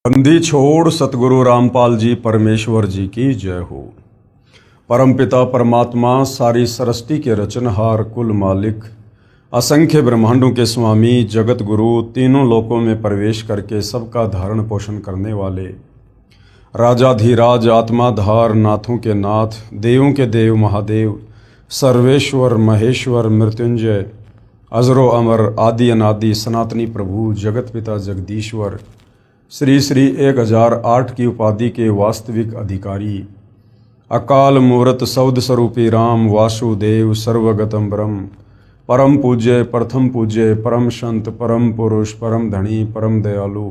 बंदी छोड़ सतगुरु रामपाल जी परमेश्वर जी की जय हो। परमपिता परमात्मा सारी सृष्टि के रचनहार कुल मालिक असंख्य ब्रह्मांडों के स्वामी जगत गुरु तीनों लोकों में प्रवेश करके सबका धारण पोषण करने वाले राजाधिराज आत्माधार नाथों के नाथ देवों के देव महादेव सर्वेश्वर महेश्वर मृत्युंजय अजरो अमर आदि अनादि सनातनी प्रभु जगत पिता जगदीश्वर श्री श्री 1008 की उपाधि के वास्तविक अधिकारी अकाल मूर्त सौद स्वरूपी राम वासुदेव सर्वगतम ब्रह्म परम पूज्य प्रथम पूज्य परम संत परम पुरुष परम धनी परम दयालु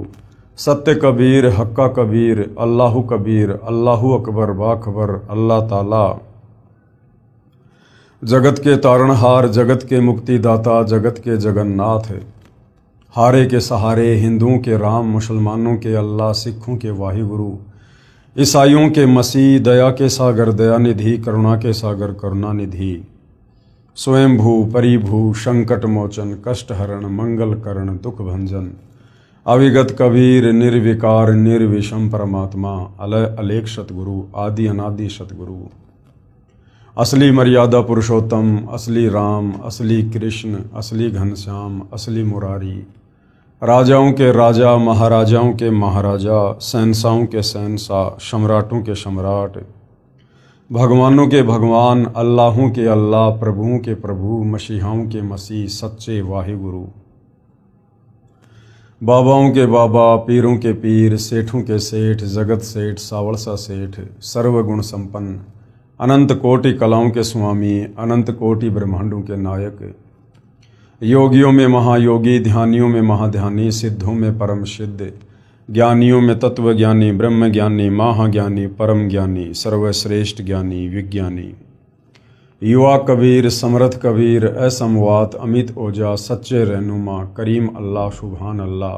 सत्य कबीर हक्का कबीर अल्लाहु कबीर अल्लाहु अकबर बाखबर अल्लाह ताला जगत के तारणहार जगत के मुक्तिदाता जगत के जगन्नाथ हारे के सहारे हिंदुओं के राम मुसलमानों के अल्लाह सिखों के वाहिगुरु ईसाइयों के मसीह दया के सागर दयानिधि करुणा के सागर करुणानिधि स्वयंभू परिभू संकट मोचन कष्ट हरण मंगल करण दुख भंजन अविगत कबीर निर्विकार निर्विषम परमात्मा अलय अलेख सतगुरु आदि अनादि सतगुरु असली मर्यादा पुरुषोत्तम असली राम असली कृष्ण असली घनश्याम असली मुरारी राजाओं के राजा महाराजाओं के महाराजा शहंशाहों के शहंशाह सम्राटों के सम्राट भगवानों के भगवान अल्लाहों के अल्लाह प्रभुओं के प्रभु मसीहाओं के मसीह सच्चे वाहिगुरु बाबाओं के बाबा पीरों के पीर सेठों के सेठ जगत सेठ सावलसा सेठ सर्वगुण संपन्न अनंत कोटि कलाओं के स्वामी अनंत कोटि ब्रह्मांडों के नायक योगियों में महायोगी ध्यानियों में महाध्यानी सिद्धों में परम सिद्ध ज्ञानियों में तत्व ज्ञानी ब्रह्म ज्ञानी महाज्ञानी परम ज्ञानी सर्वश्रेष्ठ ज्ञानी विज्ञानी युवा कबीर समर्थ कबीर असमवात अमित ओजा सच्चे रहनुमा करीम अल्लाह सुभान अल्लाह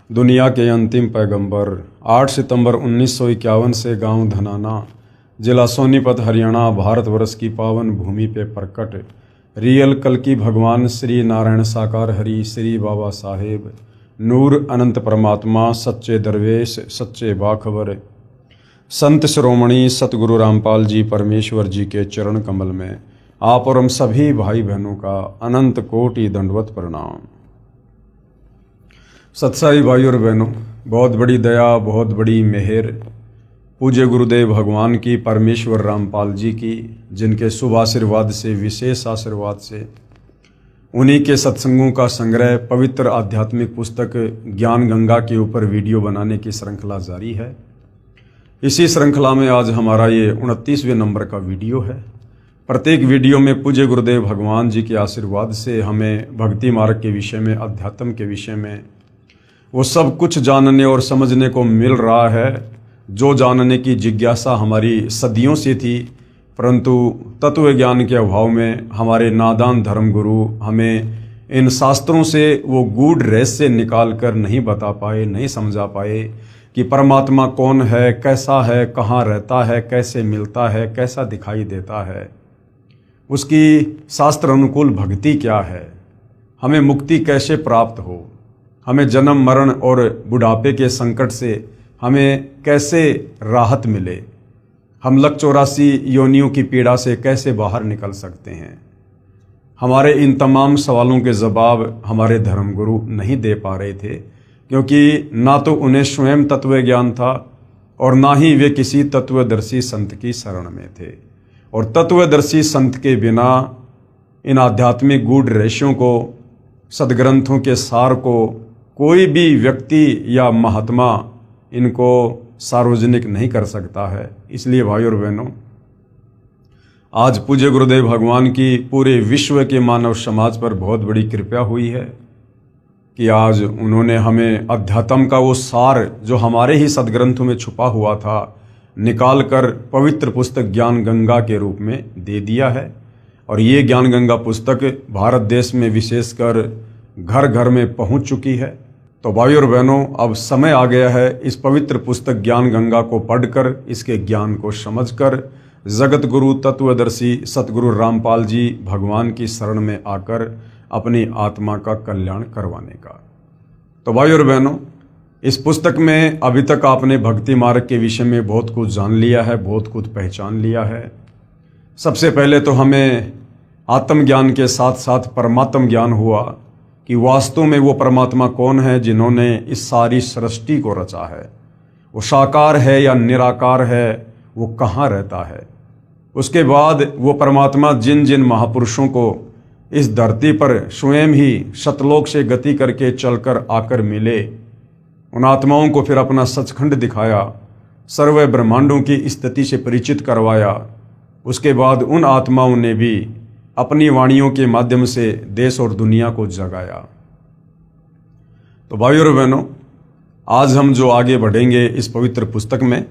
दुनिया के अंतिम पैगंबर 8 सितंबर 1951 से गांव धनाना जिला सोनीपत हरियाणा भारतवर्ष की पावन भूमि पे प्रकट रियल कल की भगवान श्री नारायण साकार हरि श्री बाबा साहेब नूर अनंत परमात्मा सच्चे दरवेश सच्चे बाखबर संत श्रोमणी सतगुरु रामपाल जी परमेश्वर जी के चरण कमल में आप और हम सभी भाई बहनों का अनंत कोटि दंडवत प्रणाम। सत्साई भाई और बहनों, बहुत बड़ी दया बहुत बड़ी मेहर पूज्य गुरुदेव भगवान की परमेश्वर रामपाल जी की, जिनके शुभ आशीर्वाद से विशेष आशीर्वाद से उन्हीं के सत्संगों का संग्रह पवित्र आध्यात्मिक पुस्तक ज्ञान गंगा के ऊपर वीडियो बनाने की श्रृंखला जारी है। इसी श्रृंखला में आज हमारा ये 29वें नंबर का वीडियो है। प्रत्येक वीडियो में पूज्य गुरुदेव भगवान जी के आशीर्वाद से हमें भक्ति मार्ग के विषय में अध्यात्म के विषय में वो सब कुछ जानने और समझने को मिल रहा है जो जानने की जिज्ञासा हमारी सदियों से थी, परंतु तत्व ज्ञान के अभाव में हमारे नादान धर्म गुरु हमें इन शास्त्रों से वो गूढ़ रहस्य निकाल कर नहीं बता पाए, नहीं समझा पाए कि परमात्मा कौन है, कैसा है, कहाँ रहता है, कैसे मिलता है, कैसा दिखाई देता है, उसकी शास्त्र अनुकूल भक्ति क्या है, हमें मुक्ति कैसे प्राप्त हो, हमें जन्म मरण और बुढ़ापे के संकट से हमें कैसे राहत मिले, हम लक 84 योनियों की पीड़ा से कैसे बाहर निकल सकते हैं। हमारे इन तमाम सवालों के जवाब हमारे धर्मगुरु नहीं दे पा रहे थे, क्योंकि ना तो उन्हें स्वयं तत्व ज्ञान था और ना ही वे किसी तत्वदर्शी संत की शरण में थे। और तत्वदर्शी संत के बिना इन आध्यात्मिक गूढ़ रहस्यों को, सदग्रंथों के सार को कोई भी व्यक्ति या महात्मा इनको सार्वजनिक नहीं कर सकता है। इसलिए भाई और बहनों, आज पूज्य गुरुदेव भगवान की पूरे विश्व के मानव समाज पर बहुत बड़ी कृपा हुई है कि आज उन्होंने हमें अध्यात्म का वो सार जो हमारे ही सदग्रंथों में छुपा हुआ था निकाल कर पवित्र पुस्तक ज्ञान गंगा के रूप में दे दिया है। और ये ज्ञान गंगा पुस्तक भारत देश में विशेषकर घर घर में पहुंच चुकी है। तो भाई और बहनों, अब समय आ गया है इस पवित्र पुस्तक ज्ञान गंगा को पढ़कर, इसके ज्ञान को समझकर जगत गुरु तत्वदर्शी सतगुरु रामपाल जी भगवान की शरण में आकर अपनी आत्मा का कल्याण करवाने का। तो भाई और बहनों, इस पुस्तक में अभी तक आपने भक्ति मार्ग के विषय में बहुत कुछ जान लिया है, बहुत कुछ पहचान लिया है। सबसे पहले तो हमें आत्मज्ञान के साथ साथ परमात्म ज्ञान हुआ कि वास्तव में वो परमात्मा कौन है जिन्होंने इस सारी सृष्टि को रचा है। वो साकार है या निराकार है, वो कहाँ रहता है। उसके बाद वो परमात्मा जिन जिन महापुरुषों को इस धरती पर स्वयं ही सतलोक से गति करके चलकर आकर मिले, उन आत्माओं को फिर अपना सचखंड दिखाया, सर्व ब्रह्मांडों की स्थिति से परिचित करवाया। उसके बाद उन आत्माओं ने भी अपनी वाणियों के माध्यम से देश और दुनिया को जगाया। तो भाइयों और बहनों, आज हम जो आगे बढ़ेंगे इस पवित्र पुस्तक में,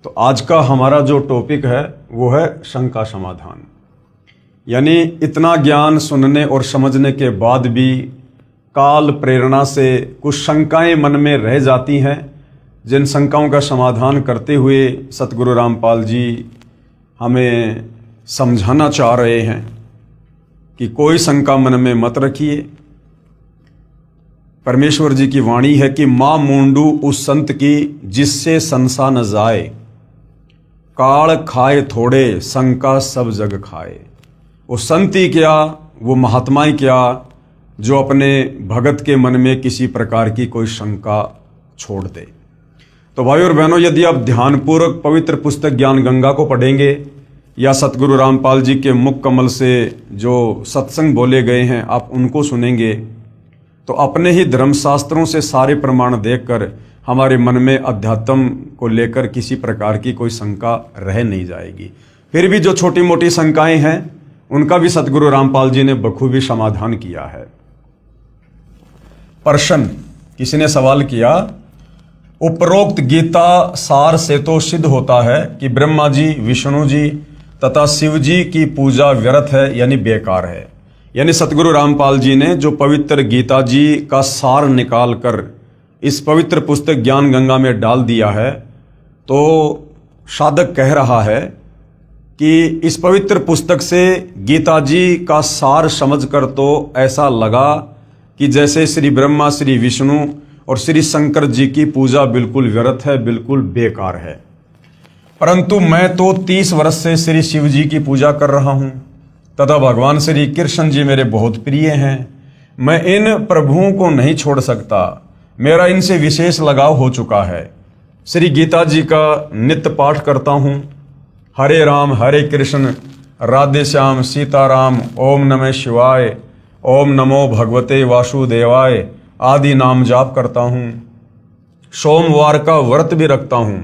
तो आज का हमारा जो टॉपिक है वो है शंका समाधान। यानी इतना ज्ञान सुनने और समझने के बाद भी काल प्रेरणा से कुछ शंकाएं मन में रह जाती हैं, जिन शंकाओं का समाधान करते हुए सतगुरु रामपाल जी हमें समझाना चाह रहे हैं कि कोई शंका मन में मत रखिए। परमेश्वर जी की वाणी है कि माँ मूंडू उस संत की जिससे संसा न जाए, काल खाए थोड़े शंका सब जग खाए। वो संत ही क्या, वो महात्मा ही क्या, जो अपने भगत के मन में किसी प्रकार की कोई शंका छोड़ दे। तो भाई और बहनों, यदि आप ध्यानपूर्वक पवित्र पुस्तक ज्ञान गंगा को पढ़ेंगे या सतगुरु रामपाल जी के मुख कमल से जो सत्संग बोले गए हैं आप उनको सुनेंगे, तो अपने ही धर्मशास्त्रों से सारे प्रमाण देखकर हमारे मन में अध्यात्म को लेकर किसी प्रकार की कोई शंका रह नहीं जाएगी। फिर भी जो छोटी मोटी शंकाएं हैं उनका भी सतगुरु रामपाल जी ने बखूबी समाधान किया है। प्रश्न, किसी ने सवाल किया, उपरोक्त गीता सार से तो सिद्ध होता है कि ब्रह्मा जी, विष्णु जी तथा शिव जी की पूजा व्यर्थ है, यानी बेकार है। यानी सतगुरु रामपाल जी ने जो पवित्र गीता जी का सार निकाल कर इस पवित्र पुस्तक ज्ञान गंगा में डाल दिया है, तो साधक कह रहा है कि इस पवित्र पुस्तक से गीता जी का सार समझकर तो ऐसा लगा कि जैसे श्री ब्रह्मा, श्री विष्णु और श्री शंकर जी की पूजा बिल्कुल व्यर्थ है, बिल्कुल बेकार है। परंतु मैं तो 30 वर्ष से श्री शिव जी की पूजा कर रहा हूं तथा भगवान श्री कृष्ण जी मेरे बहुत प्रिय हैं। मैं इन प्रभुओं को नहीं छोड़ सकता, मेरा इनसे विशेष लगाव हो चुका है। श्री गीता जी का नित्य पाठ करता हूं। हरे राम हरे कृष्ण राधे श्याम सीताराम, ओम नमः शिवाय, ओम नमो भगवते वासुदेवाय आदि नाम जाप करता हूँ। सोमवार का व्रत भी रखता हूँ,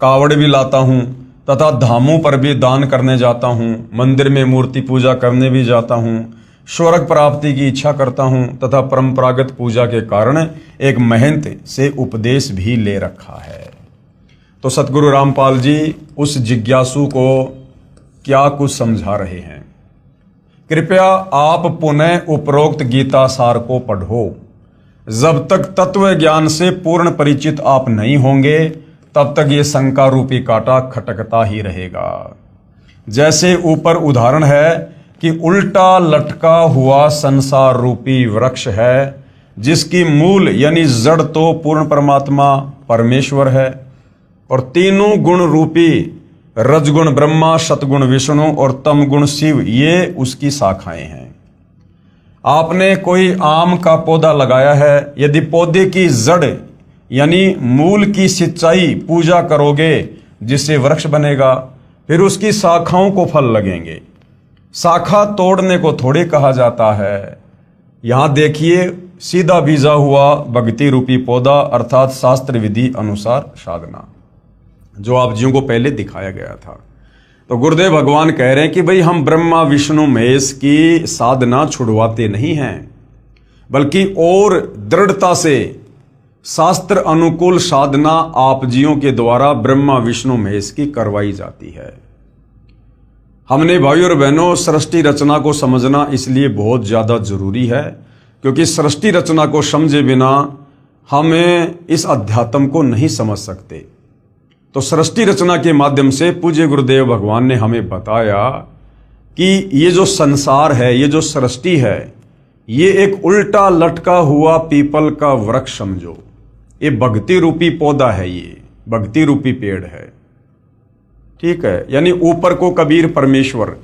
कावड़ भी लाता हूँ तथा धामों पर भी दान करने जाता हूँ, मंदिर में मूर्ति पूजा करने भी जाता हूँ, स्वर्ग प्राप्ति की इच्छा करता हूँ तथा परंपरागत पूजा के कारण एक महंत से उपदेश भी ले रखा है। तो सतगुरु रामपाल जी उस जिज्ञासु को क्या कुछ समझा रहे हैं। कृपया आप पुनः उपरोक्त गीता सार को पढ़ो। जब तक तत्व ज्ञान से पूर्ण परिचित आप नहीं होंगे तब तक ये शंका रूपी कांटा खटकता ही रहेगा। जैसे ऊपर उदाहरण है कि उल्टा लटका हुआ संसार रूपी वृक्ष है जिसकी मूल यानी जड़ तो पूर्ण परमात्मा परमेश्वर है और तीनों गुण रूपी रजगुण ब्रह्मा, सतगुण विष्णु और तमगुण शिव ये उसकी शाखाएं हैं। आपने कोई आम का पौधा लगाया है, यदि पौधे की जड़ यानी मूल की सिंचाई पूजा करोगे जिससे वृक्ष बनेगा, फिर उसकी शाखाओं को फल लगेंगे। शाखा तोड़ने को थोड़े कहा जाता है। यहां देखिए, सीधा बीजा हुआ भक्ति रूपी पौधा अर्थात शास्त्र विधि अनुसार साधना, जो आप जियों को पहले दिखाया गया था। तो गुरुदेव भगवान कह रहे हैं कि भाई हम ब्रह्मा विष्णु महेश की साधना छुड़वाते नहीं हैं, बल्कि और दृढ़ता से शास्त्र अनुकूल साधना आप जियों के द्वारा ब्रह्मा विष्णु महेश की करवाई जाती है। हमने भाई और बहनों सृष्टि रचना को समझना इसलिए बहुत ज्यादा जरूरी है, क्योंकि सृष्टि रचना को समझे बिना हमें इस अध्यात्म को नहीं समझ सकते। तो सृष्टि रचना के माध्यम से पूज्य गुरुदेव भगवान ने हमें बताया कि ये जो संसार है, ये जो सृष्टि है, ये एक उल्टा लटका हुआ पीपल का वृक्ष समझो। ये भक्ति रूपी पौधा है, ये भक्ति रूपी पेड़ है। ठीक है, यानी ऊपर को कबीर परमेश्वर,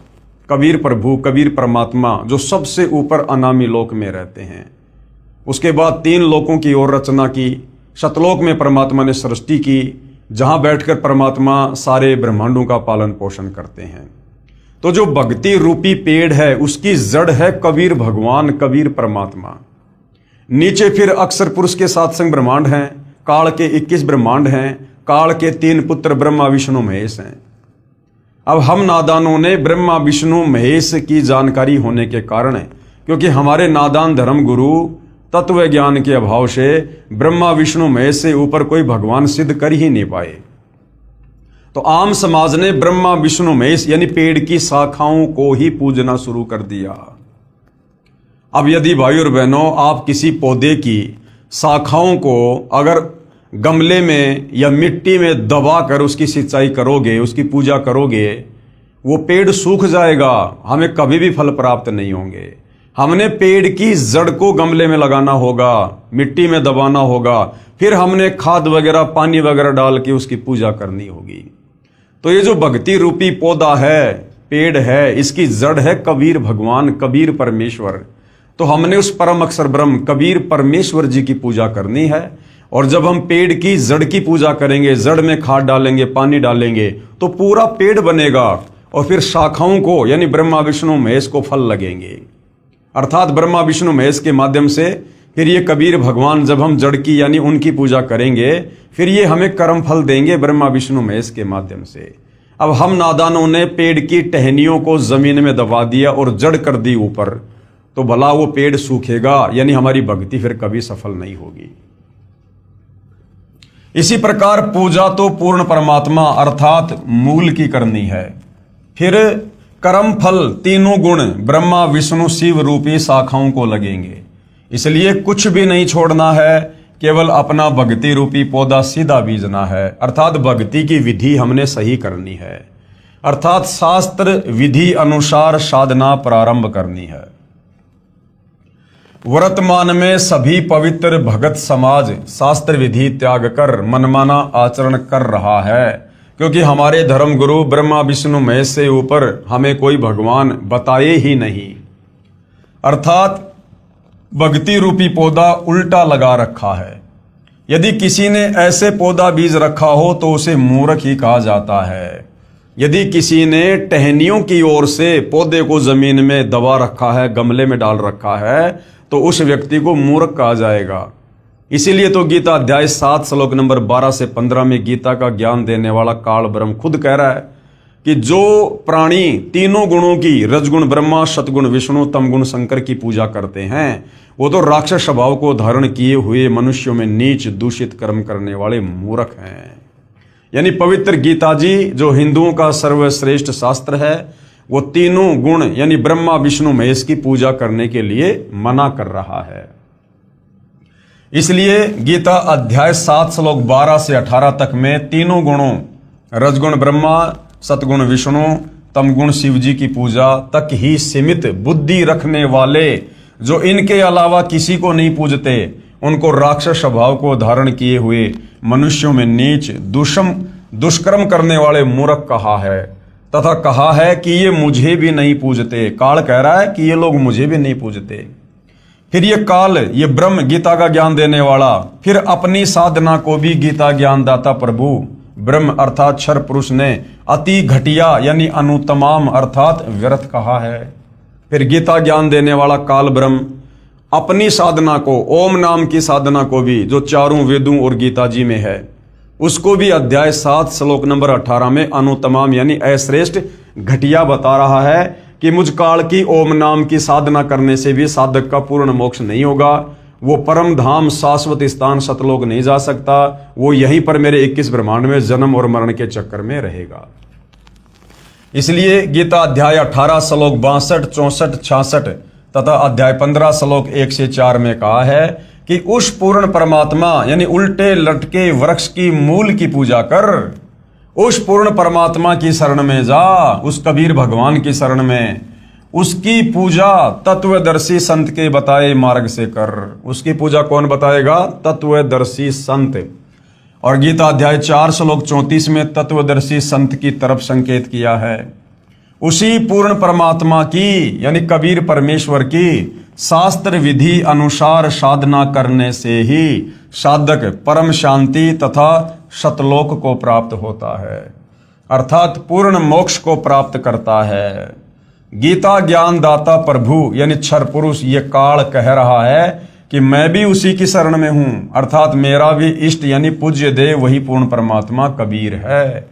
कबीर प्रभु, कबीर परमात्मा जो सबसे ऊपर अनामी लोक में रहते हैं। उसके बाद 3 लोकों की ओर रचना की। सतलोक में परमात्मा ने सृष्टि की, जहां बैठकर परमात्मा सारे ब्रह्मांडों का पालन पोषण करते हैं। तो जो भक्ति रूपी पेड़ है उसकी जड़ है कबीर भगवान, कबीर परमात्मा। नीचे फिर अक्षर पुरुष के 7 संग ब्रह्मांड हैं, काल के 21 ब्रह्मांड हैं, काल के 3 पुत्र ब्रह्मा विष्णु महेश हैं। अब हम नादानों ने ब्रह्मा विष्णु महेश की जानकारी होने के कारण, क्योंकि हमारे नादान धर्म गुरु तत्व ज्ञान के अभाव से ब्रह्मा विष्णु महेश से ऊपर कोई भगवान सिद्ध कर ही नहीं पाए, तो आम समाज ने ब्रह्मा विष्णु महेश यानी पेड़ की शाखाओं को ही पूजना शुरू कर दिया। अब यदि भाई और बहनों आप किसी पौधे की शाखाओं को अगर गमले में या मिट्टी में दबाकर उसकी सिंचाई करोगे, उसकी पूजा करोगे, वो पेड़ सूख जाएगा, हमें कभी भी फल प्राप्त नहीं होंगे। हमने पेड़ की जड़ को गमले में लगाना होगा, मिट्टी में दबाना होगा, फिर हमने खाद वगैरह पानी वगैरह डाल के उसकी पूजा करनी होगी। तो ये जो भक्ति रूपी पौधा है, पेड़ है, इसकी जड़ है कबीर भगवान, कबीर परमेश्वर। तो हमने उस परम अक्षर ब्रह्म कबीर परमेश्वर जी की पूजा करनी है। और जब हम पेड़ की जड़ की पूजा करेंगे, जड़ में खाद डालेंगे, पानी डालेंगे, तो पूरा पेड़ बनेगा और फिर शाखाओं को यानी ब्रह्मा विष्णु महेश को फल लगेंगे। अर्थात ब्रह्मा विष्णु महेश के माध्यम से फिर ये कबीर भगवान जब हम जड़ की यानी उनकी पूजा करेंगे, फिर ये हमें कर्म फल देंगे ब्रह्मा विष्णु महेश के माध्यम से। अब हम नादानों ने पेड़ की टहनियों को जमीन में दबा दिया और जड़ कर दी ऊपर, तो भला वो पेड़ सूखेगा, यानी हमारी भक्ति फिर कभी सफल नहीं होगी। इसी प्रकार पूजा तो पूर्ण परमात्मा अर्थात मूल की करनी है। फिर कर्म फल तीनों गुण ब्रह्मा विष्णु शिव रूपी शाखाओं को लगेंगे। इसलिए कुछ भी नहीं छोड़ना है, केवल अपना भक्ति रूपी पौधा सीधा बीजना है। अर्थात भक्ति की विधि हमने सही करनी है, अर्थात शास्त्र विधि अनुसार साधना प्रारंभ करनी है। वर्तमान में सभी पवित्र भगत समाज शास्त्र विधि त्याग कर मनमाना आचरण कर रहा है, क्योंकि हमारे धर्म गुरु ब्रह्मा विष्णु महेश से ऊपर हमें कोई भगवान बताए ही नहीं। अर्थात भक्ति रूपी पौधा उल्टा लगा रखा है। यदि किसी ने ऐसे पौधा बीज रखा हो तो उसे मूर्ख ही कहा जाता है। यदि किसी ने टहनियों की ओर से पौधे को जमीन में दबा रखा है, गमले में डाल रखा है, तो उस व्यक्ति को मूर्ख कहा जाएगा। इसीलिए तो गीता अध्याय 7 श्लोक नंबर 12 से 15 में गीता का ज्ञान देने वाला काल ब्रह्म खुद कह रहा है कि जो प्राणी तीनों गुणों की रजगुण ब्रह्मा, सतगुण विष्णु, तमगुण शंकर की पूजा करते हैं, वो तो राक्षस स्वभाव को धारण किए हुए मनुष्यों में नीच दूषित कर्म करने वाले मूर्ख हैं। यानी पवित्र गीता जी जो हिंदुओं का सर्वश्रेष्ठ शास्त्र है, वो तीनों गुण यानी ब्रह्मा विष्णु महेश की पूजा करने के लिए मना कर रहा है। इसलिए गीता अध्याय 7 श्लोक 12 से 18 तक में तीनों गुणों रजगुण ब्रह्मा, सतगुण विष्णु, तमगुण शिव जी की पूजा तक ही सीमित बुद्धि रखने वाले जो इनके अलावा किसी को नहीं पूजते, उनको राक्षस स्वभाव को धारण किए हुए मनुष्यों में नीच दुष्कर्म करने वाले मूर्ख कहा है, तथा कहा है कि ये मुझे भी नहीं पूजते। काल कह रहा है कि ये लोग मुझे भी नहीं पूजते। फिर ये काल, ये ब्रह्म गीता का ज्ञान देने वाला, फिर अपनी साधना को भी गीता ज्ञान दाता प्रभु ब्रह्म अर्थात क्षर पुरुष ने अति घटिया यानी अनुतमाम अर्थात व्यर्थ कहा है। फिर गीता ज्ञान देने वाला काल ब्रह्म अपनी साधना को, ओम नाम की साधना को भी, जो चारों वेदों और गीता जी में है, उसको भी अध्याय 7 श्लोक नंबर 18 में अनुतमाम यानी अश्रेष्ठ घटिया बता रहा है कि मुझ काल की ओम नाम की साधना करने से भी साधक का पूर्ण मोक्ष नहीं होगा। वो परम धाम शाश्वत स्थान सतलोक नहीं जा सकता, वो यहीं पर मेरे 21 ब्रह्मांड में जन्म और मरण के चक्कर में रहेगा। इसलिए गीता अध्याय 18 श्लोक 62, 64, 66 तथा अध्याय 15 श्लोक 1 से 4 में कहा है कि उस पूर्ण परमात्मा यानी उल्टे लटके वृक्ष की मूल की पूजा कर, उस पूर्ण परमात्मा की शरण में जा, उस कबीर भगवान की शरण में। उसकी पूजा तत्वदर्शी संत के बताए मार्ग से कर। उसकी पूजा कौन बताएगा? तत्वदर्शी संत। और गीता अध्याय 4 श्लोक 34 में तत्वदर्शी संत की तरफ संकेत किया है। उसी पूर्ण परमात्मा की यानी कबीर परमेश्वर की शास्त्र विधि अनुसार साधना करने से ही साधक परम शांति तथा सतलोक को प्राप्त होता है, अर्थात पूर्ण मोक्ष को प्राप्त करता है। गीता ज्ञान दाता प्रभु यानी क्षर पुरुष ये काल कह रहा है कि मैं भी उसी की शरण में हूं, अर्थात मेरा भी इष्ट यानी पूज्य देव वही पूर्ण परमात्मा कबीर है।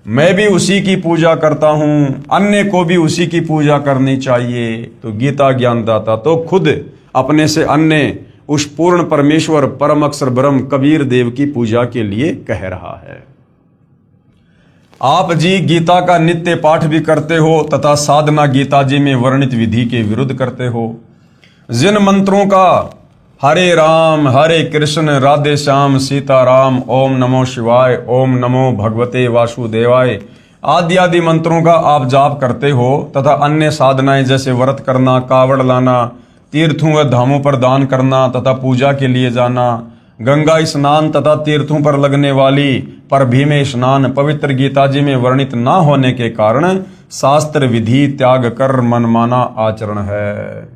मैं भी उसी की पूजा करता हूं, अन्य को भी उसी की पूजा करनी चाहिए। तो गीता ज्ञानदाता तो खुद अपने से अन्य उस पूर्ण परमेश्वर परम अक्षर ब्रह्म कबीर देव की पूजा के लिए कह रहा है। आप जी गीता का नित्य पाठ भी करते हो तथा साधना गीता जी में वर्णित विधि के विरुद्ध करते हो। जिन मंत्रों का हरे राम हरे कृष्ण राधे श्याम सीताराम ओम नमो शिवाय ओम नमो भगवते वासुदेवाय आदि आदि मंत्रों का आप जाप करते हो तथा अन्य साधनाएं जैसे व्रत करना, कावड़ लाना, तीर्थों व धामों पर दान करना तथा पूजा के लिए जाना, गंगा स्नान तथा तीर्थों पर लगने वाली परभी में स्नान पवित्र गीता जी में वर्णित न होने के कारण शास्त्र विधि त्याग कर मनमाना आचरण है।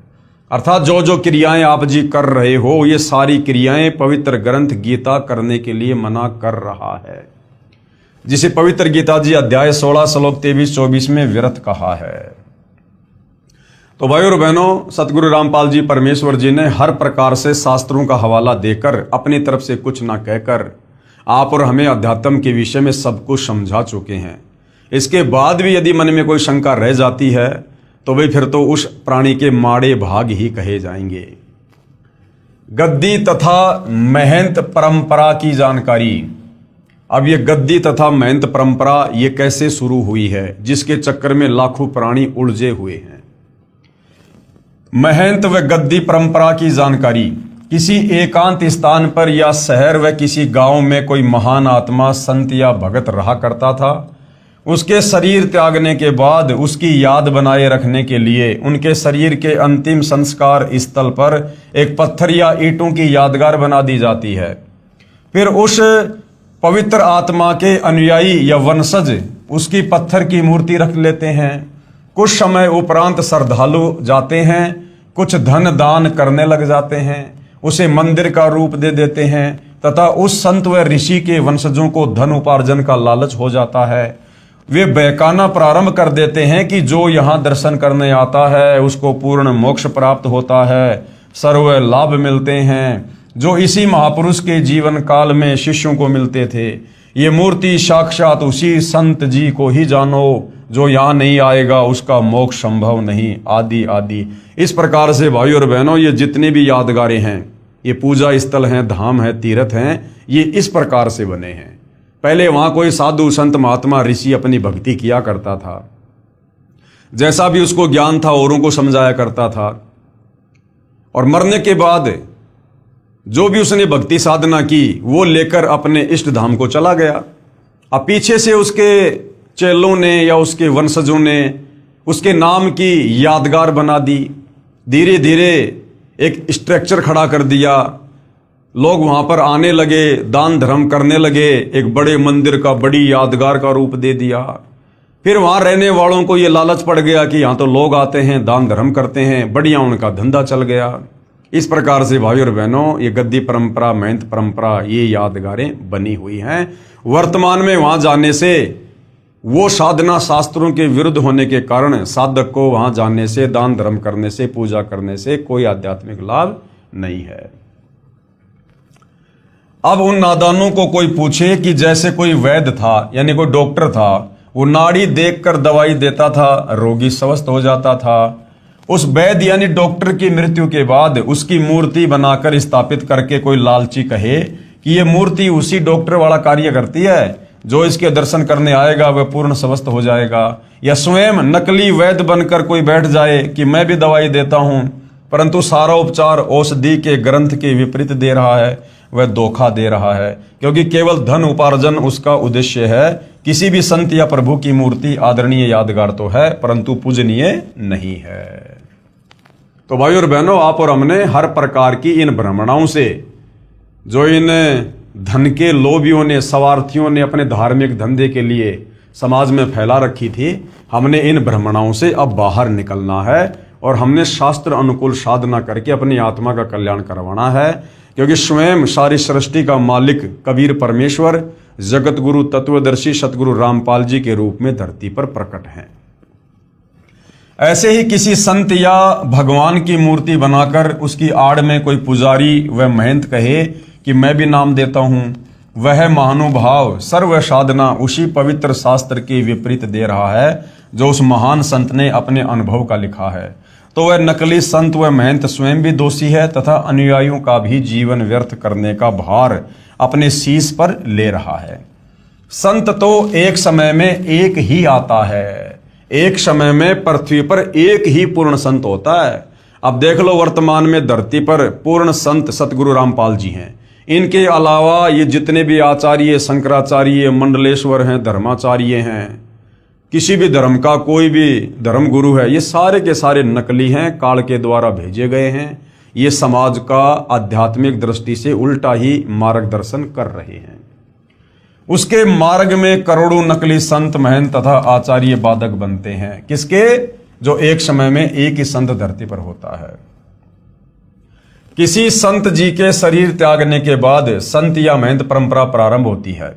अर्थात जो जो क्रियाएं आप जी कर रहे हो ये सारी क्रियाएं पवित्र ग्रंथ गीता करने के लिए मना कर रहा है, जिसे पवित्र गीता जी अध्याय 16 श्लोक 23-24 में व्यर्थ कहा है। तो भाई और बहनों, सतगुरु रामपाल जी परमेश्वर जी ने हर प्रकार से शास्त्रों का हवाला देकर अपनी तरफ से कुछ ना कहकर आप और हमें अध्यात्म के विषय में सब कुछ समझा चुके हैं। इसके बाद भी यदि मन में कोई शंका रह जाती है तो वे फिर तो उस प्राणी के माड़े भाग ही कहे जाएंगे। गद्दी तथा महंत परंपरा की जानकारी। अब ये गद्दी तथा महंत परंपरा ये कैसे शुरू हुई है, जिसके चक्कर में लाखों प्राणी उलझे हुए हैं। महंत व गद्दी परंपरा की जानकारी। किसी एकांत स्थान पर या शहर व किसी गांव में कोई महान आत्मा संत या भगत रहा करता था। उसके शरीर त्यागने के बाद उसकी याद बनाए रखने के लिए उनके शरीर के अंतिम संस्कार स्थल पर एक पत्थर या ईंटों की यादगार बना दी जाती है। फिर उस पवित्र आत्मा के अनुयायी या वंशज उसकी पत्थर की मूर्ति रख लेते हैं। कुछ समय उपरांत श्रद्धालु जाते हैं, कुछ धन दान करने लग जाते हैं, उसे मंदिर का रूप दे देते हैं तथा उस संत व ऋषि के वंशजों को धन उपार्जन का लालच हो जाता है। वे बहकाना प्रारंभ कर देते हैं कि जो यहाँ दर्शन करने आता है उसको पूर्ण मोक्ष प्राप्त होता है, सर्व लाभ मिलते हैं जो इसी महापुरुष के जीवन काल में शिष्यों को मिलते थे। ये मूर्ति साक्षात उसी संत जी को ही जानो, जो यहाँ नहीं आएगा उसका मोक्ष संभव नहीं, आदि आदि। इस प्रकार से भाई और बहनों ये जितने भी यादगारें हैं, ये पूजा स्थल हैं, धाम है, तीर्थ हैं, ये इस प्रकार से बने हैं। पहले वहां कोई साधु संत महात्मा ऋषि अपनी भक्ति किया करता था, जैसा भी उसको ज्ञान था औरों को समझाया करता था, और मरने के बाद जो भी उसने भक्ति साधना की वो लेकर अपने इष्ट धाम को चला गया। अब पीछे से उसके चेलों ने या उसके वंशजों ने उसके नाम की यादगार बना दी। धीरे धीरे एक स्ट्रक्चर खड़ा कर दिया, लोग वहां पर आने लगे, दान धर्म करने लगे, एक बड़े मंदिर का बड़ी यादगार का रूप दे दिया। फिर वहां रहने वालों को ये लालच पड़ गया कि यहाँ तो लोग आते हैं, दान धर्म करते हैं, बढ़िया उनका धंधा चल गया। इस प्रकार से भाई और बहनों ये गद्दी परंपरा, महंत परंपरा, ये यादगारें बनी हुई हैं। वर्तमान में वहां जाने से वो साधना शास्त्रों के विरुद्ध होने के कारण साधक को वहां जाने से, दान धर्म करने से, पूजा करने से कोई आध्यात्मिक लाभ नहीं है। अब उन नादानों को कोई पूछे कि जैसे कोई वैद्य था यानी कोई डॉक्टर था, वो नाड़ी देखकर दवाई देता था, रोगी स्वस्थ हो जाता था। उस वैद्य यानी डॉक्टर की मृत्यु के बाद उसकी मूर्ति बनाकर स्थापित करके कोई लालची कहे कि ये मूर्ति उसी डॉक्टर वाला कार्य करती है, जो इसके दर्शन करने आएगा वह पूर्ण स्वस्थ हो जाएगा। या स्वयं नकली वैद्य बनकर कोई बैठ जाए कि मैं भी दवाई देता हूं, परंतु सारा उपचार औषधि के ग्रंथ के विपरीत दे रहा है, वह धोखा दे रहा है, क्योंकि केवल धन उपार्जन उसका उद्देश्य है, किसी भी संत या प्रभु की मूर्ति आदरणीय यादगार तो है, परंतु पूजनीय नहीं है। तो भाई और बहनों, आप और हमने हर प्रकार की इन भ्रमणाओं से, जो इन धन के लोभियों ने, स्वार्थियों ने अपने धार्मिक धंधे के लिए समाज में फैला रखी थी, हमने इन भ्रमणाओं से अब बाहर निकलना है और हमने शास्त्र अनुकूल साधना करके अपनी आत्मा का कल्याण करवाना है। क्योंकि स्वयं सारी सृष्टि का मालिक कबीर परमेश्वर जगत गुरु तत्वदर्शी सतगुरु रामपाल जी के रूप में धरती पर प्रकट हैं। ऐसे ही किसी संत या भगवान की मूर्ति बनाकर उसकी आड़ में कोई पुजारी व महंत कहे कि मैं भी नाम देता हूं, वह महानुभाव सर्व साधना उसी पवित्र शास्त्र के विपरीत दे रहा है जो उस महान संत ने अपने अनुभव का लिखा है। तो वह नकली संत व महंत स्वयं भी दोषी है तथा अनुयायियों का भी जीवन व्यर्थ करने का भार अपने शीश पर ले रहा है। संत तो एक समय में एक ही आता है, एक समय में पृथ्वी पर एक ही पूर्ण संत होता है। अब देख लो, वर्तमान में धरती पर पूर्ण संत सतगुरु रामपाल जी हैं। इनके अलावा ये जितने भी आचार्य, शंकराचार्य, मंडलेश्वर हैं, धर्माचार्य हैं, किसी भी धर्म का कोई भी धर्म गुरु है, ये सारे के सारे नकली हैं, काल के द्वारा भेजे गए हैं। ये समाज का आध्यात्मिक दृष्टि से उल्टा ही मार्गदर्शन कर रहे हैं। उसके मार्ग में करोड़ों नकली संत, महंत तथा आचार्य बाधक बनते हैं। किसके? जो एक समय में एक ही संत धरती पर होता है। किसी संत जी के शरीर त्यागने के बाद संत या महंत परंपरा प्रारंभ होती है।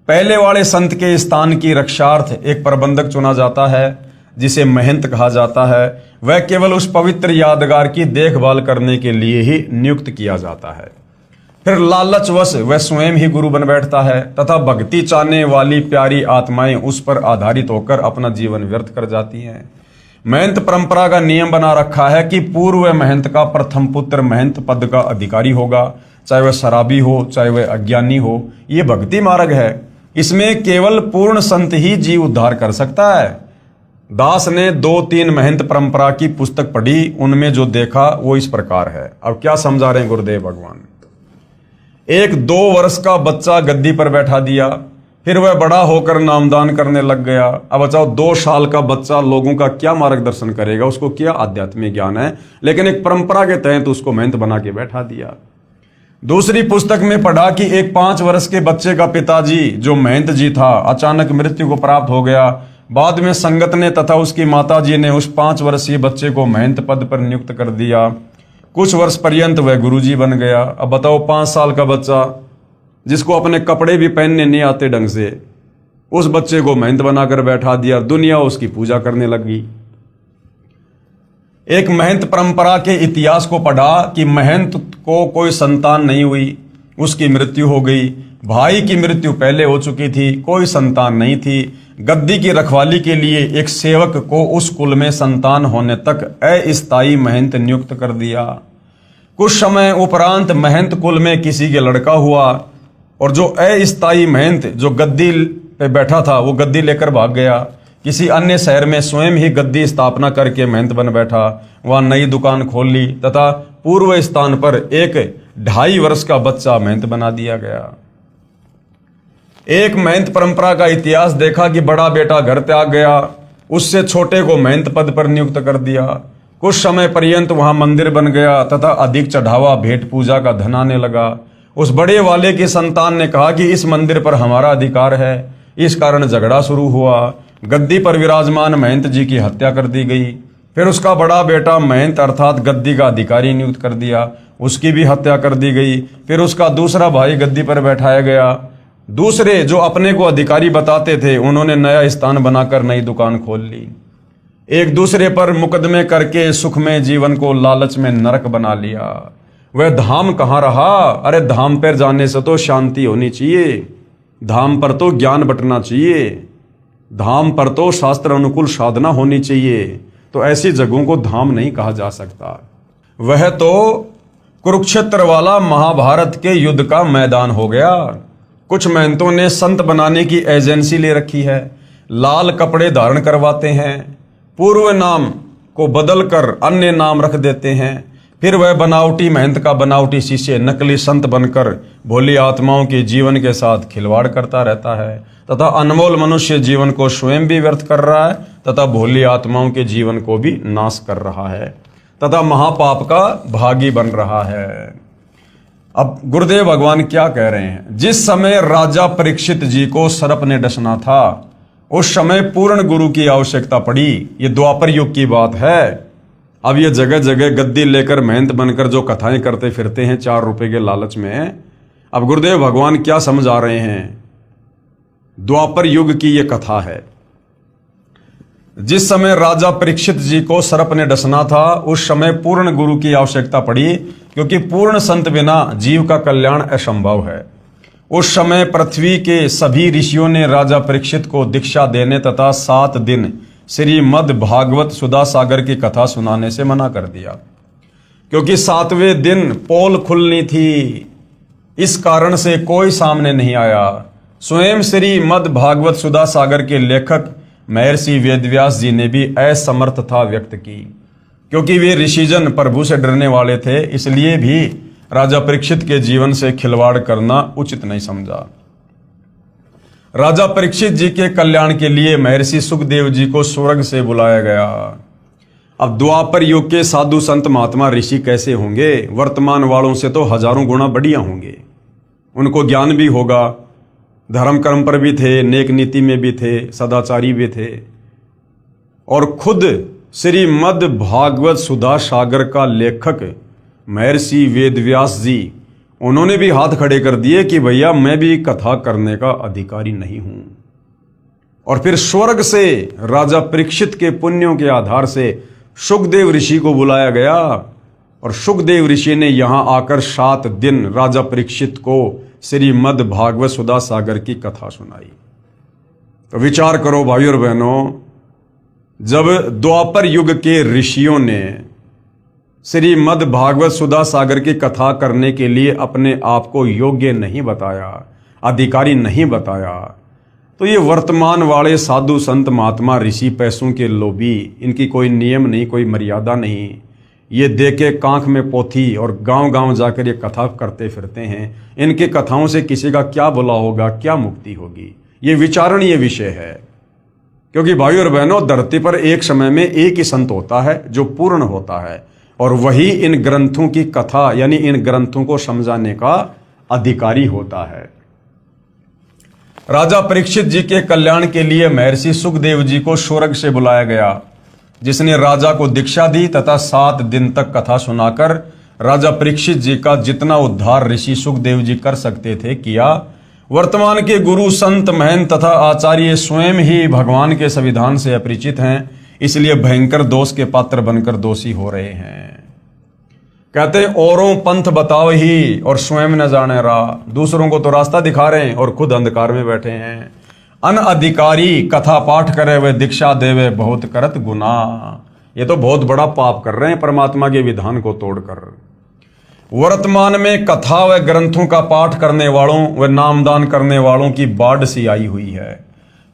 पहले वाले संत के स्थान की रक्षार्थ एक प्रबंधक चुना जाता है जिसे महंत कहा जाता है। वह केवल उस पवित्र यादगार की देखभाल करने के लिए ही नियुक्त किया जाता है। फिर लालचवश वह स्वयं ही गुरु बन बैठता है तथा भक्ति चाहने वाली प्यारी आत्माएं उस पर आधारित होकर अपना जीवन व्यर्थ कर जाती हैं। महंत परंपरा का नियम बना रखा है कि पूर्व महंत का प्रथम पुत्र महंत पद का अधिकारी होगा, चाहे वह शराबी हो, चाहे वह अज्ञानी हो। ये भक्ति मार्ग है। इसमें केवल पूर्ण संत ही जीव उद्धार कर सकता है। दास ने 2-3 महंत परंपरा की पुस्तक पढ़ी, उनमें जो देखा वो इस प्रकार है। अब क्या समझा रहे हैं गुरुदेव भगवान? एक 2 वर्ष का बच्चा गद्दी पर बैठा दिया, फिर वह बड़ा होकर नामदान करने लग गया। अब बताओ, 2 साल का बच्चा लोगों का क्या मार्गदर्शन करेगा? उसको क्या आध्यात्मिक ज्ञान है? लेकिन एक परंपरा के तहत उसको महंत बना के बैठा दिया। दूसरी पुस्तक में पढ़ा कि एक 5 वर्ष के बच्चे का पिताजी जो महंत जी था अचानक मृत्यु को प्राप्त हो गया। बाद में संगत ने तथा उसकी माताजी ने उस 5 वर्षीय बच्चे को महंत पद पर नियुक्त कर दिया। कुछ वर्ष पर्यंत वह गुरुजी बन गया। अब बताओ, 5 साल का बच्चा जिसको अपने कपड़े भी पहनने नहीं आते ढंग से, उस बच्चे को महंत बनाकर बैठा दिया। दुनिया उसकी पूजा करने लगी। एक महंत परंपरा के इतिहास को पढ़ा कि महंत को कोई संतान नहीं हुई, उसकी मृत्यु हो गई। भाई की मृत्यु पहले हो चुकी थी, कोई संतान नहीं थी। गद्दी की रखवाली के लिए एक सेवक को उस कुल में संतान होने तक अस्थायी महंत नियुक्त कर दिया। कुछ समय उपरांत महंत कुल में किसी के लड़का हुआ और जो अस्थायी महंत जो गद्दी पे बैठा था वो गद्दी लेकर भाग गया। किसी अन्य शहर में स्वयं ही गद्दी स्थापना करके महंत बन बैठा, वहां नई दुकान खोल ली तथा पूर्व स्थान पर एक 2.5 वर्ष का बच्चा महंत बना दिया गया। एक महंत परंपरा का इतिहास देखा कि बड़ा बेटा घर त्याग गया, उससे छोटे को महंत पद पर नियुक्त कर दिया। कुछ समय पर्यंत वहां मंदिर बन गया तथा अधिक चढ़ावा भेंट पूजा का धन आने लगा। उस बड़े वाले की संतान ने कहा कि इस मंदिर पर हमारा अधिकार है। इस कारण झगड़ा शुरू हुआ। गद्दी पर विराजमान महंत जी की हत्या कर दी गई। फिर उसका बड़ा बेटा महंत अर्थात गद्दी का अधिकारी नियुक्त कर दिया, उसकी भी हत्या कर दी गई। फिर उसका दूसरा भाई गद्दी पर बैठाया गया। दूसरे जो अपने को अधिकारी बताते थे उन्होंने नया स्थान बनाकर नई दुकान खोल ली। एक दूसरे पर मुकदमे करके सुखमय जीवन को लालच में नरक बना लिया। वह धाम कहाँ रहा? अरे धाम पर जाने से तो शांति होनी चाहिए, धाम पर तो ज्ञान बंटना चाहिए, धाम पर तो शास्त्र अनुकूल साधना होनी चाहिए। तो ऐसी जगहों को धाम नहीं कहा जा सकता। वह तो कुरुक्षेत्र वाला महाभारत के युद्ध का मैदान हो गया। कुछ महंतों ने संत बनाने की एजेंसी ले रखी है, लाल कपड़े धारण करवाते हैं, पूर्व नाम को बदलकर अन्य नाम रख देते हैं। फिर वह बनावटी महंत का बनावटी शिष्य नकली संत बनकर भोली आत्माओं के जीवन के साथ खिलवाड़ करता रहता है तथा अनमोल मनुष्य जीवन को स्वयं भी व्यर्थ कर रहा है तथा भोली आत्माओं के जीवन को भी नाश कर रहा है तथा महापाप का भागी बन रहा है। अब गुरुदेव भगवान क्या कह रहे हैं? जिस समय राजा परीक्षित जी को सर्प ने डसना था उस समय पूर्ण गुरु की आवश्यकता पड़ी। ये द्वापर युग की बात है। अब ये जगह जगह गद्दी लेकर महंत बनकर जो कथाएं करते फिरते हैं 4 रुपए के लालच में, अब गुरुदेव भगवान क्या समझा रहे हैं? द्वापर युग की ये कथा है। जिस समय राजा परीक्षित जी को सर्प ने डसना था उस समय पूर्ण गुरु की आवश्यकता पड़ी, क्योंकि पूर्ण संत बिना जीव का कल्याण असंभव है। उस समय पृथ्वी के सभी ऋषियों ने राजा परीक्षित को दीक्षा देने तथा 7 दिन श्रीमद् भागवत सुधा सागर की कथा सुनाने से मना कर दिया, क्योंकि 7वें दिन पोल खुलनी थी। इस कारण से कोई सामने नहीं आया। स्वयं श्रीमद् भागवत सुधा सागर के लेखक महर्षि वेदव्यास जी ने भी असमर्थता व्यक्त की, क्योंकि वे ऋषिजन प्रभु से डरने वाले थे, इसलिए भी राजा परीक्षित के जीवन से खिलवाड़ करना उचित नहीं समझा। राजा परीक्षित जी के कल्याण के लिए महर्षि सुखदेव जी को स्वर्ग से बुलाया गया। अब द्वापर युग के साधु संत महात्मा ऋषि कैसे होंगे? वर्तमान वालों से तो हजारों गुना बढ़िया होंगे। उनको ज्ञान भी होगा, धर्म कर्म पर भी थे, नेक नीति में भी थे, सदाचारी भी थे, और खुद श्रीमद् भागवत सुधा सागर का लेखक महर्षि वेदव्यास जी, उन्होंने भी हाथ खड़े कर दिए कि भैया मैं भी कथा करने का अधिकारी नहीं हूं। और फिर स्वर्ग से राजा परीक्षित के पुण्यों के आधार से सुखदेव ऋषि को बुलाया गया, और सुखदेव ऋषि ने यहां आकर 7 दिन राजा परीक्षित को श्रीमद् भागवत सुधा सागर की कथा सुनाई। तो विचार करो भाई और बहनों, जब द्वापर युग के ऋषियों ने श्रीमद् भागवत सुधा सागर की कथा करने के लिए अपने आप को योग्य नहीं बताया, अधिकारी नहीं बताया, तो ये वर्तमान वाले साधु संत महात्मा ऋषि पैसों के लोभी, इनकी कोई नियम नहीं, कोई मर्यादा नहीं, ये देके कांख में पोथी और गांव-गांव जाकर ये कथा करते फिरते हैं। इनके कथाओं से किसी का क्या भला होगा, क्या मुक्ति होगी? ये विचारणीय विषय है। क्योंकि भाई और बहनों, धरती पर एक समय में एक ही संत होता है जो पूर्ण होता है, और वही इन ग्रंथों की कथा यानी इन ग्रंथों को समझाने का अधिकारी होता है। राजा परीक्षित जी के कल्याण के लिए महर्षि सुखदेव जी को स्वर्ग से बुलाया गया, जिसने राजा को दीक्षा दी तथा 7 दिन तक कथा सुनाकर राजा परीक्षित जी का जितना उद्धार ऋषि सुखदेव जी कर सकते थे किया। वर्तमान के गुरु संत महंत तथा आचार्य स्वयं ही भगवान के संविधान से अपरिचित हैं, इसलिए भयंकर दोष के पात्र बनकर दोषी हो रहे हैं। कहते औरों पंथ बताओ ही और स्वयं न जाने राह। दूसरों को तो रास्ता दिखा रहे हैं और खुद अंधकार में बैठे हैं। अनअधिकारी कथा पाठ करे वे दीक्षा देवे बहुत करत गुना। ये तो बहुत बड़ा पाप कर रहे हैं परमात्मा के विधान को तोड़कर। वर्तमान में कथा व ग्रंथों का पाठ करने वालों व नामदान करने वालों की बाढ़ सी आई हुई है,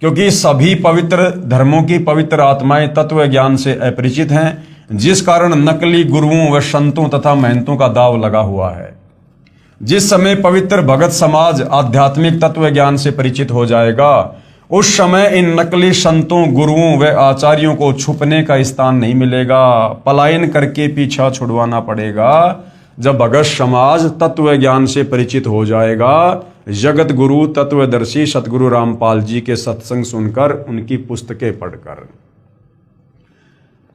क्योंकि सभी पवित्र धर्मों की पवित्र आत्माएं तत्व ज्ञान से अपरिचित हैं, जिस कारण नकली गुरुओं व संतों तथा महंतों का दाव लगा हुआ है। जिस समय पवित्र भगत समाज आध्यात्मिक तत्व ज्ञान से परिचित हो जाएगा, उस समय इन नकली संतों, गुरुओं व आचार्यों को छुपने का स्थान नहीं मिलेगा। पलायन करके पीछा छुड़वाना पड़ेगा। जब भगत समाज तत्व ज्ञान से परिचित हो जाएगा, जगत गुरु तत्वदर्शी सतगुरु रामपाल जी के सत्संग सुनकर, उनकी पुस्तकें पढ़कर।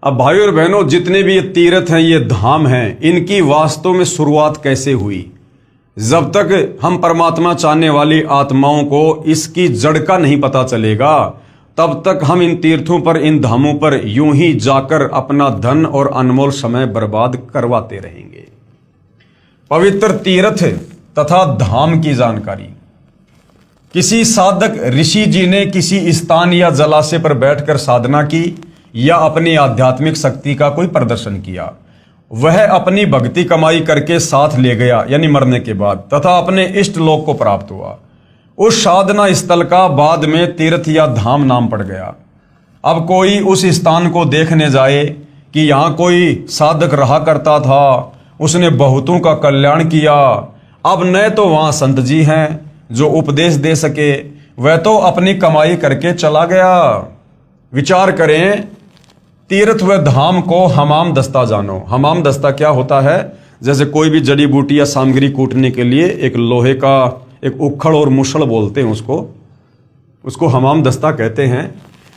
अब भाई और बहनों, जितने भी ये तीर्थ हैं, ये धाम हैं, इनकी वास्तव में शुरुआत कैसे हुई? जब तक हम परमात्मा चाहने वाली आत्माओं को इसकी जड़ का नहीं पता चलेगा, तब तक हम इन तीर्थों पर, इन धामों पर यूं ही जाकर अपना धन और अनमोल समय बर्बाद करवाते रहेंगे। पवित्र तीर्थ तथा धाम की जानकारी। किसी साधक ऋषि जी ने किसी स्थान या जलाशय पर बैठकर साधना की या अपनी आध्यात्मिक शक्ति का कोई प्रदर्शन किया। वह अपनी भक्ति कमाई करके साथ ले गया, यानी मरने के बाद, तथा अपने इष्ट लोक को प्राप्त हुआ। उस साधना स्थल का बाद में तीर्थ या धाम नाम पड़ गया। अब कोई उस स्थान को देखने जाए कि यहाँ कोई साधक रहा करता था उसने बहुतों का कल्याण किया। अब न तो वहां संत जी हैं जो उपदेश दे सके, वह तो अपनी कमाई करके चला गया। विचार करें, तीर्थ व धाम को हमाम दस्ता जानो। हमाम दस्ता क्या होता है? जैसे कोई भी जड़ी बूटी या सामग्री कूटने के लिए एक लोहे का एक उखड़ और मुसड़ बोलते हैं उसको हमाम दस्ता कहते हैं।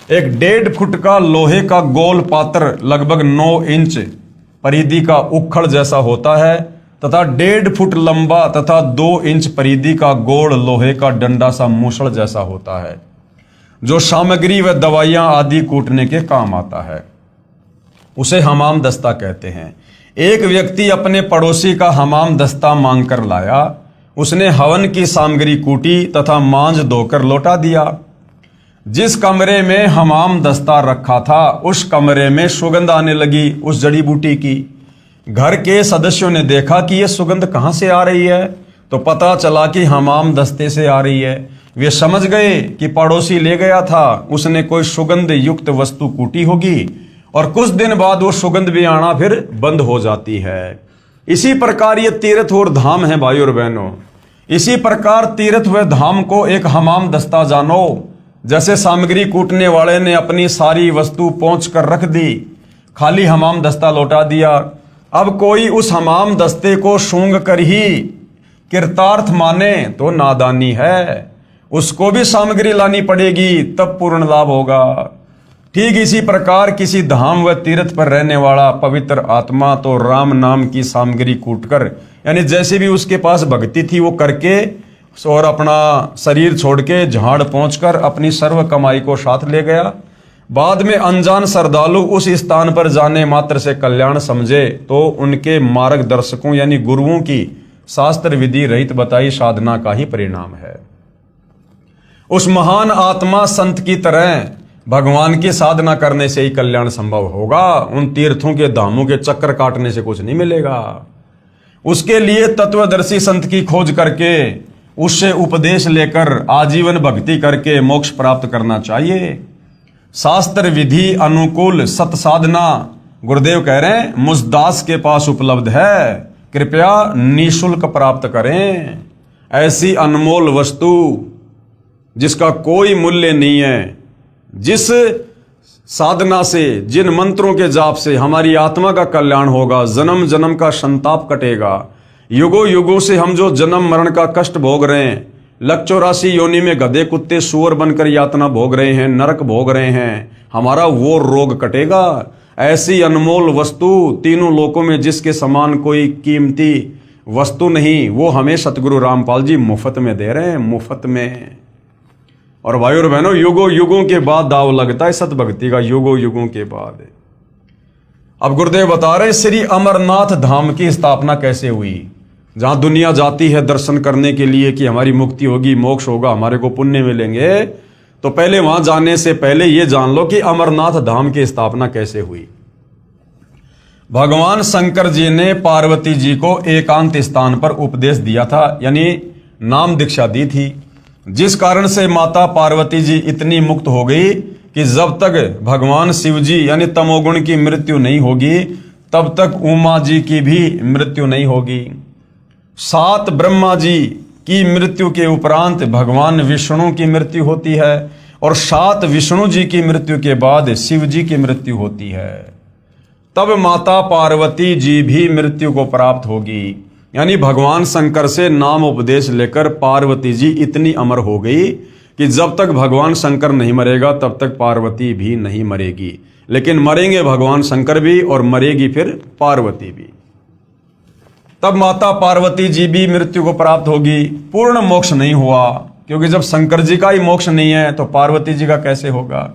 एक 1.5 फुट का लोहे का गोल पात्र लगभग 9 इंच परिधि का उखड़ जैसा होता है तथा 1.5 फुट लंबा तथा 2 इंच परिधि का गोल लोहे का डंडा सा मुसड़ जैसा होता है, जो सामग्री व दवाइयां आदि कूटने के काम आता है। उसे हमाम दस्ता कहते हैं। एक व्यक्ति अपने पड़ोसी का हमाम दस्ता मांग कर लाया। उसने हवन की सामग्री कूटी तथा मांझ धोकर लौटा दिया। जिस कमरे में हमाम दस्ता रखा था उस कमरे में सुगंध आने लगी उस जड़ी बूटी की। घर के सदस्यों ने देखा कि यह सुगंध कहां से आ रही है, तो पता चला कि हमाम दस्ते से आ रही है। वे समझ गए कि पड़ोसी ले गया था, उसने कोई सुगंध युक्त वस्तु कूटी होगी और कुछ दिन बाद वो सुगंध भी आना फिर बंद हो जाती है। इसी प्रकार ये तीर्थ और धाम है भाई और बहनों। इसी प्रकार तीर्थ व धाम को एक हमाम दस्ता जानो। जैसे सामग्री कूटने वाले ने अपनी सारी वस्तु पहुंच कर रख दी, खाली हमाम दस्ता लौटा दिया। अब कोई उस हमाम दस्ते को सूंघ कर ही कृतार्थ माने तो नादानी है। उसको भी सामग्री लानी पड़ेगी, तब पूर्ण लाभ होगा। ठीक इसी प्रकार किसी धाम व तीर्थ पर रहने वाला पवित्र आत्मा तो राम नाम की सामग्री कूटकर, यानी जैसे भी उसके पास भक्ति थी वो करके और अपना शरीर छोड़ के झाड़ पहुंचकर अपनी सर्व कमाई को साथ ले गया। बाद में अनजान श्रद्धालु उस स्थान पर जाने मात्र से कल्याण समझे तो उनके मार्गदर्शकों यानी गुरुओं की शास्त्र विधि रहित बताई साधना का ही परिणाम है। उस महान आत्मा संत की तरह भगवान की साधना करने से ही कल्याण संभव होगा। उन तीर्थों के धामों के चक्कर काटने से कुछ नहीं मिलेगा। उसके लिए तत्वदर्शी संत की खोज करके उससे उपदेश लेकर आजीवन भक्ति करके मोक्ष प्राप्त करना चाहिए। शास्त्र विधि अनुकूल सत साधना गुरुदेव कह रहे हैं मुझ दास के पास उपलब्ध है, कृपया निःशुल्क प्राप्त करें। ऐसी अनमोल वस्तु जिसका कोई मूल्य नहीं है, जिस साधना से, जिन मंत्रों के जाप से हमारी आत्मा का कल्याण होगा, जन्म जन्म का संताप कटेगा। युगों युगों से हम जो जन्म मरण का कष्ट भोग रहे हैं, 184 योनि में गधे कुत्ते सूअर बनकर यातना भोग रहे हैं, नरक भोग रहे हैं, हमारा वो रोग कटेगा। ऐसी अनमोल वस्तु तीनों लोकों में जिसके समान कोई कीमती वस्तु नहीं, वो हमें सतगुरु रामपाल जी मुफ्त में दे रहे हैं, मुफ्त में। और भाई और बहनों, युगों युगों के बाद दाव लगता है सत भक्ति का, युगों युगों के बाद। अब गुरुदेव बता रहे श्री अमरनाथ धाम की स्थापना कैसे हुई, जहां दुनिया जाती है दर्शन करने के लिए कि हमारी मुक्ति होगी, मोक्ष होगा, हमारे को पुण्य मिलेंगे। तो पहले वहां जाने से पहले ये जान लो कि अमरनाथ धाम की स्थापना कैसे हुई। भगवान शंकर जी ने पार्वती जी को एकांत स्थान पर उपदेश दिया था, यानी नाम दीक्षा दी थी, जिस कारण से माता पार्वती जी इतनी मुक्त हो गई कि जब तक भगवान शिव जी यानी तमोगुण की मृत्यु नहीं होगी तब तक उमा जी की भी मृत्यु नहीं होगी। 7 ब्रह्मा जी की मृत्यु के उपरांत भगवान विष्णु की मृत्यु होती है और 7 विष्णु जी की मृत्यु के बाद शिव जी की मृत्यु होती है। तब माता पार्वती जी भी मृत्यु को प्राप्त होगी। यानी भगवान शंकर से नाम उपदेश लेकर पार्वती जी इतनी अमर हो गई कि जब तक भगवान शंकर नहीं मरेगा तब तक पार्वती भी नहीं मरेगी। लेकिन मरेंगे भगवान शंकर भी और मरेगी फिर पार्वती भी। तब माता पार्वती जी भी मृत्यु को प्राप्त होगी। पूर्ण मोक्ष नहीं हुआ, क्योंकि जब शंकर जी का ही मोक्ष नहीं है तो पार्वती जी का कैसे होगा।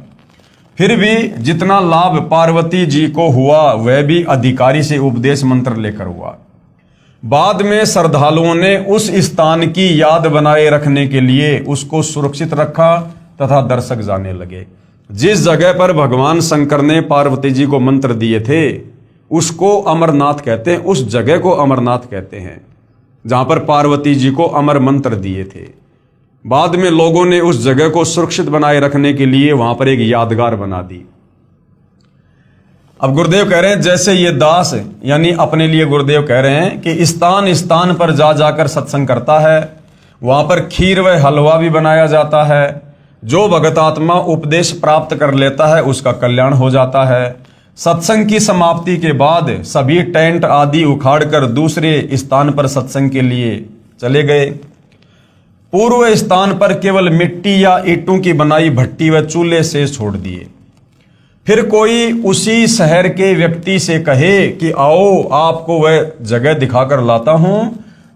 फिर भी जितना लाभ पार्वती जी को हुआ वह भी अधिकारी से उपदेश मंत्र लेकर हुआ। बाद में श्रद्धालुओं ने उस स्थान की याद बनाए रखने के लिए उसको सुरक्षित रखा तथा दर्शक जाने लगे। जिस जगह पर भगवान शंकर ने पार्वती जी को मंत्र दिए थे उसको अमरनाथ कहते हैं, उस जगह को अमरनाथ कहते हैं जहां पर पार्वती जी को अमर मंत्र दिए थे। बाद में लोगों ने उस जगह को सुरक्षित बनाए रखने के लिए वहां पर एक यादगार बना दी। अब गुरुदेव कह रहे हैं जैसे ये दास यानी अपने लिए गुरुदेव कह रहे हैं कि स्थान स्थान पर जा जाकर सत्संग करता है, वहां पर खीर व हलवा भी बनाया जाता है। जो भगत आत्मा उपदेश प्राप्त कर लेता है उसका कल्याण हो जाता है। सत्संग की समाप्ति के बाद सभी टेंट आदि उखाड़कर दूसरे स्थान पर सत्संग के लिए चले गए। पूर्व स्थान पर केवल मिट्टी या ईंटों की बनाई भट्टी व चूल्हे से छोड़ दिए। फिर कोई उसी शहर के व्यक्ति से कहे कि आओ आपको वह जगह दिखाकर लाता हूं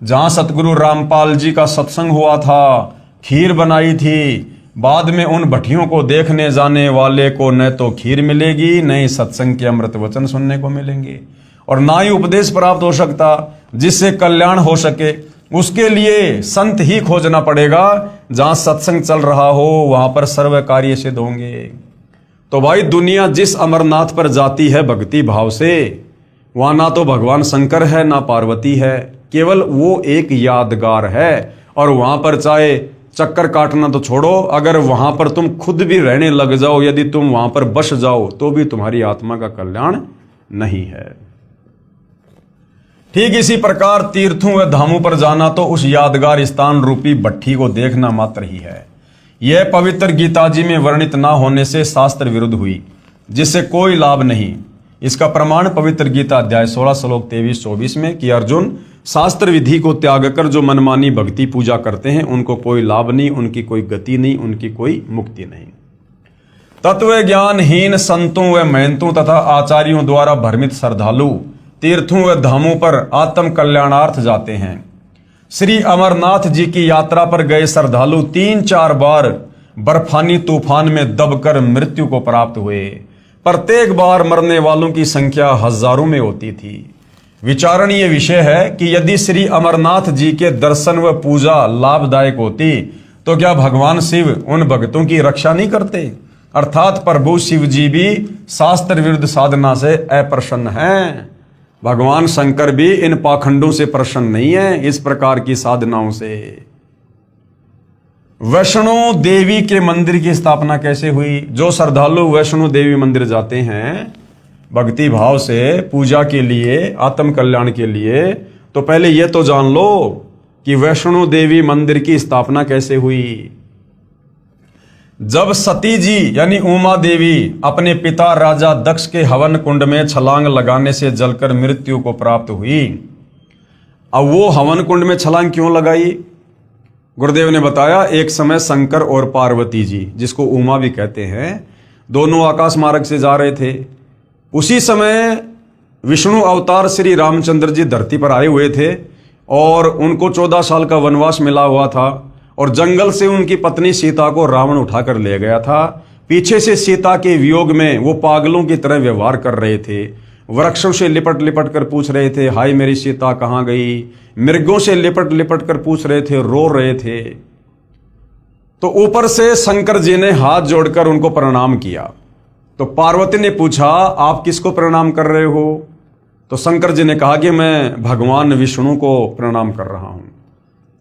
जहां सतगुरु रामपाल जी का सत्संग हुआ था, खीर बनाई थी। बाद में उन भट्टियों को देखने जाने वाले को न तो खीर मिलेगी, न ही सत्संग के अमृत वचन सुनने को मिलेंगे, और ना ही उपदेश प्राप्त हो सकता जिससे कल्याण हो सके। उसके लिए संत ही खोजना पड़ेगा। जहां सत्संग चल रहा हो वहां पर सर्व कार्य सिद्ध होंगे। तो भाई दुनिया जिस अमरनाथ पर जाती है भक्ति भाव से, वहां ना तो भगवान शंकर है ना पार्वती है, केवल वो एक यादगार है। और वहां पर चाहे चक्कर काटना तो छोड़ो, अगर वहां पर तुम खुद भी रहने लग जाओ, यदि तुम वहां पर बस जाओ तो भी तुम्हारी आत्मा का कल्याण नहीं है। ठीक इसी प्रकार तीर्थों व धामों पर जाना तो उस यादगार स्थान रूपी भट्ठी को देखना मात्र ही है। यह पवित्र गीता जी में वर्णित ना होने से शास्त्र विरुद्ध हुई, जिससे कोई लाभ नहीं। इसका प्रमाण पवित्र गीता अध्याय 16 श्लोक 23-24 में कि अर्जुन, शास्त्र विधि को त्याग कर जो मनमानी भक्ति पूजा करते हैं उनको कोई लाभ नहीं, उनकी कोई गति नहीं, उनकी कोई मुक्ति नहीं। तत्व ज्ञानहीन संतों व महंतों तथा आचार्यों द्वारा भ्रमित श्रद्धालु तीर्थों व धामों पर आत्म कल्याणार्थ जाते हैं। श्री अमरनाथ जी की यात्रा पर गए श्रद्धालु 3-4 बार बर्फानी तूफान में दबकर मृत्यु को प्राप्त हुए। प्रत्येक बार मरने वालों की संख्या हजारों में होती थी। विचारणीय विषय है कि यदि श्री अमरनाथ जी के दर्शन व पूजा लाभदायक होती तो क्या भगवान शिव उन भक्तों की रक्षा नहीं करते? अर्थात प्रभु शिव जी भी शास्त्र विरुद्ध साधना से अप्रसन्न हैं। भगवान शंकर भी इन पाखंडों से प्रसन्न नहीं है, इस प्रकार की साधनाओं से। वैष्णो देवी के मंदिर की स्थापना कैसे हुई? जो श्रद्धालु वैष्णो देवी मंदिर जाते हैं भक्ति भाव से पूजा के लिए, आत्म कल्याण के लिए, तो पहले यह तो जान लो कि वैष्णो देवी मंदिर की स्थापना कैसे हुई। जब सती जी यानी उमा देवी अपने पिता राजा दक्ष के हवन कुंड में छलांग लगाने से जलकर मृत्यु को प्राप्त हुई। अब वो हवन कुंड में छलांग क्यों लगाई? गुरुदेव ने बताया, एक समय शंकर और पार्वती जी, जिसको उमा भी कहते हैं, दोनों आकाश मार्ग से जा रहे थे। उसी समय विष्णु अवतार श्री रामचंद्र जी धरती पर आए हुए थे और उनको 14 साल का वनवास मिला हुआ था, और जंगल से उनकी पत्नी सीता को रावण उठाकर ले गया था। पीछे से सीता के वियोग में वो पागलों की तरह व्यवहार कर रहे थे। वृक्षों से लिपट लिपट कर पूछ रहे थे, हाय मेरी सीता कहाँ गई? मृगों से लिपट लिपट कर पूछ रहे थे, रो रहे थे। तो ऊपर से शंकर जी ने हाथ जोड़कर उनको प्रणाम किया। तो पार्वती ने पूछा, आप किसको प्रणाम कर रहे हो? तो शंकर जी ने कहा कि मैं भगवान विष्णु को प्रणाम कर रहा हूं।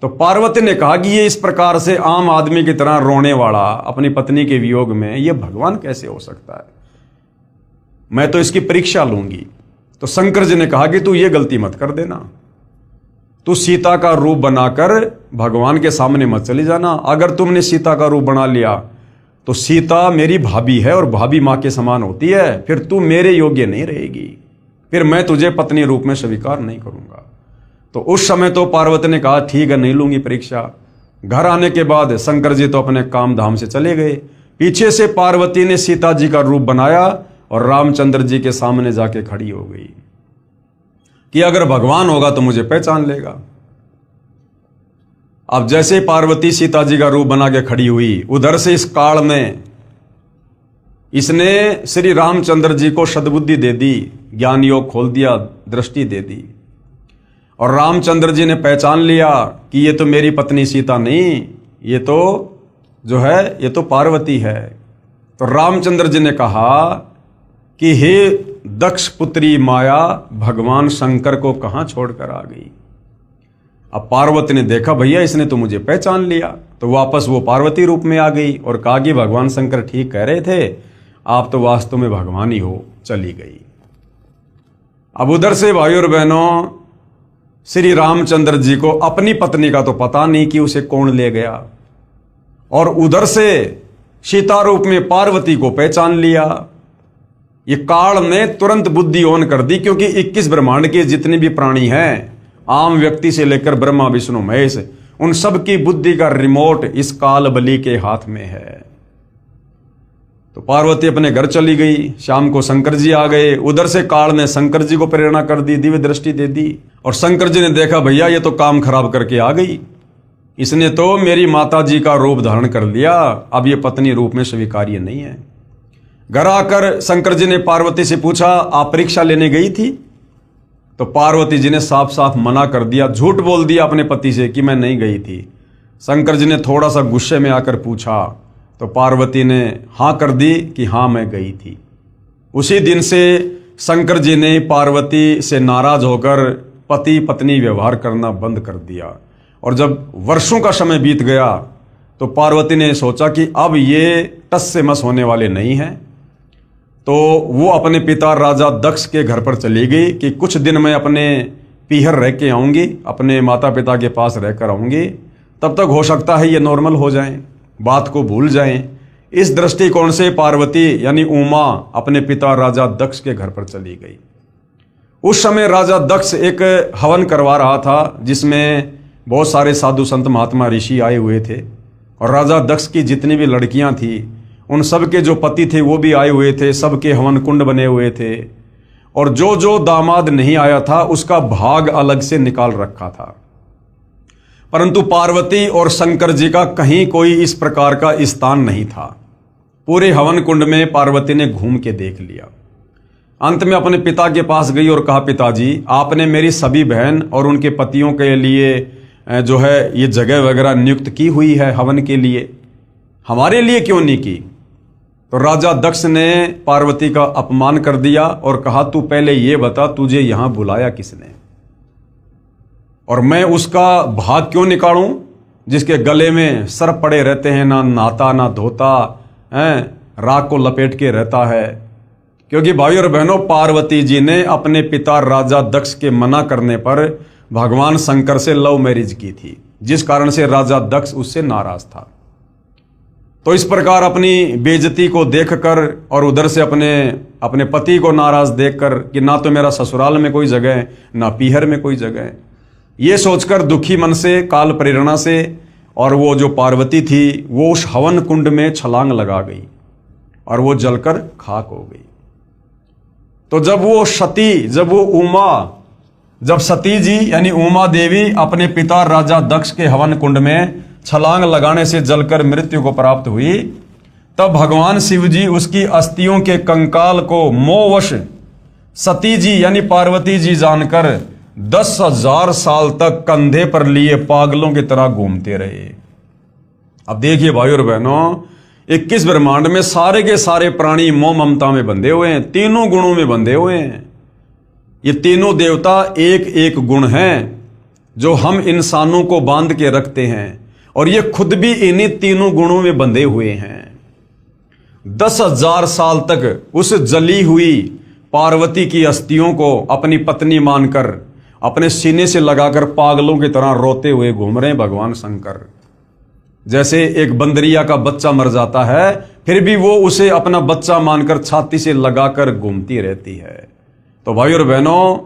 तो पार्वती ने कहा कि ये इस प्रकार से आम आदमी की तरह रोने वाला अपनी पत्नी के वियोग में ये भगवान कैसे हो सकता है? मैं तो इसकी परीक्षा लूंगी। तो शंकर जी ने कहा कि तू ये गलती मत कर देना, तू सीता का रूप बनाकर भगवान के सामने मत चली जाना। अगर तुमने सीता का रूप बना लिया तो सीता मेरी भाभी है और भाभी मां के समान होती है, फिर तू मेरे योग्य नहीं रहेगी, फिर मैं तुझे पत्नी रूप में स्वीकार नहीं करूंगा। तो उस समय तो पार्वती ने कहा ठीक है, नहीं लूंगी परीक्षा। घर आने के बाद शंकर जी तो अपने काम धाम से चले गए। पीछे से पार्वती ने सीता जी का रूप बनाया और रामचंद्र जी के सामने जाके खड़ी हो गई कि अगर भगवान होगा तो मुझे पहचान लेगा। अब जैसे पार्वती सीता जी का रूप बना के खड़ी हुई, उधर से इस काल में इसने श्री रामचंद्र जी को सद्बुद्धि दे दी, ज्ञान योग खोल दिया, दृष्टि दे दी, और रामचंद्र जी ने पहचान लिया कि ये तो मेरी पत्नी सीता नहीं, ये तो जो है ये तो पार्वती है। तो रामचंद्र जी ने कहा कि हे दक्ष पुत्री माया, भगवान शंकर को कहां छोड़कर आ गई? अब पार्वती ने देखा भैया इसने तो मुझे पहचान लिया, तो वापस वो पार्वती रूप में आ गई और कहा कि भगवान शंकर ठीक कह रहे थे, आप तो वास्तव में भगवान ही हो। चली गई। अब उधर से भाई और बहनों, श्री रामचंद्र जी को अपनी पत्नी का तो पता नहीं कि उसे कौन ले गया, और उधर से सीता रूप में पार्वती को पहचान लिया। ये काल ने तुरंत बुद्धि ऑन कर दी, क्योंकि 21 ब्रह्मांड के जितने भी प्राणी हैं, आम व्यक्ति से लेकर ब्रह्मा विष्णु महेश, उन सब की बुद्धि का रिमोट इस काल बलि के हाथ में है। तो पार्वती अपने घर चली गई, शाम को शंकर जी आ गए। उधर से काल ने शंकर जी को प्रेरणा कर दी, दिव्य दृष्टि दे दी, और शंकर जी ने देखा भैया ये तो काम खराब करके आ गई, इसने तो मेरी माता जी का रूप धारण कर लिया, अब ये पत्नी रूप में स्वीकार्य नहीं है। घर आकर शंकर जी ने पार्वती से पूछा, आप परीक्षा लेने गई थी? तो पार्वती जी ने साफ साफ मना कर दिया, झूठ बोल दिया अपने पति से कि मैं नहीं गई थी। शंकर जी ने थोड़ा सा गुस्से में आकर पूछा, तो पार्वती ने हाँ कर दी कि हाँ मैं गई थी। उसी दिन से शंकर जी ने पार्वती से नाराज होकर पति पत्नी व्यवहार करना बंद कर दिया। और जब वर्षों का समय बीत गया तो पार्वती ने सोचा कि अब ये टस से मस होने वाले नहीं हैं, तो वो अपने पिता राजा दक्ष के घर पर चली गई कि कुछ दिन मैं अपने पीहर रह के आऊँगी, अपने माता पिता के पास रहकर आऊँगी, तब तक हो सकता है ये नॉर्मल हो जाएं, बात को भूल जाएं। इस दृष्टिकोण से पार्वती यानी उमा अपने पिता राजा दक्ष के घर पर चली गई। उस समय राजा दक्ष एक हवन करवा रहा था, जिसमें बहुत सारे साधु संत महात्मा ऋषि आए हुए थे, और राजा दक्ष की जितनी भी लड़कियां थी उन सब के जो पति थे वो भी आए हुए थे, सबके हवन कुंड बने हुए थे, और जो जो दामाद नहीं आया था उसका भाग अलग से निकाल रखा था। परंतु पार्वती और शंकर जी का कहीं कोई इस प्रकार का स्थान नहीं था। पूरे हवन कुंड में पार्वती ने घूम के देख लिया। अंत में अपने पिता के पास गई और कहा, पिताजी आपने मेरी सभी बहन और उनके पतियों के लिए जो है ये जगह वगैरह नियुक्त की हुई है हवन के लिए, हमारे लिए क्यों नहीं की? तो राजा दक्ष ने पार्वती का अपमान कर दिया और कहा, तू पहले ये बता तुझे यहां बुलाया किसने, और मैं उसका भाग क्यों निकालूं जिसके गले में सर्प पड़े रहते हैं, ना नहाता ना धोता है, राख को लपेट के रहता है। क्योंकि भाई और बहनों, पार्वती जी ने अपने पिता राजा दक्ष के मना करने पर भगवान शंकर से लव मैरिज की थी, जिस कारण से राजा दक्ष उससे नाराज था। तो इस प्रकार अपनी बेइज्जती को देखकर और उधर से अपने पति को नाराज देखकर कि ना तो मेरा ससुराल में कोई जगह है ना पीहर में कोई जगह है, ये सोचकर दुखी मन से काल प्रेरणा से और वो जो पार्वती थी वो उस हवन कुंड में छलांग लगा गई और वो जलकर खाक हो गई। तो जब सती जी यानी उमा देवी अपने पिता राजा दक्ष के हवन कुंड में छलांग लगाने से जलकर मृत्यु को प्राप्त हुई, तब भगवान शिव जी उसकी अस्थियों के कंकाल को मोहवश सती जी यानी पार्वती जी जानकर 10,000 साल तक कंधे पर लिए पागलों की तरह घूमते रहे। अब देखिए भाई और बहनों, 21 ब्रह्मांड में सारे के सारे प्राणी मोह ममता में बंधे हुए हैं, तीनों गुणों में बंधे हुए हैं। ये तीनों देवता एक एक गुण हैं जो हम इंसानों को बांध के रखते हैं, और ये खुद भी इन्हीं तीनों गुणों में बंधे हुए हैं। 10,000 साल तक उस जली हुई पार्वती की अस्थियों को अपनी पत्नी मानकर अपने सीने से लगाकर पागलों की तरह रोते हुए घूम रहे हैं भगवान शंकर। जैसे एक बंदरिया का बच्चा मर जाता है फिर भी वो उसे अपना बच्चा मानकर छाती से लगाकर घूमती रहती है। तो भाई और बहनों,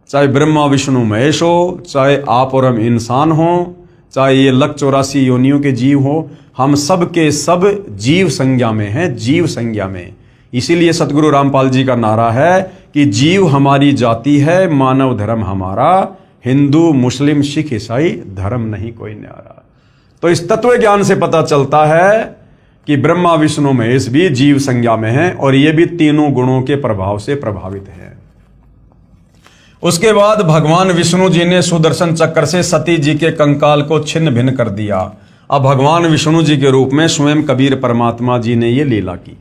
चाहे ब्रह्मा विष्णु महेश हो, चाहे आप और हम इंसान हो, चाहे ये 184 योनियों के जीव हो, हम सब के सब जीव संज्ञा में हैं, जीव संज्ञा में। इसीलिए सतगुरु रामपाल जी का नारा है कि जीव हमारी जाति है, मानव धर्म हमारा, हिंदू मुस्लिम सिख ईसाई धर्म नहीं कोई न्यारा। तो इस तत्व ज्ञान से पता चलता है कि ब्रह्मा विष्णु महेश भी जीव संज्ञा में हैं और ये भी तीनों गुणों के प्रभाव से प्रभावित हैं। उसके बाद भगवान विष्णु जी ने सुदर्शन चक्र से सती जी के कंकाल को छिन्न भिन्न कर दिया। अब भगवान विष्णु जी के रूप में स्वयं कबीर परमात्मा जी ने ये लीला की।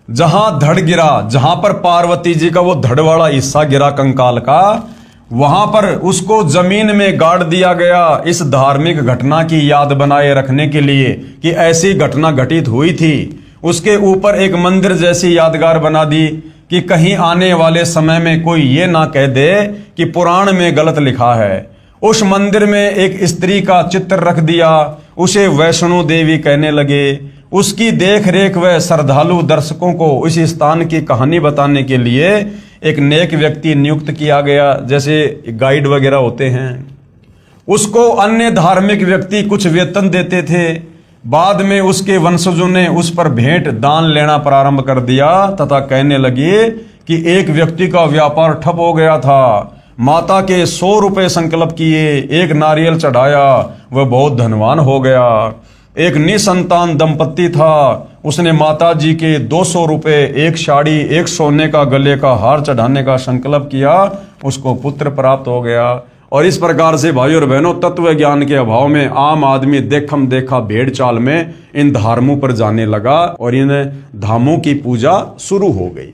जहां धड़ गिरा, जहां पर पार्वती जी का वो धड़ वाला हिस्सा गिरा कंकाल का, वहां पर उसको जमीन में गाड़ दिया गया इस धार्मिक घटना की याद बनाए रखने के लिए कि ऐसी घटना घटित हुई थी। उसके ऊपर एक मंदिर जैसी यादगार बना दी कि कहीं आने वाले समय में कोई ये ना कह दे कि पुराण में गलत लिखा है। उस मंदिर में एक स्त्री का चित्र रख दिया, उसे वैष्णो देवी कहने लगे। उसकी देख रेख व श्रद्धालु दर्शकों को उस स्थान की कहानी बताने के लिए एक नेक व्यक्ति नियुक्त किया गया, जैसे गाइड वगैरह होते हैं। उसको अन्य धार्मिक व्यक्ति कुछ वेतन देते थे। बाद में उसके वंशजों ने उस पर भेंट दान लेना प्रारंभ कर दिया तथा कहने लगे कि एक व्यक्ति का व्यापार ठप हो गया था। माता के 100 रुपए संकल्प किए, एक नारियल चढ़ाया, वह बहुत धनवान हो गया। एक निसंतान दंपत्ति था, उसने माता जी के 200 रुपए, एक साड़ी, एक सोने का गले का हार चढ़ाने का संकल्प किया, उसको पुत्र प्राप्त हो गया। और इस प्रकार से भाई और बहनों, तत्व ज्ञान के अभाव में आम आदमी देखम देखा भेड़ चाल में इन धर्मों पर जाने लगा और इन धामों की पूजा शुरू हो गई।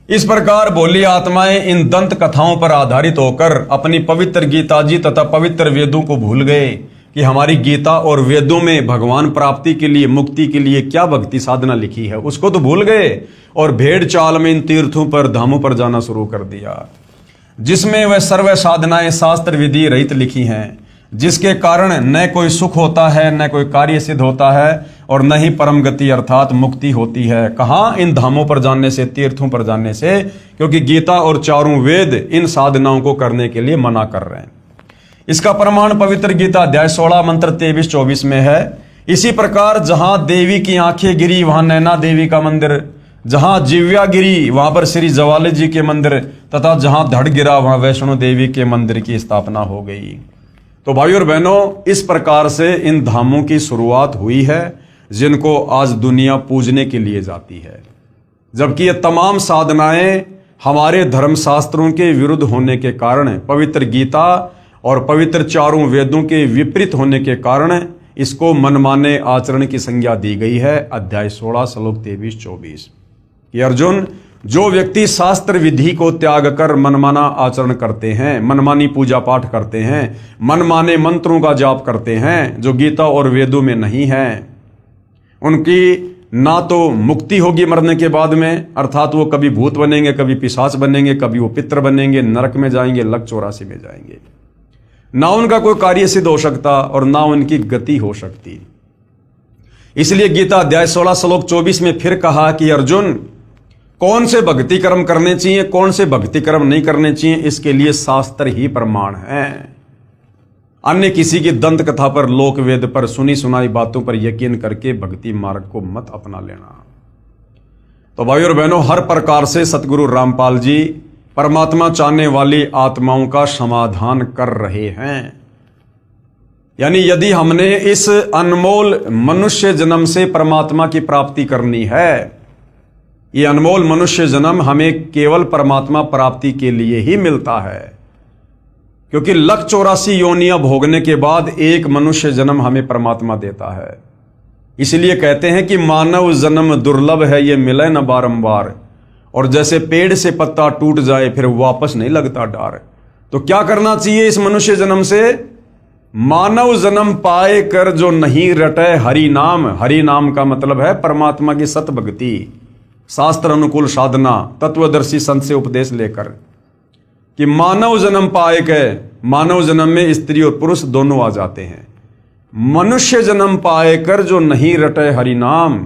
इस प्रकार भोली आत्माएं इन दंत कथाओं पर आधारित होकर अपनी पवित्र गीता जी तथा पवित्र वेदों को भूल गए कि हमारी गीता और वेदों में भगवान प्राप्ति के लिए, मुक्ति के लिए क्या भक्ति साधना लिखी है, उसको तो भूल गए और भेड़ चाल में इन तीर्थों पर, धामों पर जाना शुरू कर दिया, जिसमें वह सर्व साधनाएं शास्त्र विधि रहित लिखी हैं, जिसके कारण न कोई सुख होता है, न कोई कार्य सिद्ध होता है और न ही परम गति अर्थात मुक्ति होती है। कहाँ? इन धामों पर जाने से, तीर्थों पर जाने से, क्योंकि गीता और चारों वेद इन साधनाओं को करने के लिए मना कर रहे हैं। इसका प्रमाण पवित्र गीता अध्याय 16 मंत्र 23-24 में है। इसी प्रकार जहां देवी की आंखें गिरी वहां नैना देवी का मंदिर, जहां जिव्या गिरी वहां पर श्री जवाले जी के मंदिर तथा जहां धड़ गिरा वहां वैष्णो देवी के मंदिर की स्थापना हो गई। तो भाई और बहनों, इस प्रकार से इन धामों की शुरुआत हुई है जिनको आज दुनिया पूजने के लिए जाती है, जबकि ये तमाम साधनाएं हमारे धर्मशास्त्रों के विरुद्ध होने के कारण, पवित्र गीता और पवित्र चारों वेदों के विपरीत होने के कारण इसको मनमाने आचरण की संज्ञा दी गई है। अध्याय 16 श्लोक 23-24 कि अर्जुन, जो व्यक्ति शास्त्र विधि को त्याग कर मनमाना आचरण करते हैं, मनमानी पूजा पाठ करते हैं, मनमाने मंत्रों का जाप करते हैं जो गीता और वेदों में नहीं है, उनकी ना तो मुक्ति होगी मरने के बाद में, अर्थात वो कभी भूत बनेंगे, कभी पिशाच बनेंगे, कभी वो पितर बनेंगे, नरक में जाएंगे, लक 84 में जाएंगे। ना उनका कोई कार्य सिद्ध हो सकता और ना उनकी गति हो सकती। इसलिए गीता अध्याय 16 श्लोक 24 में फिर कहा कि अर्जुन, कौन से भक्ति कर्म करने चाहिए, कौन से भक्ति कर्म नहीं करने चाहिए, इसके लिए शास्त्र ही प्रमाण है। अन्य किसी की दंत कथा पर, लोक वेद पर, सुनी सुनाई बातों पर यकीन करके भक्ति मार्ग को मत अपना लेना। तो भाई और बहनों, हर प्रकार से सतगुरु रामपाल जी परमात्मा चाहने वाली आत्माओं का समाधान कर रहे हैं। यानी यदि हमने इस अनमोल मनुष्य जन्म से परमात्मा की प्राप्ति करनी है, ये अनमोल मनुष्य जन्म हमें केवल परमात्मा प्राप्ति के लिए ही मिलता है, क्योंकि लक 84 योनियां भोगने के बाद एक मनुष्य जन्म हमें परमात्मा देता है। इसलिए कहते हैं कि मानव जन्म दुर्लभ है, ये मिले न बारंबार, और जैसे पेड़ से पत्ता टूट जाए फिर वापस नहीं लगता डार। तो क्या करना चाहिए इस मनुष्य जन्म से? मानव जन्म पाए कर जो नहीं रटे हरि नाम। हरि नाम का मतलब है परमात्मा की सत भक्ति, शास्त्र अनुकूल साधना, तत्वदर्शी संत से उपदेश लेकर, कि मानव जन्म पाए के, मानव जन्म में स्त्री और पुरुष दोनों आ जाते हैं। मनुष्य जन्म पाए कर जो नहीं रटे हरि नाम।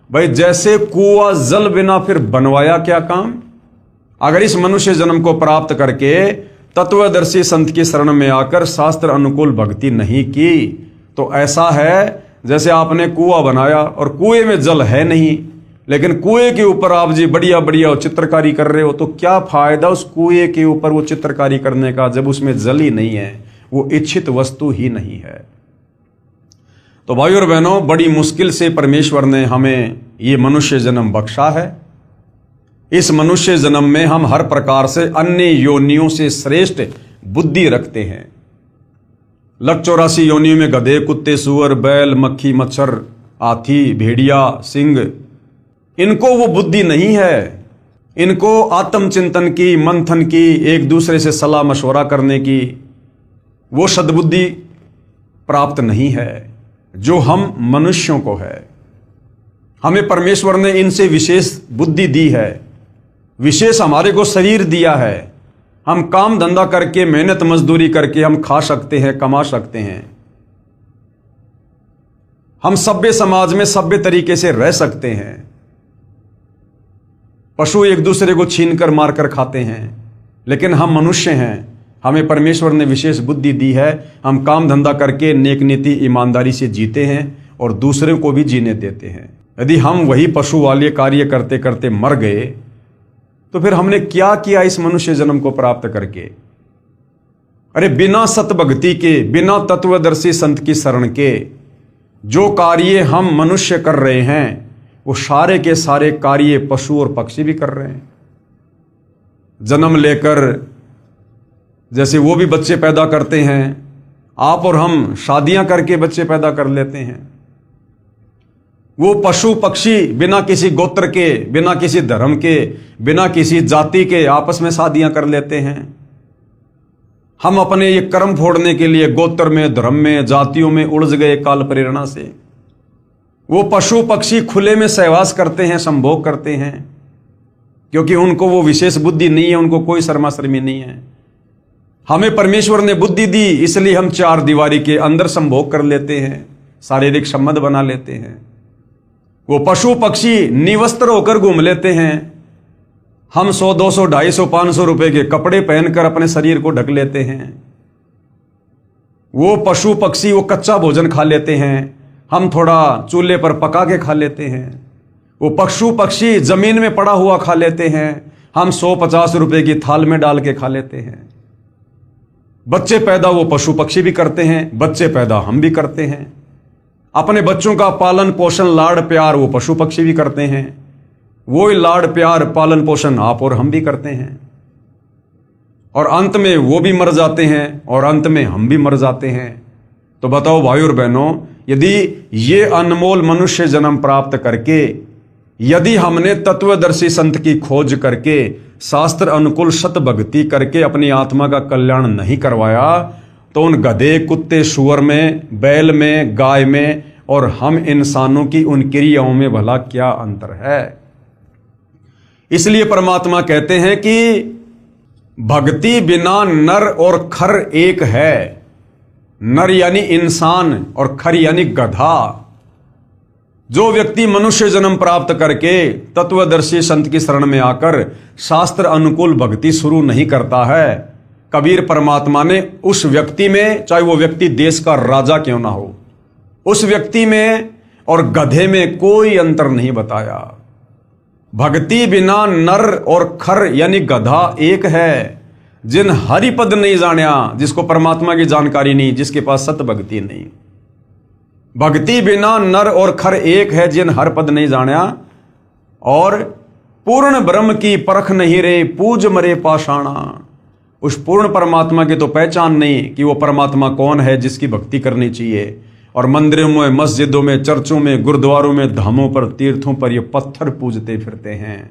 भाई जैसे कुआं जल बिना फिर बनवाया क्या काम। अगर इस मनुष्य जन्म को प्राप्त करके तत्वदर्शी संत की शरण में आकर शास्त्र अनुकूल भक्ति नहीं की, तो ऐसा है जैसे आपने कुआं बनाया और कुएं में जल है नहीं, लेकिन कुएं के ऊपर आप जी बढ़िया बढ़िया चित्रकारी कर रहे हो, तो क्या फायदा उस कुएं के ऊपर वो चित्रकारी करने का जब उसमें जल ही नहीं है, वो इच्छित वस्तु ही नहीं है। तो भाई और बहनों, बड़ी मुश्किल से परमेश्वर ने हमें ये मनुष्य जन्म बख्शा है। इस मनुष्य जन्म में हम हर प्रकार से अन्य योनियों से श्रेष्ठ बुद्धि रखते हैं। लक 84 योनियों में गधे, कुत्ते, सुअर, बैल, मक्खी, मच्छर, हाथी, भेड़िया, सिंह, इनको वो बुद्धि नहीं है। इनको आत्मचिंतन की, मंथन की, एक दूसरे से सलाह मशवरा करने की वो सद्बुद्धि प्राप्त नहीं है जो हम मनुष्यों को है। हमें परमेश्वर ने इनसे विशेष बुद्धि दी है, विशेष हमारे को शरीर दिया है। हम काम धंधा करके, मेहनत मजदूरी करके हम खा सकते हैं, कमा सकते हैं। हम सभ्य समाज में सभ्य तरीके से रह सकते हैं। पशु एक दूसरे को छीनकर मारकर खाते हैं, लेकिन हम मनुष्य हैं। हमें परमेश्वर ने विशेष बुद्धि दी है। हम काम धंधा करके नेक नीति ईमानदारी से जीते हैं और दूसरे को भी जीने देते हैं। यदि हम वही पशु वाले कार्य करते करते मर गए तो फिर हमने क्या किया इस मनुष्य जन्म को प्राप्त करके? अरे बिना सतभक्ति के, बिना तत्वदर्शी संत की शरण के जो कार्य हम मनुष्य कर रहे हैं वो सारे के सारे कार्य पशु और पक्षी भी कर रहे हैं। जन्म लेकर जैसे वो भी बच्चे पैदा करते हैं, आप और हम शादियां करके बच्चे पैदा कर लेते हैं। वो पशु पक्षी बिना किसी गोत्र के, बिना किसी धर्म के, बिना किसी जाति के आपस में शादियां कर लेते हैं। हम अपने ये कर्म फोड़ने के लिए गोत्र में, धर्म में, जातियों में उलझ गए काल प्रेरणा से। वो पशु पक्षी खुले में सहवास करते हैं, संभोग करते हैं, क्योंकि उनको वो विशेष बुद्धि नहीं है, उनको कोई शर्मा शर्मी नहीं है। हमें परमेश्वर ने बुद्धि दी, इसलिए हम चार दीवारी के अंदर संभोग कर लेते हैं, शारीरिक संबंध बना लेते हैं। वो पशु पक्षी निवस्त्र होकर घूम लेते हैं। हम 100, 200, 250, 500 रुपए के कपड़े पहनकर अपने शरीर को ढक लेते हैं। वो पशु पक्षी वो कच्चा भोजन खा लेते हैं, हम थोड़ा चूल्हे पर पका के खा लेते हैं। वो पशु पक्षी जमीन में पड़ा हुआ खा लेते हैं, हम 100-50 रुपए की थाल में डाल के खा लेते हैं। बच्चे पैदा वो पशु पक्षी भी करते हैं, बच्चे पैदा हम भी करते हैं। अपने बच्चों का पालन पोषण, लाड़ प्यार वो पशु पक्षी भी करते हैं। वो लाड़ प्यार पालन पोषण आप और हम भी करते हैं, और अंत में वो भी मर जाते हैं और अंत में हम भी मर जाते हैं। तो बताओ भाई और बहनों, यदि ये अनमोल मनुष्य जन्म प्राप्त करके, यदि हमने तत्वदर्शी संत की खोज करके, शास्त्र अनुकूल सत भक्ति करके अपनी आत्मा का कल्याण नहीं करवाया, तो उन गधे, कुत्ते, सुअर में, बैल में, गाय में और हम इंसानों की उन क्रियाओं में भला क्या अंतर है? इसलिए परमात्मा कहते हैं कि भक्ति बिना नर और खर एक है। नर यानी इंसान और खर यानी गधा। जो व्यक्ति मनुष्य जन्म प्राप्त करके तत्वदर्शी संत की शरण में आकर शास्त्र अनुकूल भक्ति शुरू नहीं करता है, कबीर परमात्मा ने उस व्यक्ति में, चाहे वो व्यक्ति देश का राजा क्यों ना हो, उस व्यक्ति में और गधे में कोई अंतर नहीं बताया। भक्ति बिना नर और खर यानी गधा एक है। जिन हरिपद नहीं जानिया, जिसको परमात्मा की जानकारी नहीं, जिसके पास सत भक्ति नहीं। भक्ति बिना नर और खर एक है, जिन हर पद नहीं जानिया। और पूर्ण ब्रह्म की परख नहीं रे, पूज मरे पाषाणा। उस पूर्ण परमात्मा की तो पहचान नहीं कि वो परमात्मा कौन है जिसकी भक्ति करनी चाहिए। और मंदिरों में, मस्जिदों में, चर्चों में, गुरुद्वारों में, धामों पर, तीर्थों पर ये पत्थर पूजते फिरते हैं,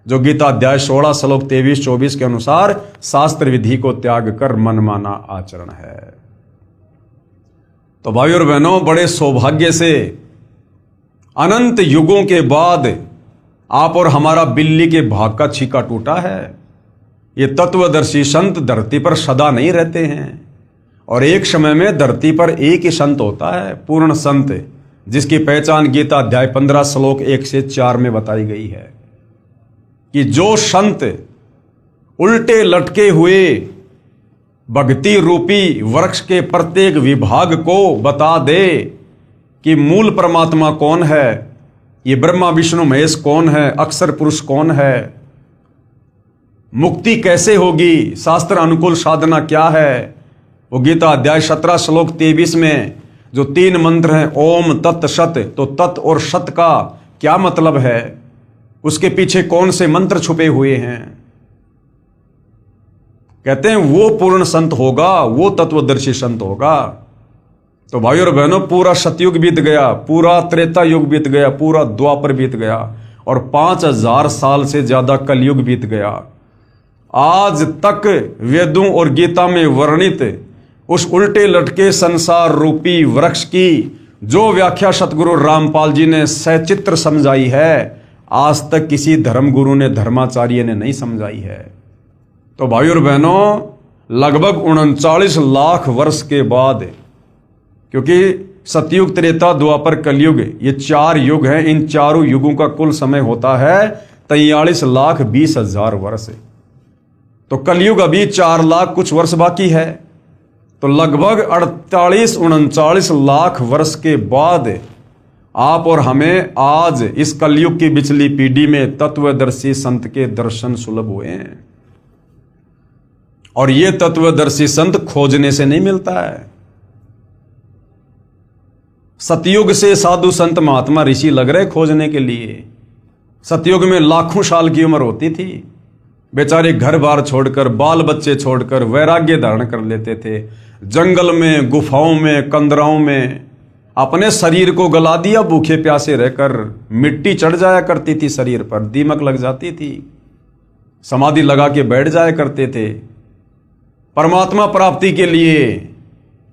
जो गीता अध्याय 16 श्लोक 23-24 के अनुसार शास्त्र विधि को त्याग कर मनमाना आचरण है। तो भाई और बहनों, बड़े सौभाग्य से अनंत युगों के बाद आप और हमारा बिल्ली के भाग का छीका टूटा है। ये तत्वदर्शी संत धरती पर सदा नहीं रहते हैं, और एक समय में धरती पर एक ही संत होता है, पूर्ण संत, जिसकी पहचान गीता अध्याय 15 श्लोक 1 से 4 में बताई गई है कि जो संत उल्टे लटके हुए भक्ति रूपी वृक्ष के प्रत्येक विभाग को बता दे कि मूल परमात्मा कौन है, ये ब्रह्मा विष्णु महेश कौन है, अक्षर पुरुष कौन है, मुक्ति कैसे होगी, शास्त्र अनुकूल साधना क्या है, वो गीता अध्याय 17 श्लोक 23 में जो 3 मंत्र हैं, ओम तत् सत, तो तत् और सत का क्या मतलब है, उसके पीछे कौन से मंत्र छुपे हुए हैं। कहते हैं वो पूर्ण संत होगा, वो तत्वदर्शी संत होगा। तो भाई और बहनों, पूरा सतयुग बीत गया, पूरा त्रेता युग बीत गया, पूरा द्वापर बीत गया, और 5000 साल से ज्यादा कलयुग बीत गया। आज तक वेदों और गीता में वर्णित उस उल्टे लटके संसार रूपी वृक्ष की जो व्याख्या सतगुरु रामपाल जी ने सचित्र समझाई है, आज तक किसी धर्मगुरु ने, धर्माचार्य ने नहीं समझाई है। तो भाई और बहनों, लगभग 39 लाख वर्ष के बाद, क्योंकि सतयुग, त्रेता, द्वापर, कलयुग, ये 4 युग हैं, इन चारों युगों का कुल समय होता है 43,20,000 वर्ष। तो कलयुग अभी 4 लाख कुछ वर्ष बाकी है। तो लगभग 38-39 लाख वर्ष के बाद आप और हमें आज इस कलयुग की बिचली पीढ़ी में तत्वदर्शी संत के दर्शन सुलभ हुए हैं। और ये तत्वदर्शी संत खोजने से नहीं मिलता है। सतयुग से साधु संत महात्मा ऋषि लग रहे खोजने के लिए। सतयुग में लाखों साल की उम्र होती थी, बेचारे घर बार छोड़कर, बाल बच्चे छोड़कर वैराग्य धारण कर लेते थे। जंगल में, गुफाओं में, कंदराओं में अपने शरीर को गला दिया, भूखे प्यासे रहकर। मिट्टी चढ़ जाया करती थी शरीर पर, दीमक लग जाती थी, समाधि लगा के बैठ जाया करते थे। परमात्मा प्राप्ति के लिए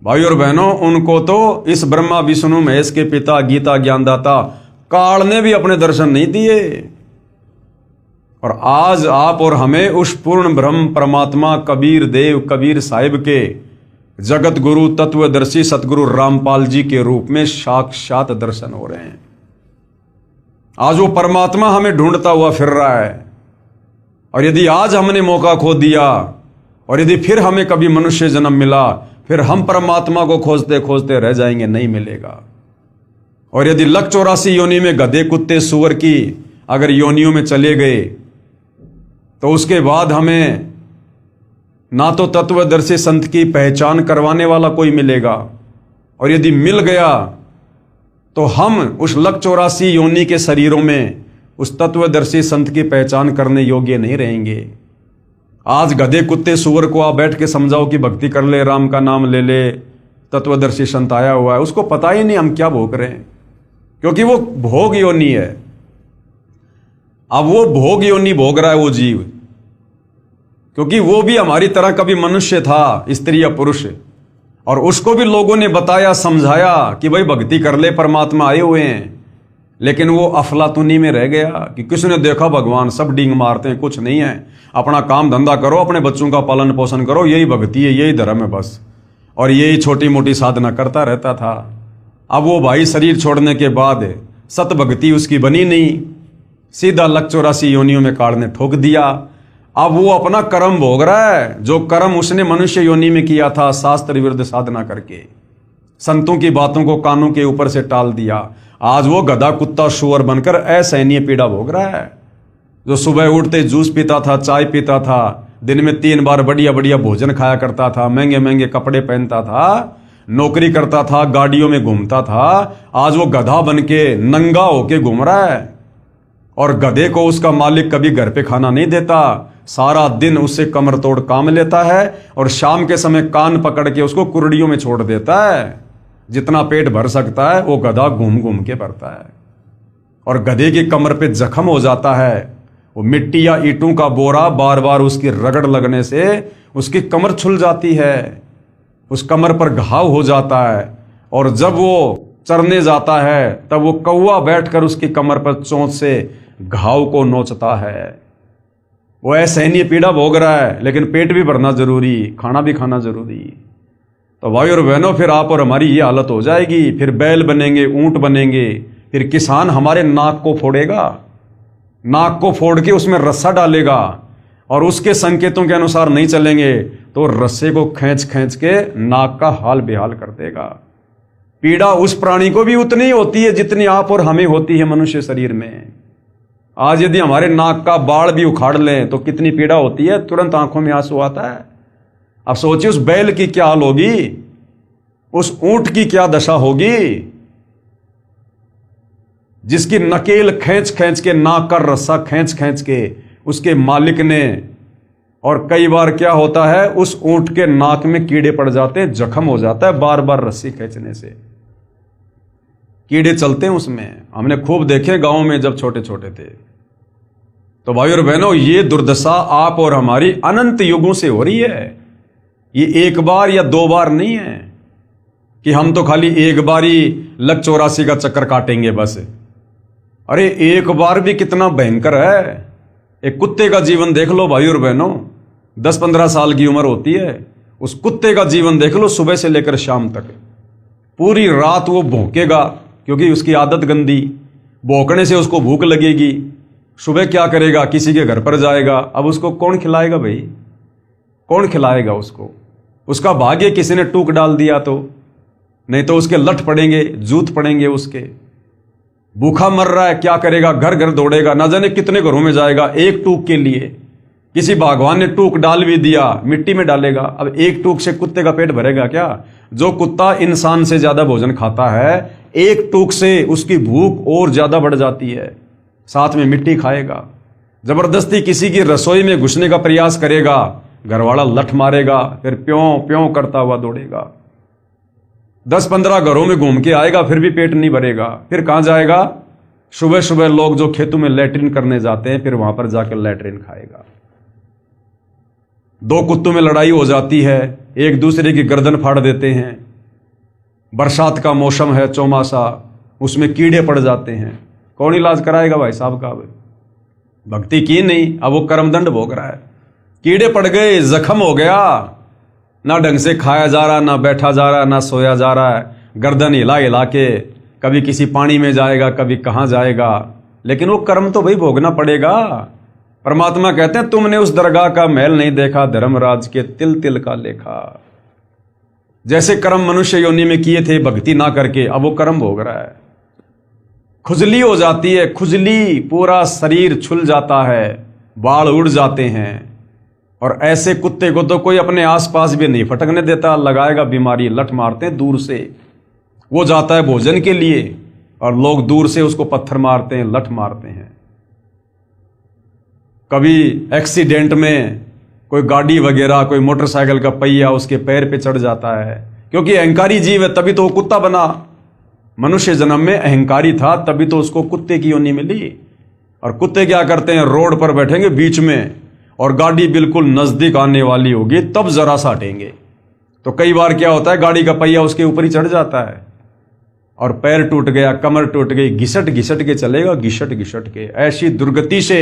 भाई और बहनों, उनको तो इस ब्रह्मा विष्णु महेश के पिता, गीता ज्ञानदाता काल ने भी अपने दर्शन नहीं दिए। और आज आप और हमें उस पूर्ण ब्रह्म परमात्मा कबीर देव, कबीर साहिब के जगत गुरु तत्वदर्शी सतगुरु रामपाल जी के रूप में साक्षात दर्शन हो रहे हैं। आज वो परमात्मा हमें ढूंढता हुआ फिर रहा है। और यदि आज हमने मौका खो दिया, और यदि फिर हमें कभी मनुष्य जन्म मिला, फिर हम परमात्मा को खोजते खोजते रह जाएंगे, नहीं मिलेगा। और यदि 184 योनि में गधे, कुत्ते, सुअर की अगर योनियों में चले गए, तो उसके बाद हमें ना तो तत्वदर्शी संत की पहचान करवाने वाला कोई मिलेगा, और यदि मिल गया तो हम उस 184 योनि के शरीरों में उस तत्वदर्शी संत की पहचान करने योग्य नहीं रहेंगे। आज गधे, कुत्ते, सुअर को आप बैठ के समझाओ कि भक्ति कर ले, राम का नाम ले ले, तत्वदर्शी संत आया हुआ है, उसको पता ही नहीं हम क्या भोग रहे हैं, क्योंकि वो भोग योनि है। अब वो भोग योनि भोग रहा है वो जीव, क्योंकि वो भी हमारी तरह कभी मनुष्य था, स्त्री या पुरुष, और उसको भी लोगों ने बताया, समझाया कि भाई भक्ति कर ले, परमात्मा आए हुए हैं। लेकिन वो अफलातुनी में रह गया कि किसने देखा भगवान, सब डींग मारते हैं, कुछ नहीं है, अपना काम धंधा करो, अपने बच्चों का पालन पोषण करो, यही भक्ति है, यही धर्म है बस। और यही छोटी मोटी साधना करता रहता था। अब वो भाई शरीर छोड़ने के बाद सत भक्ति उसकी बनी नहीं, सीधा 184 योनियों में काल ने ठोक दिया। अब वो अपना कर्म भोग रहा है, जो कर्म उसने मनुष्य योनि में किया था, शास्त्र विरुद्ध साधना करके, संतों की बातों को कानों के ऊपर से टाल दिया। आज वो गधा, कुत्ता, सुअर बनकर असहनीय पीड़ा भोग रहा है। जो सुबह उठते जूस पीता था, चाय पीता था, दिन में 3 बार बढ़िया बढ़िया भोजन खाया करता था, महंगे महंगे कपड़े पहनता था, नौकरी करता था, गाड़ियों में घूमता था, आज वो गधा बन के नंगा होके घूम रहा है। और गधे को उसका मालिक कभी घर पे खाना नहीं देता, सारा दिन उससे कमर तोड़ काम लेता है, और शाम के समय कान पकड़ के उसको कुर्डियों में छोड़ देता है। जितना पेट भर सकता है वो गधा घूम घूम के भरता है। और गधे की कमर पे जख्म हो जाता है, वो मिट्टी या ईंटों का बोरा बार बार उसकी रगड़ लगने से उसकी कमर छुल जाती है, उस कमर पर घाव हो जाता है। और जब वो चरने जाता है तब वो कौवा बैठकर उसकी कमर पर चोंच से घाव को नोचता है। वो असहनीय पीड़ा भोग रहा है, लेकिन पेट भी भरना जरूरी, खाना भी खाना जरूरी। तो भाई और बहनों, फिर आप और हमारी ये हालत हो जाएगी। फिर बैल बनेंगे, ऊंट बनेंगे, फिर किसान हमारे नाक को फोड़ेगा, नाक को फोड़ के उसमें रस्सा डालेगा, और उसके संकेतों के अनुसार नहीं चलेंगे तो रस्से को खींच खींच के नाक का हाल बेहाल कर देगा। पीड़ा उस प्राणी को भी उतनी ही होती है जितनी आप और हमें होती है मनुष्य शरीर में। आज यदि हमारे नाक का बाल भी उखाड़ लें तो कितनी पीड़ा होती है, तुरंत आंखों में आंसू आता है। अब सोचिए उस बैल की क्या हाल होगी, उस ऊंट की क्या दशा होगी, जिसकी नकेल खींच खींच के, नाक का रस्सा खींच खींच के उसके मालिक ने। और कई बार क्या होता है, उस ऊंट के नाक में कीड़े पड़ जाते हैं, जख्म हो जाता है बार बार रस्सी खींचने से, कीड़े चलते हैं उसमें। हमने खूब देखे गांव में जब छोटे छोटे थे। तो भाई और बहनों, ये दुर्दशा आप और हमारी अनंत युगों से हो रही है। ये एक बार या 2 बार नहीं है। कि हम तो खाली एक बार ही लक 84 का चक्कर काटेंगे बस। अरे एक बार भी कितना भयंकर है। एक कुत्ते का जीवन देख लो भाई और बहनों, 10-15 साल की उम्र होती है, उस कुत्ते का जीवन देख लो, सुबह से लेकर शाम तक पूरी रात वो भौंकेगा क्योंकि उसकी आदत गंदी, भौंकने से उसको भूख लगेगी, सुबह क्या करेगा, किसी के घर पर जाएगा। अब उसको कौन खिलाएगा भाई, कौन खिलाएगा उसको? उसका भाग्य किसी ने टूक डाल दिया तो, नहीं तो उसके लठ पड़ेंगे, जूत पड़ेंगे उसके। भूखा मर रहा है, क्या करेगा, घर घर दौड़ेगा, ना जाने कितने घरों में जाएगा एक टूक के लिए। किसी भगवान ने टूक डाल भी दिया, मिट्टी में डालेगा। अब एक टूक से कुत्ते का पेट भरेगा क्या? जो कुत्ता इंसान से ज्यादा भोजन खाता है, एक टूक से उसकी भूख और ज्यादा बढ़ जाती है, साथ में मिट्टी खाएगा। जबरदस्ती किसी की रसोई में घुसने का प्रयास करेगा, घरवाला लठ मारेगा, फिर प्यों प्यों करता हुआ दौड़ेगा। 10-15 घरों में घूम के आएगा, फिर भी पेट नहीं भरेगा। फिर कहां जाएगा? सुबह सुबह लोग जो खेतों में लैट्रिन करने जाते हैं, फिर वहां पर जाकर लैट्रिन खाएगा। 2 कुत्तों में लड़ाई हो जाती है, एक दूसरे की गर्दन फाड़ देते हैं। बरसात का मौसम है, चौमासा, उसमें कीड़े पड़ जाते हैं। कौन इलाज कराएगा भाई साहब का? भक्ति की नहीं, अब वो कर्मदंड भोग रहा है। कीड़े पड़ गए, जख्म हो गया, ना ढंग से खाया जा रहा, ना बैठा जा रहा, ना सोया जा रहा है, गर्दन हिला हिला के कभी किसी पानी में जाएगा, कभी कहां जाएगा। लेकिन वो कर्म तो भाई भोगना पड़ेगा। परमात्मा कहते हैं, तुमने उस दरगाह का महल नहीं देखा, धर्मराज के तिल तिल का लेखा। जैसे कर्म मनुष्य योनि में किए थे भक्ति ना करके, अब वो कर्म भोग रहा है। खुजली हो जाती है, खुजली, पूरा शरीर छुल जाता है, बाल उड़ जाते हैं। और ऐसे कुत्ते को तो कोई अपने आसपास भी नहीं फटकने देता, लगाएगा बीमारी, लठ मारते हैं दूर से। वो जाता है भोजन के लिए और लोग दूर से उसको पत्थर मारते हैं, लठ मारते हैं। कभी एक्सीडेंट में कोई गाड़ी वगैरह, कोई मोटरसाइकिल का पहिया उसके पैर पे चढ़ जाता है, क्योंकि अहंकारी जीव है, तभी तो वो कुत्ता बना। मनुष्य जन्म में अहंकारी था, तभी तो उसको कुत्ते की योनि मिली। और कुत्ते क्या करते हैं, रोड पर बैठेंगे बीच में, और गाड़ी बिल्कुल नजदीक आने वाली होगी तब जरा सा हटेंगे। तो कई बार क्या होता है, गाड़ी का पहिया उसके ऊपर ही चढ़ जाता है और पैर टूट गया, कमर टूट गई, घिसट घिसट के चलेगा, घिसट घिसट के। ऐसी दुर्गति से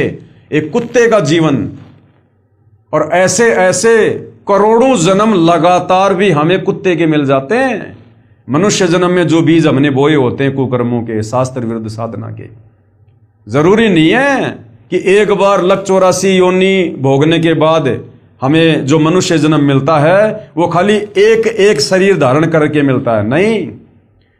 एक कुत्ते का जीवन। और ऐसे ऐसे करोड़ों जन्म लगातार भी हमें कुत्ते के मिल जाते हैं। मनुष्य जन्म में जो बीज हमने बोए होते हैं कुकर्मों के, शास्त्र विरुद्ध साधना के, जरूरी नहीं है कि एक बार लक 84 योनि भोगने के बाद हमें जो मनुष्य जन्म मिलता है वो खाली एक एक शरीर धारण करके मिलता है। नहीं,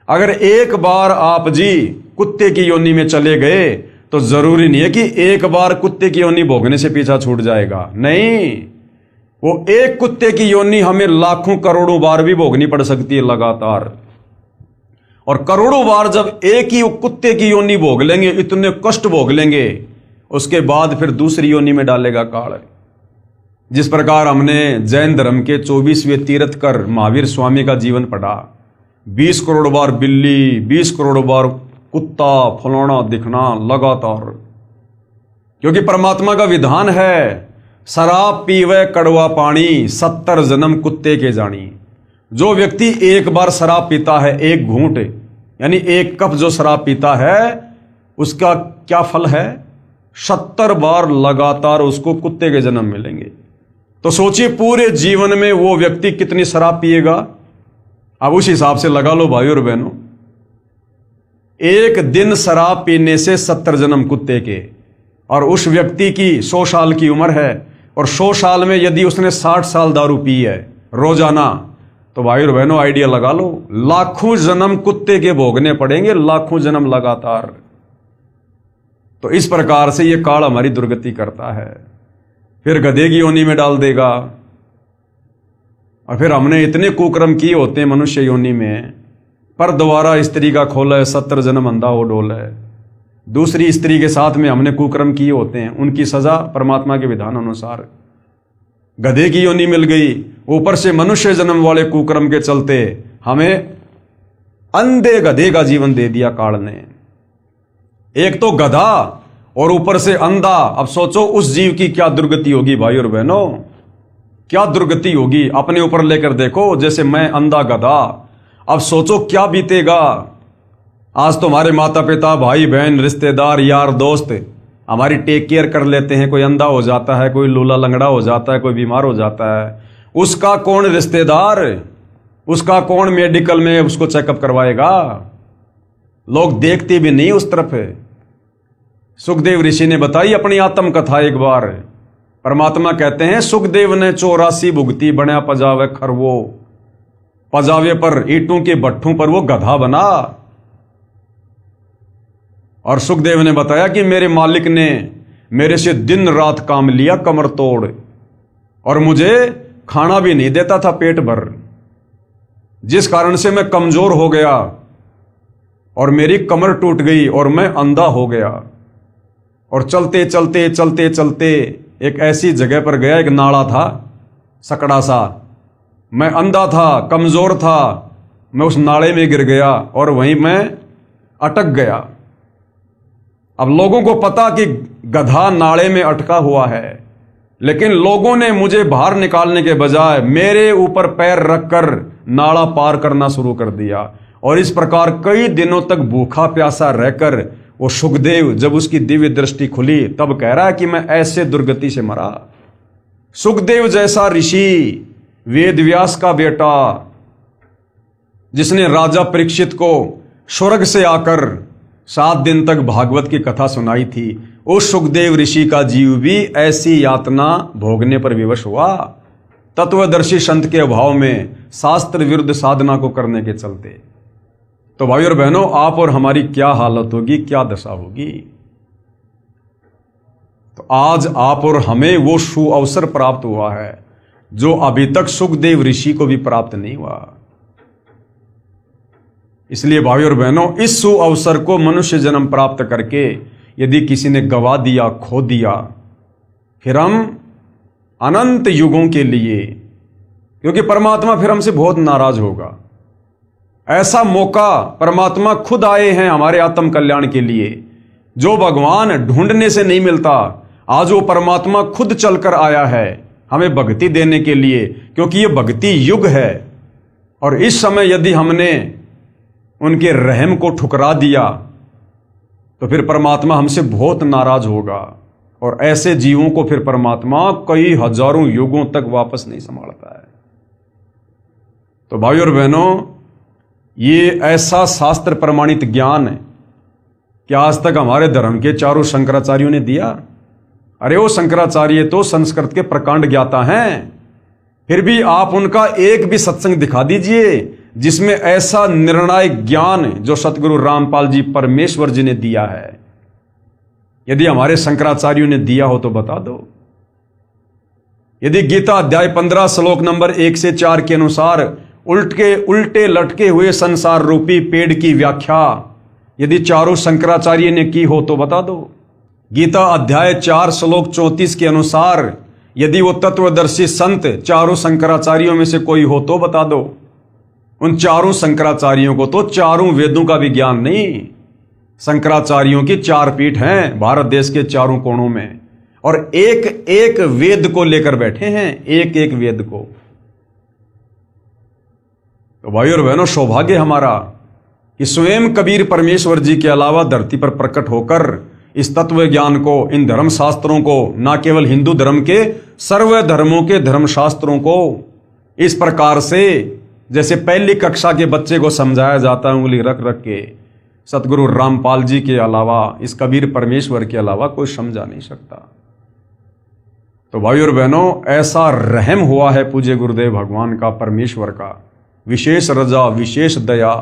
अगर एक बार आप जी कुत्ते की योनि में चले गए तो जरूरी नहीं है कि एक बार कुत्ते की योनि भोगने से पीछा छूट जाएगा। नहीं, वो एक कुत्ते की योनि हमें लाखों करोड़ों बार भी भोगनी पड़ सकती है लगातार। और करोड़ों बार जब एक ही कुत्ते की योनि भोग लेंगे, इतने कष्ट भोग लेंगे, उसके बाद फिर दूसरी योनि में डालेगा काल। जिस प्रकार हमने जैन धर्म के 24वें तीर्थकर महावीर स्वामी का जीवन पढ़ा, 20 करोड़ बार बिल्ली, 20 करोड़ बार कुत्ता, फलाना दिखना लगातार। क्योंकि परमात्मा का विधान है, शराब पीवे कड़वा पानी, 70 जन्म कुत्ते के जानी। जो व्यक्ति एक बार शराब पीता है, एक घूंट यानी एक कप जो शराब पीता है, उसका क्या फल है? 70 बार लगातार उसको कुत्ते के जन्म मिलेंगे। तो सोचिए पूरे जीवन में वो व्यक्ति कितनी शराब पिएगा। अब उस हिसाब से लगा लो भाई और बहनों, एक दिन शराब पीने से 70 जन्म कुत्ते के। और उस व्यक्ति की 100 साल की उम्र है, और 100 साल में यदि उसने 60 साल दारू पी है रोजाना, तो भाई और बहनों आइडिया लगा लो, लाखों जन्म कुत्ते के भोगने पड़ेंगे, लाखों जन्म लगातार। तो इस प्रकार से ये काल हमारी दुर्गति करता है। फिर गधे की योनि में डाल देगा। और फिर हमने इतने कुकर्म किए होते हैं मनुष्य योनि में, पर दोबारा स्त्री का खोले, 70 जन्म अंधा हो डोले। दूसरी स्त्री के साथ में हमने कुकर्म किए होते हैं, उनकी सजा परमात्मा के विधान अनुसार। गधे की योनि मिल गई, ऊपर से मनुष्य जन्म वाले कुकर्म के चलते हमें अंधे गधे का जीवन दे दिया काल ने। एक तो गधा और ऊपर से अंधा। अब सोचो उस जीव की क्या दुर्गति होगी भाई और बहनों, क्या दुर्गति होगी। अपने ऊपर लेकर देखो, जैसे मैं अंधा गधा, अब सोचो क्या बीतेगा। आज तुम्हारे माता पिता, भाई बहन, रिश्तेदार, यार दोस्त हमारी टेक केयर कर लेते हैं। कोई अंधा हो जाता है, कोई लूला लंगड़ा हो जाता है, कोई बीमार हो जाता है, उसका कौन रिश्तेदार, उसका कौन मेडिकल में उसको चेकअप करवाएगा? लोग देखते भी नहीं उस तरफ। सुखदेव ऋषि ने बताई अपनी आत्म कथा एक बार। परमात्मा कहते हैं सुखदेव ने 84 भुगती बना पजावे खरवो, पजावे पर ईंटों के भट्ठों पर वो गधा बना। और सुखदेव ने बताया कि मेरे मालिक ने मेरे से दिन रात काम लिया कमर तोड़, और मुझे खाना भी नहीं देता था पेट भर, जिस कारण से मैं कमजोर हो गया और मेरी कमर टूट गई और मैं अंधा हो गया। और चलते चलते चलते चलते एक ऐसी जगह पर गया, एक नाला था सकड़ा सा, मैं अंधा था, कमजोर था, मैं उस नाले में गिर गया और वहीं मैं अटक गया। अब लोगों को पता कि गधा नाले में अटका हुआ है, लेकिन लोगों ने मुझे बाहर निकालने के बजाय मेरे ऊपर पैर रखकर नाला पार करना शुरू कर दिया। और इस प्रकार कई दिनों तक भूखा प्यासा रहकर वो सुखदेव, जब उसकी दिव्य दृष्टि खुली, तब कह रहा है कि मैं ऐसे दुर्गति से मरा। सुखदेव जैसा ऋषि, वेद व्यास का बेटा, जिसने राजा परीक्षित को स्वर्ग से आकर 7 दिन तक भागवत की कथा सुनाई थी, उस सुखदेव ऋषि का जीव भी ऐसी यातना भोगने पर विवश हुआ, तत्वदर्शी संत के अभाव में, शास्त्र विरुद्ध साधना को करने के चलते। तो भाई और बहनों, आप और हमारी क्या हालत होगी, क्या दशा होगी। तो आज आप और हमें वो सु अवसर प्राप्त हुआ है जो अभी तक सुखदेव ऋषि को भी प्राप्त नहीं हुआ। इसलिए भाई और बहनों, इस सु अवसर को मनुष्य जन्म प्राप्त करके यदि किसी ने गवा दिया, खो दिया, फिर हम अनंत युगों के लिए, क्योंकि परमात्मा फिर हमसे बहुत नाराज होगा। ऐसा मौका परमात्मा खुद आए हैं हमारे आत्म कल्याण के लिए, जो भगवान ढूंढने से नहीं मिलता। आज वो परमात्मा खुद चलकर आया है हमें भक्ति देने के लिए, क्योंकि ये भक्ति युग है। और इस समय यदि हमने उनके रहम को ठुकरा दिया तो फिर परमात्मा हमसे बहुत नाराज होगा, और ऐसे जीवों को फिर परमात्मा कई हजारों युगों तक वापस नहीं संभालता है। तो भाई और बहनों, ये ऐसा शास्त्र प्रमाणित ज्ञान है कि आज तक हमारे धर्म के चारों शंकराचार्यों ने दिया। अरे वो शंकराचार्य तो संस्कृत के प्रकांड ज्ञाता हैं, फिर भी आप उनका एक भी सत्संग दिखा दीजिए जिसमें ऐसा निर्णायक ज्ञान जो सतगुरु रामपाल जी परमेश्वर जी ने दिया है। यदि हमारे शंकराचार्यों ने दिया हो तो बता दो। यदि गीता अध्याय 15 श्लोक नंबर 1 से 4 के अनुसार उल्टे लटके हुए संसार रूपी पेड़ की व्याख्या यदि चारों शंकराचार्य ने की हो तो बता दो। गीता अध्याय 4 श्लोक 34 के अनुसार यदि वो तत्वदर्शी संत चारों शंकराचार्यों में से कोई हो तो बता दो। उन चारों शंकराचार्यों को तो चारों वेदों का भी ज्ञान नहीं। शंकराचार्यों की 4 पीठ हैं भारत देश के चारों कोणों में, और एक एक वेद को लेकर बैठे हैं, एक एक वेद को। तो भाई और बहनों, सौभाग्य हमारा कि स्वयं कबीर परमेश्वर जी के अलावा धरती पर प्रकट होकर इस तत्व ज्ञान को, इन धर्म शास्त्रों को, ना केवल हिंदू धर्म के, सर्व धर्मों के धर्म शास्त्रों को इस प्रकार से जैसे पहली कक्षा के बच्चे को समझाया जाता है उंगली रख रख के, सतगुरु रामपाल जी के अलावा, इस कबीर परमेश्वर के अलावा कोई समझा नहीं सकता। तो भाई और बहनों, ऐसा रहम हुआ है पूज्य गुरुदेव भगवान का, परमेश्वर का, विशेष रजा, विशेष दया।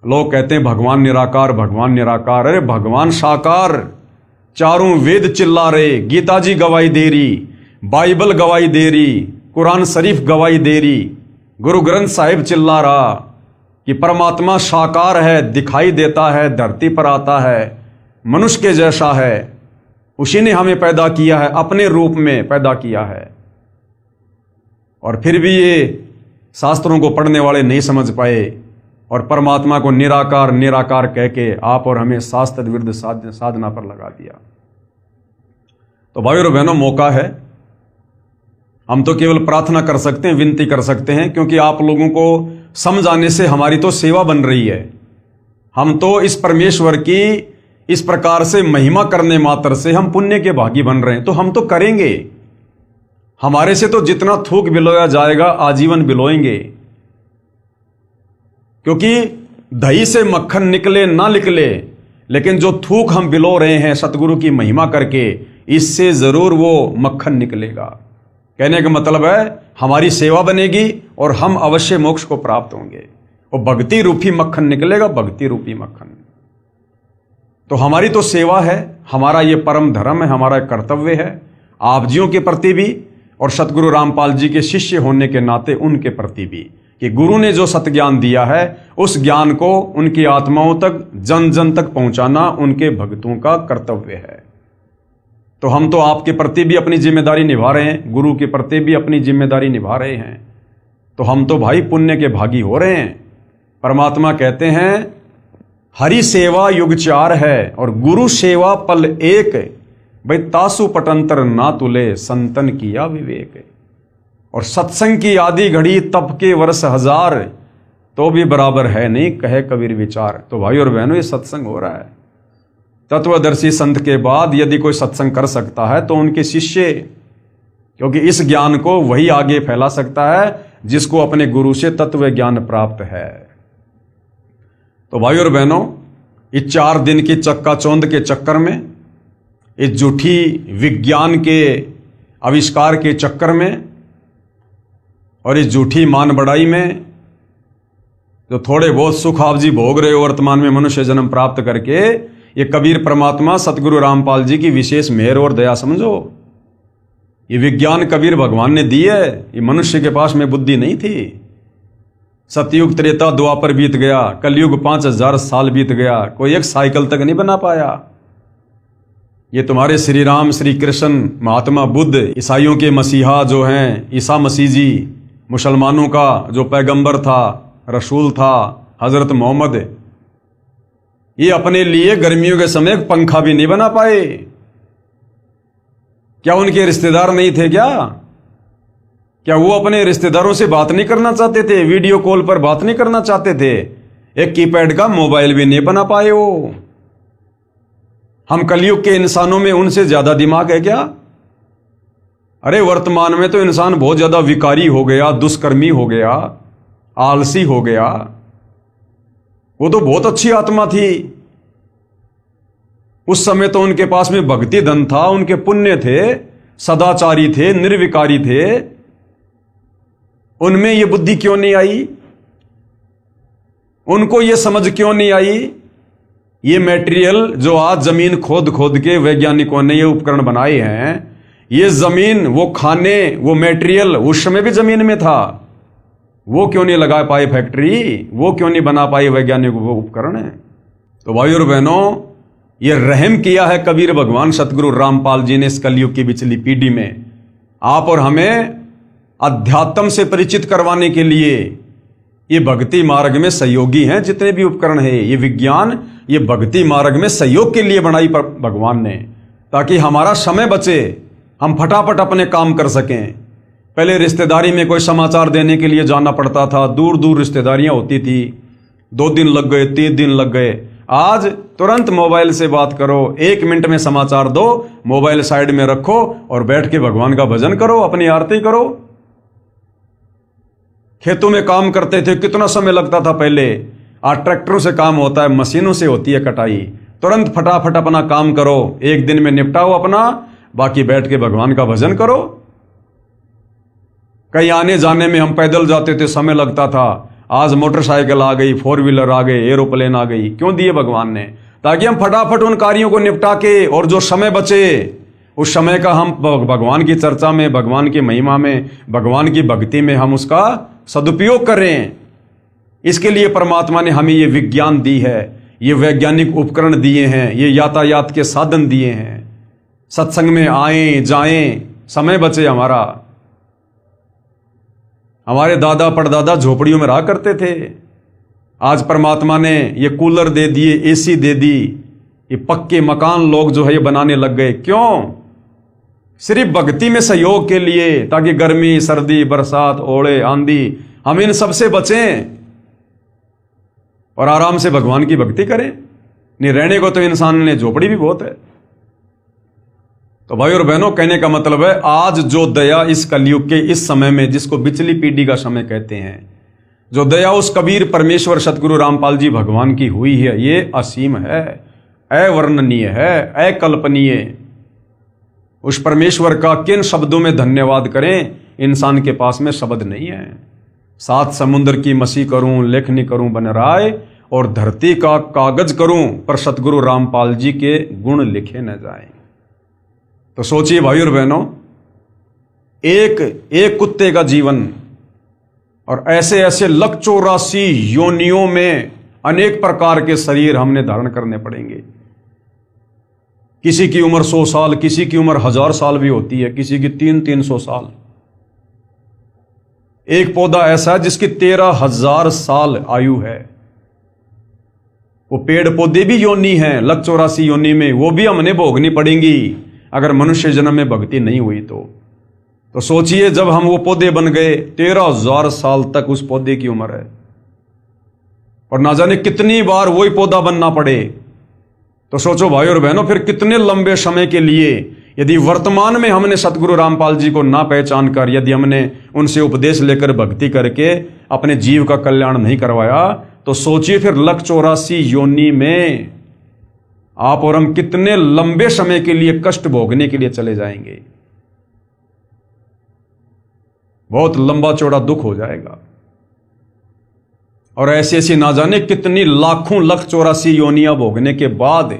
लोग कहते हैं भगवान निराकार, भगवान निराकार। अरे भगवान साकार, चारों वेद चिल्ला रहे, गीता जी गवाही दे रही, बाइबल गवाही दे रही, कुरान शरीफ गवाही दे रही, गुरु ग्रंथ साहिब चिल्ला रहा कि परमात्मा साकार है, दिखाई देता है, धरती पर आता है, मनुष्य के जैसा है, उसी ने हमें पैदा किया है, अपने रूप में पैदा किया है। और फिर भी ये शास्त्रों को पढ़ने वाले नहीं समझ पाए और परमात्मा को निराकार निराकार कह के आप और हमें शास्त्र विरुद्ध साधना पर लगा दिया। तो भाई और बहनों, मौका है, हम तो केवल प्रार्थना कर सकते हैं, विनती कर सकते हैं, क्योंकि आप लोगों को समझाने से हमारी तो सेवा बन रही है। हम तो इस परमेश्वर की इस प्रकार से महिमा करने मात्र से हम पुण्य के भागी बन रहे हैं, तो हम तो करेंगे। हमारे से तो जितना थूक बिलोया जाएगा आजीवन बिलोएंगे, क्योंकि दही से मक्खन निकले ना निकले, लेकिन जो थूक हम बिलो रहे हैं सतगुरु की महिमा करके, इससे जरूर वो मक्खन निकलेगा। कहने का मतलब है हमारी सेवा बनेगी और हम अवश्य मोक्ष को प्राप्त होंगे। वो भक्ति रूपी मक्खन निकलेगा, भक्ति रूपी मक्खन। तो हमारी तो सेवा है, हमारा ये परम धर्म है, हमारा कर्तव्य है आप जियों के प्रति भी और सतगुरु रामपाल जी के शिष्य होने के नाते उनके प्रति भी, कि गुरु ने जो सतज्ञान दिया है उस ज्ञान को उनकी आत्माओं तक, जन जन तक पहुंचाना उनके भक्तों का कर्तव्य है। तो हम तो आपके प्रति भी अपनी जिम्मेदारी निभा रहे हैं, गुरु के प्रति भी अपनी जिम्मेदारी निभा रहे हैं, तो हम तो भाई पुण्य के भागी हो रहे हैं। परमात्मा कहते हैं हरि सेवा युग चार है और गुरु सेवा पल एक, भाई तासु पटंतर ना तुले संतन किया विवेक। और सत्संग की आदि घड़ी तप के वर्ष हजार, तो भी बराबर है नहीं कहे कबीर विचार। तो भाई और बहनों ये सत्संग हो रहा है। तत्वदर्शी संत के बाद यदि कोई सत्संग कर सकता है तो उनके शिष्य, क्योंकि इस ज्ञान को वही आगे फैला सकता है जिसको अपने गुरु से तत्व ज्ञान प्राप्त है। तो भाई और बहनों इस 4 दिन की चक्काचौंध के चक्कर में, इस झूठी विज्ञान के आविष्कार के चक्कर में और इस झूठी मान बढ़ाई में जो थोड़े बहुत सुख आप जी भोग रहे हो वर्तमान में मनुष्य जन्म प्राप्त करके, ये कबीर परमात्मा सतगुरु रामपाल जी की विशेष मेहर और दया समझो। ये विज्ञान कबीर भगवान ने दी है, ये मनुष्य के पास में बुद्धि नहीं थी। सतयुग त्रेता द्वापर बीत गया, कलयुग 5000 साल बीत गया, कोई एक साइकिल तक नहीं बना पाया। ये तुम्हारे श्री राम, श्री कृष्ण, महात्मा बुद्ध, ईसाइयों के मसीहा जो हैं ईसा मसीह जी, मुसलमानों का जो पैगंबर था, रसूल था हजरत मोहम्मद, ये अपने लिए गर्मियों के समय पंखा भी नहीं बना पाए। क्या उनके रिश्तेदार नहीं थे क्या वो अपने रिश्तेदारों से बात नहीं करना चाहते थे? वीडियो कॉल पर बात नहीं करना चाहते थे? एक कीपैड का मोबाइल भी नहीं बना पाए वो। हम कलयुग के इंसानों में उनसे ज्यादा दिमाग है क्या? अरे वर्तमान में तो इंसान बहुत ज्यादा विकारी हो गया, दुष्कर्मी हो गया, आलसी हो गया। वो तो बहुत अच्छी आत्मा थी। उस समय तो उनके पास में भक्ति धन था, उनके पुण्य थे, सदाचारी थे, निर्विकारी थे। उनमें ये बुद्धि क्यों नहीं आई? उनको ये समझ क्यों नहीं आई? ये मटेरियल जो आज जमीन खोद खोद के वैज्ञानिकों ने ये उपकरण बनाए हैं, ये जमीन, वो खाने, वो मटेरियल उस समय भी जमीन में था। वो क्यों नहीं लगा पाए फैक्ट्री? वो क्यों नहीं बना पाए वैज्ञानिक वो उपकरण है? तो भाई और बहनों, ये रहम किया है कबीर भगवान सतगुरु रामपाल जी ने इस कलयुग की पिछली पीढ़ी में आप और हमें अध्यात्म से परिचित करवाने के लिए। ये भक्ति मार्ग में सहयोगी हैं जितने भी उपकरण हैं, ये विज्ञान, ये भक्ति मार्ग में सहयोग के लिए बनाई पर भगवान ने, ताकि हमारा समय बचे, हम फटाफट अपने काम कर सकें। पहले रिश्तेदारी में कोई समाचार देने के लिए जाना पड़ता था, दूर दूर रिश्तेदारियां होती थी, 2 दिन लग गए, 3 दिन लग गए। आज तुरंत मोबाइल से बात करो, 1 मिनट में समाचार दो, मोबाइल साइड में रखो और बैठ के भगवान का भजन करो, अपनी आरती करो। खेतों में काम करते थे, कितना समय लगता था पहले। आज ट्रैक्टरों से काम होता है, मशीनों से होती है कटाई। तुरंत फटाफट अपना काम करो, 1 दिन में निपटाओ अपना, बाकी बैठ के भगवान का भजन करो। कहीं आने जाने में हम पैदल जाते थे, समय लगता था। आज मोटरसाइकिल आ गई, 4 व्हीलर आ गए, एरोप्लेन आ गई। क्यों दिए भगवान ने? ताकि हम फटाफट उन कार्यों को निपटा के, और जो समय बचे उस समय का हम भगवान की चर्चा में, भगवान की महिमा में, भगवान की भक्ति में हम उसका सदुपयोग करें। इसके लिए परमात्मा ने हमें ये विज्ञान दी है, ये वैज्ञानिक उपकरण दिए हैं, ये यातायात के साधन दिए हैं। सत्संग में आएं जाएं, समय बचे हमारा। हमारे दादा परदादा झोपड़ियों में रहा करते थे। आज परमात्मा ने ये कूलर दे दिए, एसी दे दी, ये पक्के मकान लोग जो है ये बनाने लग गए। क्यों? सिर्फ भक्ति में सहयोग के लिए, ताकि गर्मी, सर्दी, बरसात, ओले, आंधी, हम इन सबसे बचें। और आराम से भगवान की भक्ति करें। नहीं रहने को तो इंसान ने झोपड़ी भी बहुत है। तो भाई और बहनों, कहने का मतलब है आज जो दया इस कलयुग के इस समय में, जिसको बिचली पीढ़ी का समय कहते हैं, जो दया उस कबीर परमेश्वर सतगुरु रामपाल जी भगवान की हुई है, ये असीम है, अवर्णनीय है, अकल्पनीय। उस परमेश्वर का किन शब्दों में धन्यवाद करें, इंसान के पास में शब्द नहीं है। 7 समुद्र की मसी करूं, लेखनी करूं बन राय, और धरती का कागज करूं, पर सतगुरु रामपाल जी के गुण लिखे न जाएं। तो सोचिए भाई और बहनों, एक कुत्ते का जीवन और ऐसे ऐसे 184 योनियों में अनेक प्रकार के शरीर हमने धारण करने पड़ेंगे। किसी की उम्र 100 साल, किसी की उम्र 1000 साल भी होती है, किसी की 300-300 साल। एक पौधा ऐसा है जिसकी 13,000 साल आयु है। वो पेड़ पौधे भी योनि हैं 184 योनि में, वो भी हमने भोगनी पड़ेंगी अगर मनुष्य जन्म में भक्ति नहीं हुई तो सोचिए, जब हम वो पौधे बन गए, 13,000 साल तक उस पौधे की उम्र है, और ना जाने कितनी बार वही पौधा बनना पड़े। तो सोचो भाई और बहनों, फिर कितने लंबे समय के लिए यदि वर्तमान में हमने सतगुरु रामपाल जी को ना पहचान कर, यदि हमने उनसे उपदेश लेकर भक्ति करके अपने जीव का कल्याण नहीं करवाया, तो सोचिए फिर 184 योनि में आप और हम कितने लंबे समय के लिए कष्ट भोगने के लिए चले जाएंगे। बहुत लंबा चौड़ा दुख हो जाएगा। और ऐसी ऐसी ना जाने कितनी लाखों 184 योनियां भोगने के बाद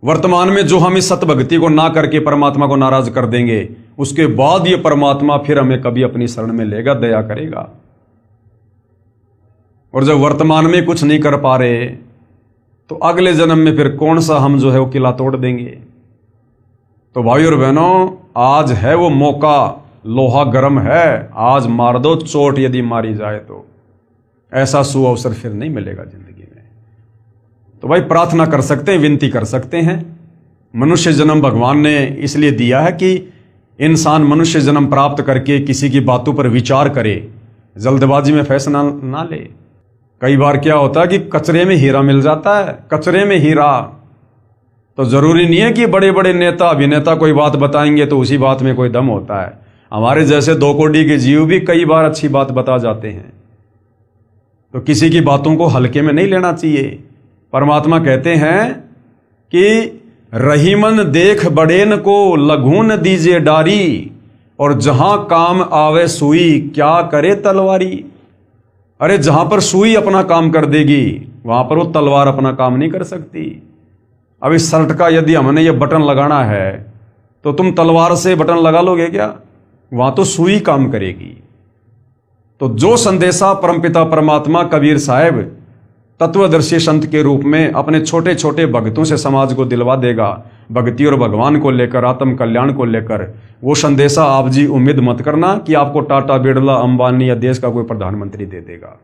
वर्तमान में जो हम इस सतभक्ति को ना करके परमात्मा को नाराज कर देंगे, उसके बाद ये परमात्मा फिर हमें कभी अपनी शरण में लेगा, दया करेगा। और जब वर्तमान में कुछ नहीं कर पा रहे, तो अगले जन्म में फिर कौन सा हम जो है वो किला तोड़ देंगे। तो भाई और बहनों, आज है वो मौका, लोहा गर्म है, आज मार दो चोट, यदि मारी जाए तो ऐसा सुअवसर फिर नहीं मिलेगा जिंदगी में। तो भाई प्रार्थना कर सकते हैं, विनती कर सकते हैं। मनुष्य जन्म भगवान ने इसलिए दिया है कि इंसान मनुष्य जन्म प्राप्त करके किसी की बातों पर विचार करे, जल्दबाजी में फैसला ना ले। कई बार क्या होता है कि कचरे में हीरा मिल जाता है, कचरे में हीरा। तो जरूरी नहीं है कि बड़े बड़े नेता अभिनेता कोई बात बताएंगे तो उसी बात में कोई दम होता है। हमारे जैसे 2 कोड़ी के जीव भी कई बार अच्छी बात बता जाते हैं। तो किसी की बातों को हल्के में नहीं लेना चाहिए। परमात्मा कहते हैं कि रहीमन देख बड़ेन को लघून दीजिए डारी, और जहां काम आवे सुई क्या करे तलवारी। अरे जहां पर सुई अपना काम कर देगी, वहां पर वो तलवार अपना काम नहीं कर सकती। अब इस शर्ट का यदि हमने ये बटन लगाना है, तो तुम तलवार से बटन लगा लोगे क्या? वहां तो सुई काम करेगी। तो जो संदेशा परमपिता परमात्मा कबीर साहब तत्वदर्शी संत के रूप में अपने छोटे छोटे भक्तों से समाज को दिलवा देगा, भक्ति और भगवान को लेकर, आत्म कल्याण को लेकर, वो संदेशा आप जी उम्मीद मत करना कि आपको टाटा, बिरला, अंबानी या देश का कोई प्रधानमंत्री दे देगा।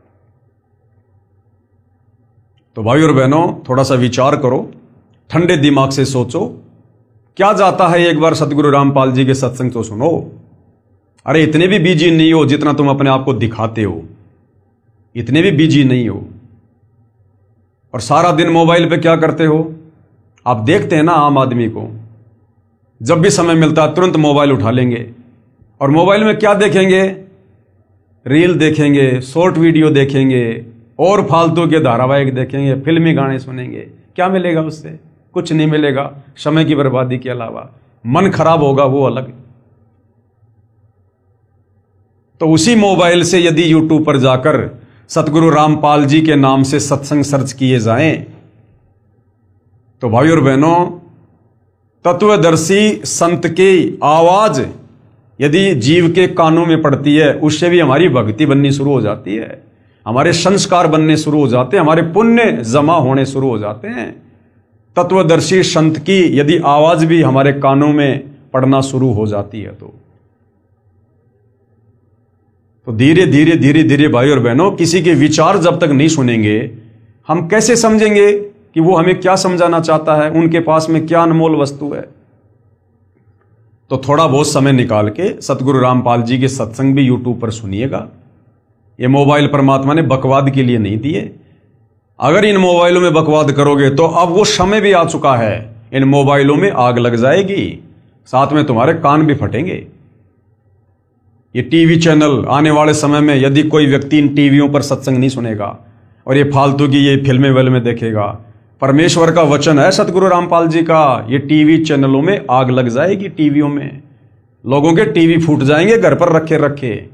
तो भाई और बहनों, थोड़ा सा विचार करो, ठंडे दिमाग से सोचो, क्या जाता है एक बार सतगुरु रामपाल जी के सत्संग तो सुनो। अरे इतने भी बिजी नहीं हो जितना तुम अपने आप को दिखाते हो, इतने भी बिजी नहीं हो। और सारा दिन मोबाइल पे क्या करते हो? आप देखते हैं ना, आम आदमी को जब भी समय मिलता है तुरंत मोबाइल उठा लेंगे, और मोबाइल में क्या देखेंगे? रील देखेंगे, शॉर्ट वीडियो देखेंगे, और फालतू के धारावाहिक देखेंगे, फिल्मी गाने सुनेंगे। क्या मिलेगा उससे? कुछ नहीं मिलेगा, समय की बर्बादी के अलावा। मन खराब होगा वो अलग। तो उसी मोबाइल से यदि यूट्यूब पर जाकर सतगुरु रामपाल जी के नाम से सत्संग सर्च किए जाएं, तो भाई और बहनों, तत्वदर्शी संत की आवाज यदि जीव के कानों में पड़ती है, उससे भी हमारी भक्ति बननी शुरू हो जाती है, हमारे संस्कार बनने शुरू हो जाते हैं, हमारे पुण्य जमा होने शुरू हो जाते हैं। तत्वदर्शी संत की यदि आवाज भी हमारे कानों में पड़ना शुरू हो जाती है, तो धीरे धीरे धीरे धीरे भाई और बहनों, किसी के विचार जब तक नहीं सुनेंगे, हम कैसे समझेंगे कि वो हमें क्या समझाना चाहता है, उनके पास में क्या अनमोल वस्तु है। तो थोड़ा बहुत समय निकाल के सतगुरु रामपाल जी के सत्संग भी यूट्यूब पर सुनिएगा, ये मोबाइल परमात्मा ने बकवाद के लिए नहीं दिए। अगर इन मोबाइलों में बकवाद करोगे तो अब वो समय भी आ चुका है, इन मोबाइलों में आग लग जाएगी, साथ में तुम्हारे कान भी फटेंगे। ये टीवी चैनल आने वाले समय में यदि कोई व्यक्ति इन टीवियों पर सत्संग नहीं सुनेगा और ये फालतू की ये फिल्में वेल्में देखेगा, परमेश्वर का वचन है सतगुरु रामपाल जी का, ये टीवी चैनलों में आग लग जाएगी। टीवियों में लोगों के टीवी फूट जाएंगे घर पर रखे रखे,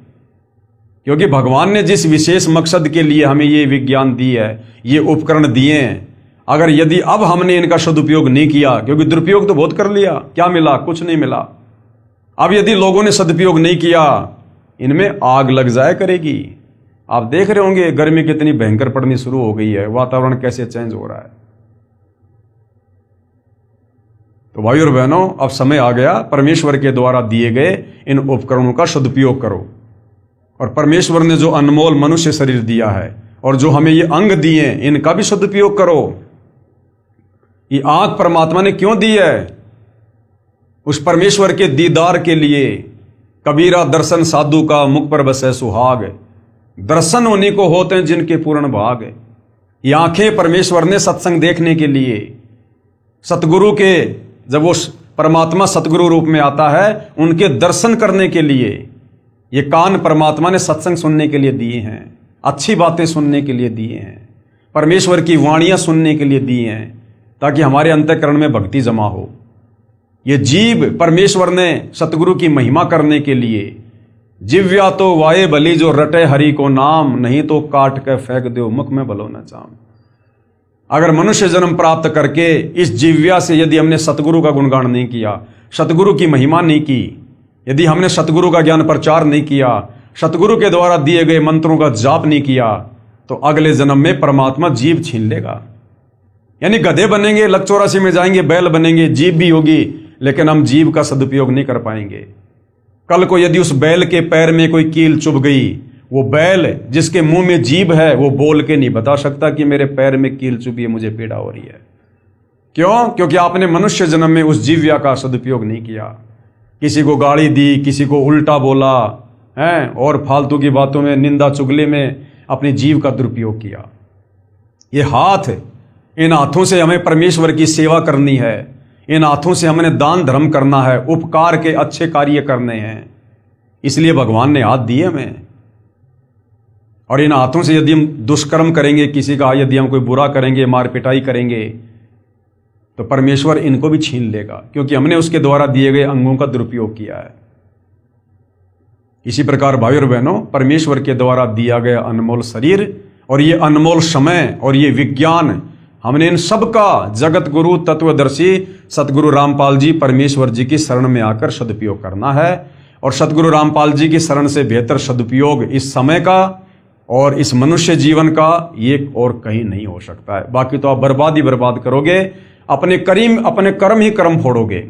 क्योंकि भगवान ने जिस विशेष मकसद के लिए हमें ये विज्ञान दी है, ये उपकरण दिए हैं, अगर यदि अब हमने इनका सदुपयोग नहीं किया, क्योंकि दुरुपयोग तो बहुत कर लिया, क्या मिला? कुछ नहीं मिला। अब यदि लोगों ने सदुपयोग नहीं किया, इनमें आग लग जाया करेगी। आप देख रहे होंगे गर्मी कितनी भयंकर पड़नी शुरू हो गई है, वातावरण कैसे चेंज हो रहा है। तो भाई और बहनों, अब समय आ गया, परमेश्वर के द्वारा दिए गए इन उपकरणों का सदुपयोग करो। और परमेश्वर ने जो अनमोल मनुष्य शरीर दिया है और जो हमें ये अंग दिए, इनका भी सदुपयोग करो। ये आंख परमात्मा ने क्यों दी है? उस परमेश्वर के दीदार के लिए। कबीरा दर्शन साधु का, मुख पर बसे सुहाग, दर्शन उन्हीं को होते हैं जिनके पूर्ण भाग। ये आंखें परमेश्वर ने सत्संग देखने के लिए, सतगुरु के, जब वो परमात्मा सतगुरु रूप में आता है, उनके दर्शन करने के लिए। ये कान परमात्मा ने सत्संग सुनने के लिए दिए हैं, अच्छी बातें सुनने के लिए दिए हैं, परमेश्वर की वाणियां सुनने के लिए दिए हैं, ताकि हमारे अंतःकरण में भक्ति जमा हो। ये जीव परमेश्वर ने सतगुरु की महिमा करने के लिए, जिव्या तो वाये भली जो रटे हरि को नाम, नहीं तो काट के फेंक दो मुख में भलो न चाम। अगर मनुष्य जन्म प्राप्त करके इस जिव्या से यदि हमने सतगुरु का गुणगान नहीं किया, सतगुरु की महिमा नहीं की, यदि हमने सतगुरु का ज्ञान प्रचार नहीं किया, सतगुरु के द्वारा दिए गए मंत्रों का जाप नहीं किया, तो अगले जन्म में परमात्मा जीव छीन लेगा। यानी गधे बनेंगे, लक 84 में जाएंगे, बैल बनेंगे, जीव भी होगी, लेकिन हम जीव का सदुपयोग नहीं कर पाएंगे। कल को यदि उस बैल के पैर में कोई कील चुभ गई, वो बैल जिसके मुंह में जीभ है, वो बोल के नहीं बता सकता कि मेरे पैर में कील चुभी है, मुझे पीड़ा हो रही है। क्यों? क्योंकि आपने मनुष्य जन्म में उस जीव्या का सदुपयोग नहीं किया। किसी को गाली दी, किसी को उल्टा बोला है, और फालतू की बातों में, निंदा चुगली में अपने जीव का दुरुपयोग किया। ये हाथ, इन हाथों से हमें परमेश्वर की सेवा करनी है, इन हाथों से हमने दान धर्म करना है, उपकार के अच्छे कार्य करने हैं, इसलिए भगवान ने हाथ दिए हमें। और इन हाथों से यदि हम दुष्कर्म करेंगे, किसी का यदि हम कोई बुरा करेंगे, मार पिटाई करेंगे, तो परमेश्वर इनको भी छीन लेगा, क्योंकि हमने उसके द्वारा दिए गए अंगों का दुरुपयोग किया है। इसी प्रकार भाई और बहनों, परमेश्वर के द्वारा दिया गया अनमोल शरीर और ये अनमोल समय और ये विज्ञान, हमने इन सब का जगत गुरु तत्वदर्शी सतगुरु रामपाल जी परमेश्वर जी की शरण में आकर सदुपयोग करना है। और सतगुरु रामपाल जी की शरण से बेहतर सदुपयोग इस समय का और इस मनुष्य जीवन का ये और कहीं नहीं हो सकता है। बाकी तो आप बर्बाद ही बर्बाद करोगे, अपने कर्म ही कर्म फोड़ोगे।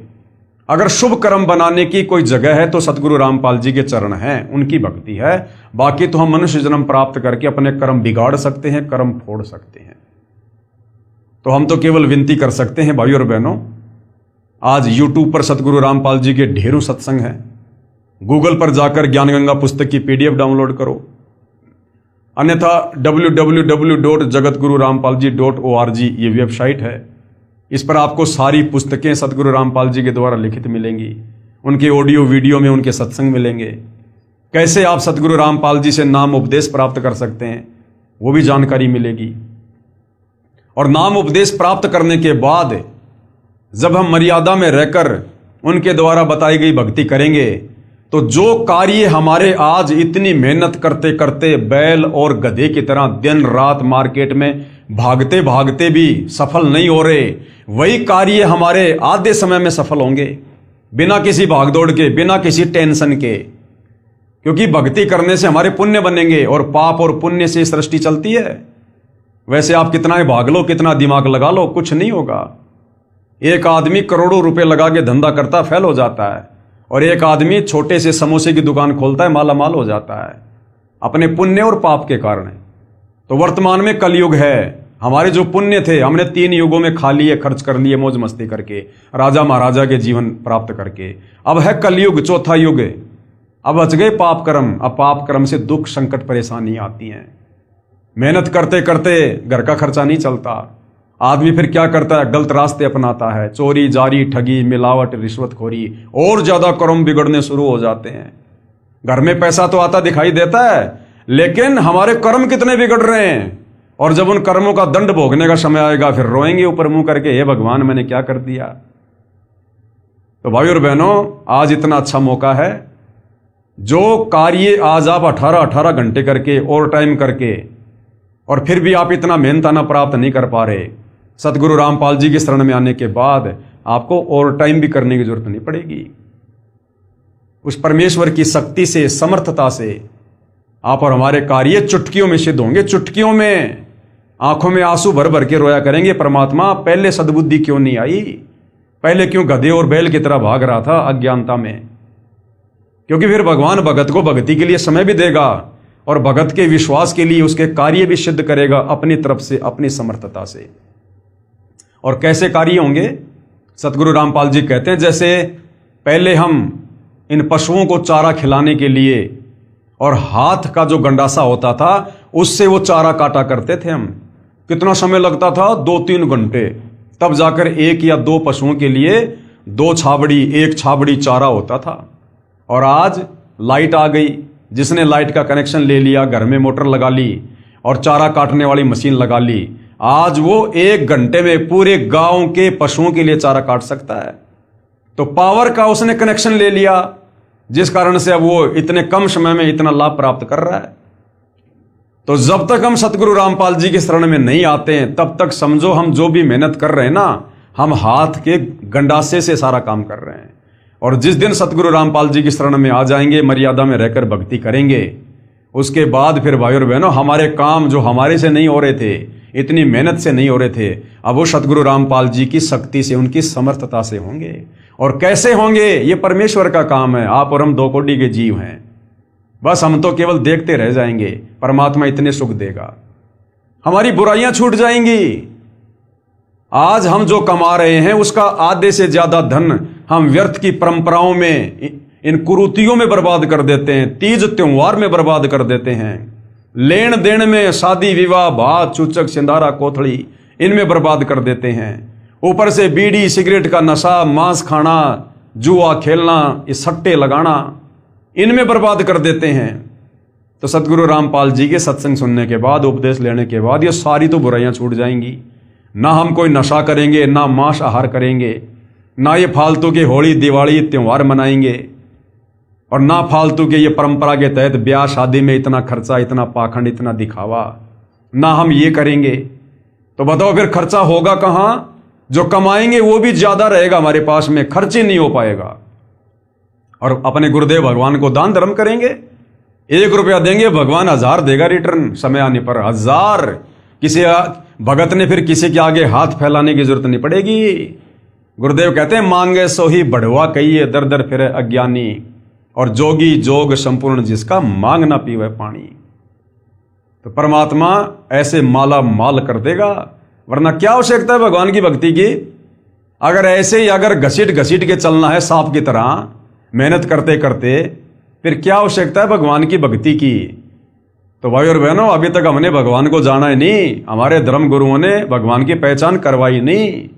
अगर शुभ कर्म बनाने की कोई जगह है तो सतगुरु रामपाल जी के चरण हैं, उनकी भक्ति है। बाकी तो हम मनुष्य जन्म प्राप्त करके अपने कर्म बिगाड़ सकते हैं, कर्म फोड़ सकते हैं। तो हम तो केवल विनती कर सकते हैं भाई और बहनों, आज YouTube पर सतगुरु रामपाल जी के ढेरों सत्संग हैं। गूगल पर जाकर ज्ञान गंगा पुस्तक की PDF डाउनलोड करो, अन्यथा www.jagatgururampalji.org ये वेबसाइट है, इस पर आपको सारी पुस्तकें सतगुरु रामपाल जी के द्वारा लिखित मिलेंगी, उनके ऑडियो वीडियो में उनके सत्संग मिलेंगे। कैसे आप सतगुरु रामपाल जी से नाम उपदेश प्राप्त कर सकते हैं वो भी जानकारी मिलेगी। और नाम उपदेश प्राप्त करने के बाद जब हम मर्यादा में रहकर उनके द्वारा बताई गई भक्ति करेंगे, तो जो कार्य हमारे आज इतनी मेहनत करते करते बैल और गधे की तरह दिन रात मार्केट में भागते भागते भी सफल नहीं हो रहे, वही कार्य हमारे आधे समय में सफल होंगे, बिना किसी भागदौड़ के, बिना किसी टेंशन के। क्योंकि भक्ति करने से हमारे पुण्य बनेंगे और पाप और पुण्य से सृष्टि चलती है। वैसे आप कितना ही भाग लो, कितना दिमाग लगा लो, कुछ नहीं होगा। एक आदमी करोड़ों रुपए लगा के धंधा करता है, फेल हो जाता है, और एक आदमी छोटे से समोसे की दुकान खोलता है, माला माल हो जाता है, अपने पुण्य और पाप के कारण। तो वर्तमान में कलयुग है, हमारे जो पुण्य थे हमने 3 युगों में खा लिए, खर्च कर लिए, मौज मस्ती करके, राजा महाराजा के जीवन प्राप्त करके। अब है कलयुग, चौथा युग। अब बच गए पाप कर्म। अब पाप कर्म से दुख संकट परेशानी आती हैं। मेहनत करते करते घर का खर्चा नहीं चलता। आदमी फिर क्या करता है, गलत रास्ते अपनाता है, चोरी जारी ठगी मिलावट रिश्वतखोरी, और ज्यादा कर्म बिगड़ने शुरू हो जाते हैं। घर में पैसा तो आता दिखाई देता है, लेकिन हमारे कर्म कितने बिगड़ रहे हैं। और जब उन कर्मों का दंड भोगने का समय आएगा, फिर रोएंगे ऊपर मुंह करके, हे भगवान मैंने क्या कर दिया। तो भाई और बहनों, आज इतना अच्छा मौका है, जो कार्य आज आप 18-18 घंटे करके ओवर टाइम करके और फिर भी आप इतना मेहनताना प्राप्त नहीं कर पा रहे, सतगुरु रामपाल जी की शरण में आने के बाद आपको ओवर टाइम भी करने की जरूरत नहीं पड़ेगी। उस परमेश्वर की शक्ति से, समर्थता से आप और हमारे कार्य चुटकियों में सिद्ध होंगे। चुटकियों में आंखों में आंसू भर भर के रोया करेंगे, परमात्मा पहले सद्बुद्धि क्यों नहीं आई, पहले क्यों गधे और बैल की तरह भाग रहा था अज्ञानता में। क्योंकि फिर भगवान भगत को भक्ति के लिए समय भी देगा और भगत के विश्वास के लिए उसके कार्य भी सिद्ध करेगा अपनी तरफ से, अपनी समर्थता से। और कैसे कार्य होंगे, सतगुरु रामपाल जी कहते हैं, जैसे पहले हम इन पशुओं को चारा खिलाने के लिए और हाथ का जो गंडासा होता था उससे वो चारा काटा करते थे हम। कितना समय लगता था, 2-3 घंटे, तब जाकर 1 या 2 पशुओं के लिए 2 छाबड़ी 1 छाबड़ी चारा होता था। और आज लाइट आ गई, जिसने लाइट का कनेक्शन ले लिया, घर में मोटर लगा ली और चारा काटने वाली मशीन लगा ली, आज वो 1 घंटे में पूरे गांव के पशुओं के लिए चारा काट सकता है। तो पावर का उसने कनेक्शन ले लिया, जिस कारण से अब वो इतने कम समय में इतना लाभ प्राप्त कर रहा है। तो जब तक हम सतगुरु रामपाल जी की शरण में नहीं आते हैं, तब तक समझो हम जो भी मेहनत कर रहे हैं ना, हम हाथ के गंडासे से सारा काम कर रहे हैं। और जिस दिन सतगुरु रामपाल जी की शरण में आ जाएंगे, मर्यादा में रहकर भक्ति करेंगे, उसके बाद फिर भाई और बहनों, हमारे काम जो हमारे से नहीं हो रहे थे, इतनी मेहनत से नहीं हो रहे थे, अब वो सतगुरु रामपाल जी की शक्ति से, उनकी समर्थता से होंगे। और कैसे होंगे, ये परमेश्वर का काम है। आप और हम 2 कोटि के जीव हैं, बस हम तो केवल देखते रह जाएंगे। परमात्मा इतने सुख देगा, हमारी बुराइयां छूट जाएंगी। आज हम जो कमा रहे हैं उसका आधे से ज्यादा धन हम व्यर्थ की परंपराओं में, इन कुरीतियों में बर्बाद कर देते हैं, तीज त्योहार में बर्बाद कर देते हैं, लेन देन में, शादी विवाह भात चूचक सिंधारा कोथड़ी, इनमें बर्बाद कर देते हैं। ऊपर से बीड़ी सिगरेट का नशा, मांस खाना, जुआ खेलना, ये सट्टे लगाना, इनमें बर्बाद कर देते हैं। तो सतगुरु रामपाल जी के सत्संग सुनने के बाद, उपदेश लेने के बाद, ये सारी तो बुराइयां छूट जाएंगी। ना हम कोई नशा करेंगे, ना मांस आहार करेंगे, ना ये फालतू के होली दिवाली त्योहार मनाएंगे, और ना फालतू के ये परंपरा के तहत ब्याह शादी में इतना खर्चा, इतना पाखंड, इतना दिखावा, ना हम ये करेंगे। तो बताओ फिर खर्चा होगा कहां? जो कमाएंगे वो भी ज्यादा रहेगा हमारे पास में, खर्च ही नहीं हो पाएगा। और अपने गुरुदेव भगवान को दान धर्म करेंगे, 1 रुपया देंगे, भगवान 1000 देगा रिटर्न, समय आने पर 1000। किसी भगत ने फिर किसी के आगे हाथ फैलाने की जरूरत नहीं पड़ेगी। गुरुदेव कहते हैं, मांगे सो ही बढ़वा कहिए, दर दर फिरे अज्ञानी, और जोगी जोग संपूर्ण जिसका, मांग ना पीवे पानी। तो परमात्मा ऐसे माला माल कर देगा, वरना क्या आवश्यकता है भगवान की भक्ति की। अगर ऐसे ही अगर घसीट घसीट के चलना है सांप की तरह, मेहनत करते करते, फिर क्या आवश्यकता है भगवान की भक्ति की। तो भाई और बहनों, अभी तक हमने भगवान को जाना ही नहीं, हमारे धर्म गुरुओं ने भगवान की पहचान करवाई नहीं।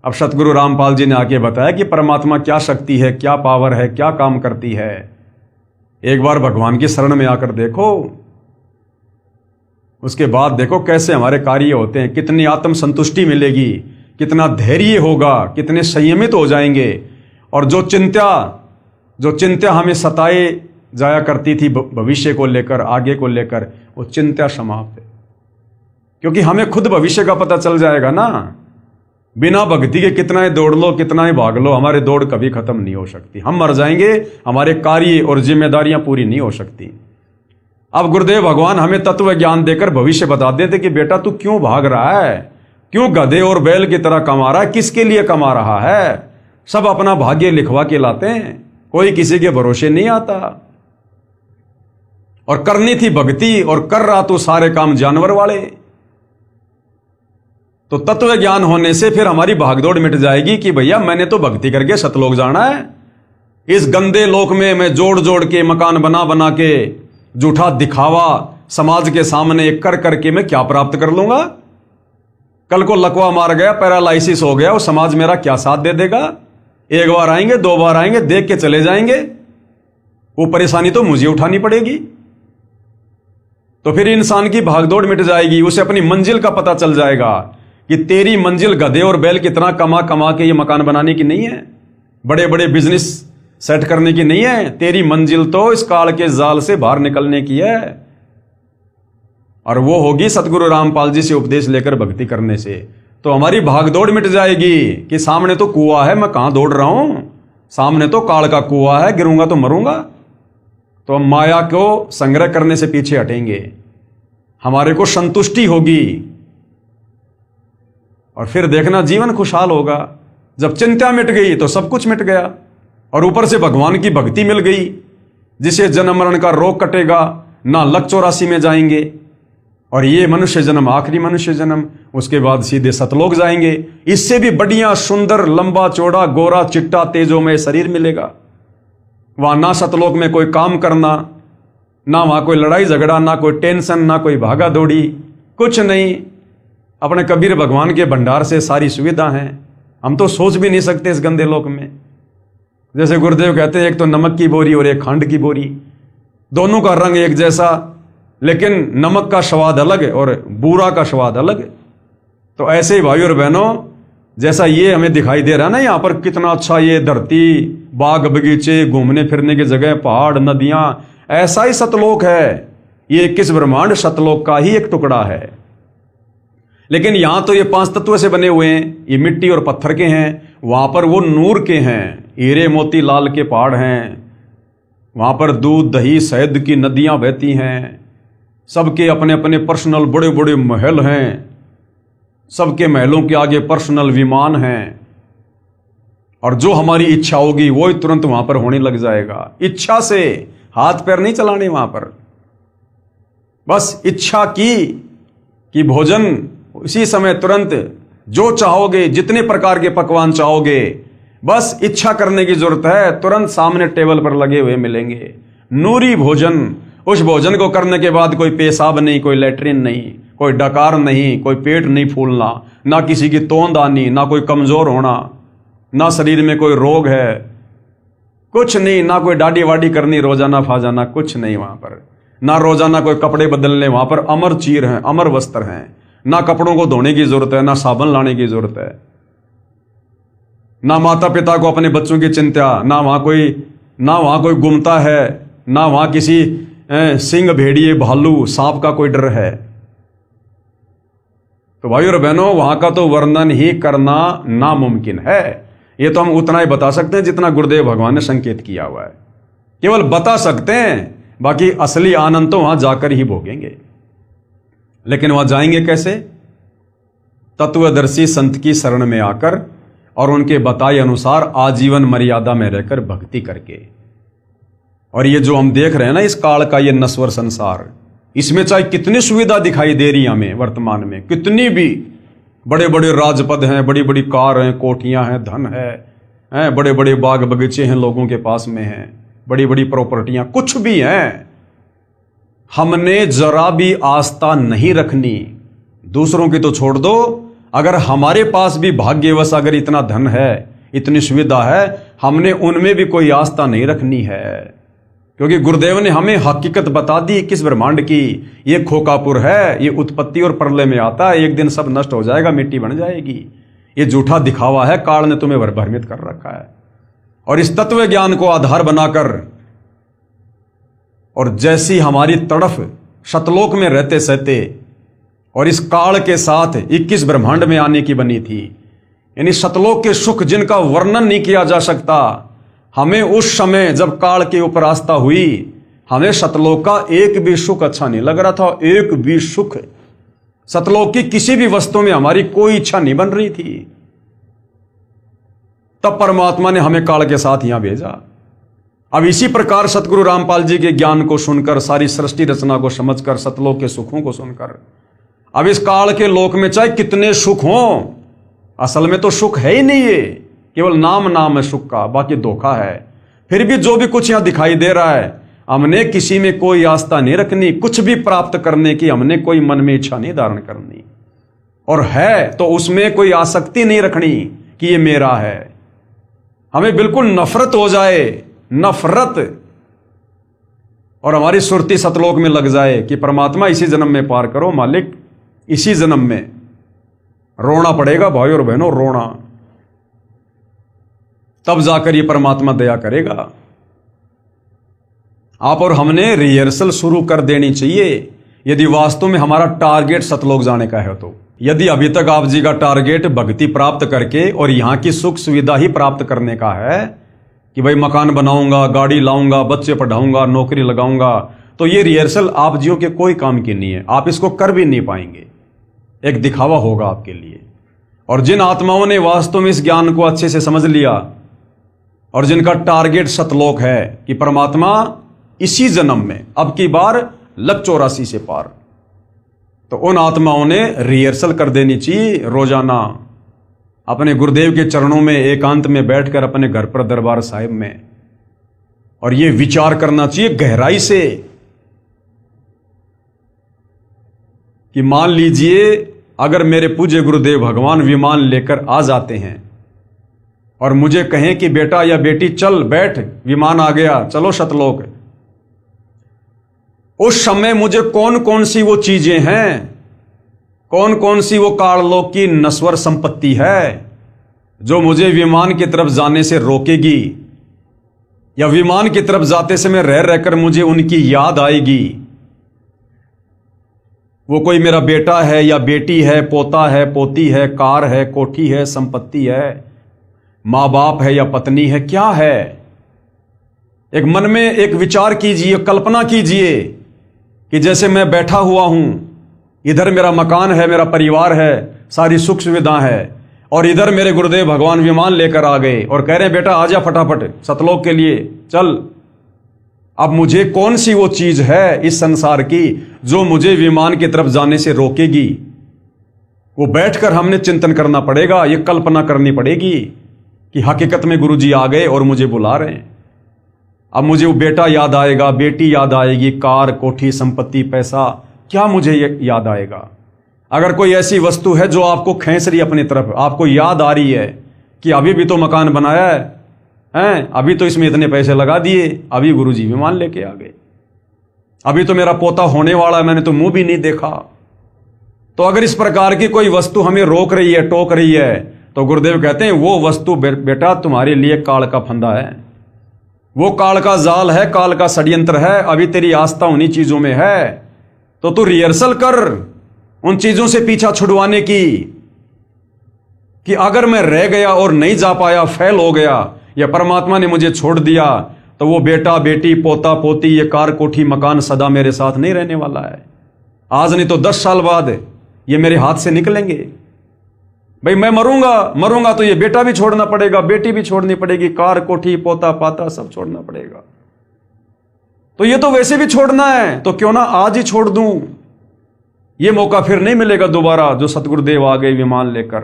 अब सतगुरु रामपाल जी ने आके बताया कि परमात्मा क्या शक्ति है, क्या पावर है, क्या काम करती है। एक बार भगवान की शरण में आकर देखो, उसके बाद देखो कैसे हमारे कार्य होते हैं, कितनी आत्म संतुष्टि मिलेगी, कितना धैर्य होगा, कितने संयमित हो जाएंगे। और जो चिंता हमें सताए जाया करती थी भविष्य को लेकर, आगे को लेकर, वो चिंता समाप्त है। क्योंकि हमें खुद भविष्य का पता चल जाएगा ना। बिना भक्ति के कितना ही दौड़ लो, कितना ही भाग लो, हमारी दौड़ कभी खत्म नहीं हो सकती। हम मर जाएंगे, हमारे कार्य और जिम्मेदारियां पूरी नहीं हो सकती। अब गुरुदेव भगवान हमें तत्व ज्ञान देकर भविष्य बता देते कि बेटा तू क्यों भाग रहा है, क्यों गधे और बैल की तरह कमा रहा है, किसके लिए कमा रहा है। सब अपना भाग्य लिखवा के लाते हैं, कोई किसी के भरोसे नहीं आता। और करनी थी भक्ति और कर रहा तो सारे काम जानवर वाले। तो तत्व ज्ञान होने से फिर हमारी भागदौड़ मिट जाएगी कि भैया मैंने तो भक्ति करके सतलोक जाना है, इस गंदे लोक में मैं जोड़ जोड़ के मकान बना बना के झूठा दिखावा समाज के सामने कर करके मैं क्या प्राप्त कर लूंगा? कल को लकवा मार गया, पैरालाइसिस हो गया, वो समाज मेरा क्या साथ दे देगा? एक बार आएंगे, दो बार आएंगे, देख के चले जाएंगे, वो परेशानी तो मुझे उठानी पड़ेगी। तो फिर इंसान की भागदौड़ मिट जाएगी, उसे अपनी मंजिल का पता चल जाएगा कि तेरी मंजिल गधे और बैल कितना कमा कमा के ये मकान बनाने की नहीं है, बड़े बड़े बिजनेस सेट करने की नहीं है। तेरी मंजिल तो इस काल के जाल से बाहर निकलने की है, और वो होगी सतगुरु रामपाल जी से उपदेश लेकर भक्ति करने से। तो हमारी भागदौड़ मिट जाएगी कि सामने तो कुआं है, मैं कहां दौड़ रहा हूं, सामने तो काल का कुआं है, गिरूंगा तो मरूंगा। तो हम माया को संग्रह करने से पीछे हटेंगे, हमारे को संतुष्टि होगी, और फिर देखना जीवन खुशहाल होगा। जब चिंता मिट गई तो सब कुछ मिट गया, और ऊपर से भगवान की भक्ति मिल गई, जिसे जन्म मरण का रोग कटेगा, ना लक 84 में जाएंगे, और ये मनुष्य जन्म आखिरी मनुष्य जन्म, उसके बाद सीधे सतलोक जाएंगे। इससे भी बढ़िया सुंदर लंबा चौड़ा गोरा चिट्टा तेजोमय शरीर मिलेगा। वहां ना सतलोक में कोई काम करना, ना वहां कोई लड़ाई झगड़ा, ना कोई टेंशन, ना कोई भागा दौड़ी, कुछ नहीं। अपने कबीर भगवान के भंडार से सारी सुविधा है, हम तो सोच भी नहीं सकते इस गंदे लोक में। जैसे गुरुदेव कहते हैं, एक तो नमक की बोरी और एक खंड की बोरी, दोनों का रंग एक जैसा, लेकिन नमक का स्वाद अलग है और बूरा का स्वाद अलग है। तो ऐसे ही भाई और बहनों, जैसा ये हमें दिखाई दे रहा है ना, यहां पर कितना अच्छा ये धरती, बाग बगीचे, घूमने फिरने की जगह, पहाड़, नदियां, ऐसा ही सतलोक है। ये 21 ब्रह्मांड सतलोक का ही एक टुकड़ा है। लेकिन यहां तो ये 5 तत्व से बने हुए हैं, ये मिट्टी और पत्थर के हैं, वहां पर वो नूर के हैं, हीरे मोती लाल के पहाड़ हैं, वहां पर दूध दही शहद की नदियां बहती हैं, सबके अपने अपने पर्सनल बड़े बड़े महल हैं, सबके महलों के आगे पर्सनल विमान हैं, और जो हमारी इच्छा होगी वो ही तुरंत वहां पर होने लग जाएगा। इच्छा से, हाथ पैर नहीं चलाने वहां पर, बस इच्छा की कि भोजन उसी समय तुरंत जो चाहोगे, जितने प्रकार के पकवान चाहोगे, बस इच्छा करने की जरूरत है, तुरंत सामने टेबल पर लगे हुए मिलेंगे। नूरी भोजन, उस भोजन को करने के बाद कोई पेशाब नहीं, कोई लेटरिन नहीं, कोई डकार नहीं, कोई पेट नहीं फूलना, ना किसी की तोंद आनी, ना कोई कमजोर होना, ना शरीर में कोई रोग है, कुछ नहीं, ना कोई दाढ़ी वाड़ी करनी रोजाना फाजाना, कुछ नहीं वहां पर, ना रोजाना कोई कपड़े बदलने, वहां पर अमर चीर हैं, अमर वस्त्र हैं, ना कपड़ों को धोने की जरूरत है, ना साबुन लाने की जरूरत है, ना माता पिता को अपने बच्चों की चिंता, ना वहां कोई गुमता है, ना वहां किसी सिंह, भेड़िए, भालू, सांप का कोई डर है। तो भाई और बहनों, वहां का तो वर्णन ही करना नामुमकिन है। ये तो हम उतना ही बता सकते हैं जितना गुरुदेव भगवान ने संकेत किया हुआ है, केवल बता सकते हैं, बाकी असली आनंद तो वहां जाकर ही भोगेंगे। लेकिन वहां जाएंगे कैसे? तत्वदर्शी संत की शरण में आकर और उनके बताए अनुसार आजीवन मर्यादा में रहकर भक्ति करके। और ये जो हम देख रहे हैं ना, इस काल का ये नश्वर संसार, इसमें चाहे कितनी सुविधा दिखाई दे रही है हमें वर्तमान में, कितनी भी बड़े बड़े राजपद हैं, बड़ी बड़ी कार हैं, कोठियां हैं, धन है, बड़े बड़े बाग बगीचे हैं, लोगों के पास में हैं, बड़ी बड़ी प्रॉपर्टियां, कुछ भी हैं, हमने जरा भी आस्था नहीं रखनी। दूसरों की तो छोड़ दो, अगर हमारे पास भी भाग्यवश अगर इतना धन है, इतनी सुविधा है, हमने उनमें भी कोई आस्था नहीं रखनी है, क्योंकि गुरुदेव ने हमें हकीकत बता दी किस ब्रह्मांड की। ये खोकापुर है, ये उत्पत्ति और प्रलय में आता है, एक दिन सब नष्ट हो जाएगा, मिट्टी बन जाएगी। ये झूठा दिखावा है, काल ने तुम्हें भ्रमित कर रखा है। और इस तत्व ज्ञान को आधार बनाकर, और जैसी हमारी तड़फ सतलोक में रहते सहते और इस काल के साथ 21 ब्रह्मांड में आने की बनी थी, यानी सतलोक के सुख जिनका वर्णन नहीं किया जा सकता, हमें उस समय जब काल के ऊपर आस्था हुई, हमें सतलोक का एक भी सुख अच्छा नहीं लग रहा था। एक भी सुख, सतलोक की किसी भी वस्तु में हमारी कोई इच्छा नहीं बन रही थी। तब परमात्मा ने हमें काल के साथ यहां भेजा। अब इसी प्रकार सतगुरु रामपाल जी के ज्ञान को सुनकर, सारी सृष्टि रचना को समझकर, सतलोक के सुखों को सुनकर, अब इस काल के लोक में चाहे कितने सुख हों, असल में तो सुख है ही नहीं, ये केवल नाम है सुख का, बाकी धोखा है। फिर भी जो भी कुछ यहां दिखाई दे रहा है, हमने किसी में कोई आस्था नहीं रखनी, कुछ भी प्राप्त करने की हमने कोई मन में इच्छा नहीं धारण करनी, और है तो उसमें कोई आसक्ति नहीं रखनी कि ये मेरा है। हमें बिल्कुल नफरत हो जाए, नफरत, और हमारी सुरती सतलोक में लग जाए कि परमात्मा इसी जन्म में पार करो, मालिक इसी जन्म में। रोना पड़ेगा भाई और बहनों, रोना, तब जाकर ये परमात्मा दया करेगा। आप और हमने रिहर्सल शुरू कर देनी चाहिए, यदि वास्तव में हमारा टारगेट सतलोक जाने का है तो। यदि अभी तक आप जी का टारगेट भक्ति प्राप्त करके और यहां की सुख सुविधा ही प्राप्त करने का है कि भाई मकान बनाऊंगा, गाड़ी लाऊंगा, बच्चे पढ़ाऊंगा, नौकरी लगाऊंगा, तो ये रिहर्सल आप जियो के कोई काम की नहीं है, आप इसको कर भी नहीं पाएंगे, एक दिखावा होगा आपके लिए। और जिन आत्माओं ने वास्तव में इस ज्ञान को अच्छे से समझ लिया और जिनका टारगेट सतलोक है कि परमात्मा इसी जन्म में, अब की बार लग 84 से पार, तो उन आत्माओं ने रिहर्सल कर देनी चाहिए रोजाना अपने गुरुदेव के चरणों में एकांत में बैठकर अपने घर पर दरबार साहिब में, और ये विचार करना चाहिए गहराई से कि मान लीजिए अगर मेरे पूज्य गुरुदेव भगवान विमान लेकर आ जाते हैं और मुझे कहें कि बेटा या बेटी चल बैठ, विमान आ गया, चलो सतलोक, उस समय मुझे कौन कौन सी वो चीजें हैं, कौन कौन सी वो काललोक की नश्वर संपत्ति है जो मुझे विमान की तरफ जाने से रोकेगी, या विमान की तरफ जाते समय रह रहकर मुझे उनकी याद आएगी। वो कोई मेरा बेटा है या बेटी है, पोता है, पोती है, कार है, कोठी है, संपत्ति है, मां बाप है या पत्नी है, क्या है? एक मन में एक विचार कीजिए, कल्पना कीजिए कि जैसे मैं बैठा हुआ हूं, इधर मेरा मकान है, मेरा परिवार है, सारी सुख सुविधा है, और इधर मेरे गुरुदेव भगवान विमान लेकर आ गए और कह रहे हैं बेटा आजा फटाफट सतलोक के लिए चल। अब मुझे कौन सी वो चीज है इस संसार की जो मुझे विमान की तरफ जाने से रोकेगी? वो बैठकर हमने चिंतन करना पड़ेगा, ये कल्पना करनी पड़ेगी कि हकीकत में गुरुजी आ गए और मुझे बुला रहे हैं। अब मुझे वो बेटा याद आएगा, बेटी याद आएगी, कार, कोठी, संपत्ति, पैसा, क्या मुझे याद आएगा? अगर कोई ऐसी वस्तु है जो आपको खींच रही है अपनी तरफ, आपको याद आ रही है कि अभी भी तो मकान बनाया है, अभी तो इसमें इतने पैसे लगा दिए, अभी गुरुजी विमान लेके आ गए, अभी तो मेरा पोता होने वाला है, मैंने तो मुंह भी नहीं देखा। तो अगर इस प्रकार की कोई वस्तु हमें रोक रही है, टोक रही है, तो गुरुदेव कहते हैं वो वस्तु बेटा तुम्हारे लिए काल का फंदा है, वो काल का जाल है, काल का षड्यंत्र है। अभी तेरी आस्था उन्हीं चीजों में है, तो तू रिहर्सल कर उन चीजों से पीछा छुड़वाने की, कि अगर मैं रह गया और नहीं जा पाया, फेल हो गया, या परमात्मा ने मुझे छोड़ दिया, तो वो बेटा बेटी, पोता पोती, ये कार कोठी मकान सदा मेरे साथ नहीं रहने वाला है। आज नहीं तो 10 साल बाद ये मेरे हाथ से निकलेंगे। भाई मैं मरूंगा तो ये बेटा भी छोड़ना पड़ेगा, बेटी भी छोड़नी पड़ेगी, कार कोठी पोता पाता सब छोड़ना पड़ेगा। तो ये तो वैसे भी छोड़ना है, तो क्यों ना आज ही छोड़ दूं। ये मौका फिर नहीं मिलेगा दोबारा जो सतगुरुदेव आ गए विमान लेकर।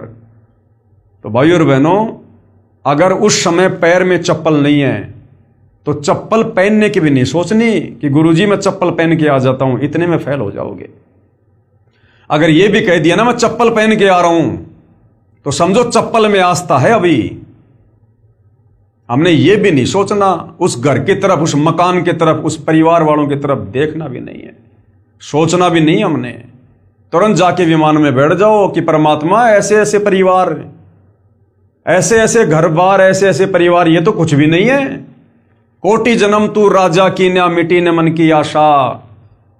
तो भाइयों और बहनों, अगर उस समय पैर में चप्पल नहीं है तो चप्पल पहनने की भी नहीं सोचनी कि गुरुजी मैं चप्पल पहन के आ जाता हूं, इतने में फेल हो जाओगे। अगर ये भी कह दिया ना मैं चप्पल पहन के आ रहा हूं, तो समझो चप्पल में आस्था है। अभी हमने ये भी नहीं सोचना, उस घर की तरफ, उस मकान की तरफ, उस परिवार वालों की तरफ देखना भी नहीं है, सोचना भी नहीं। हमने तुरंत जाके विमान में बैठ जाओ कि परमात्मा ऐसे ऐसे परिवार, ऐसे ऐसे घर बार, ऐसे ऐसे परिवार, ये तो कुछ भी नहीं है। कोटि जन्म तू राजा की न मिटी न मन की आशा,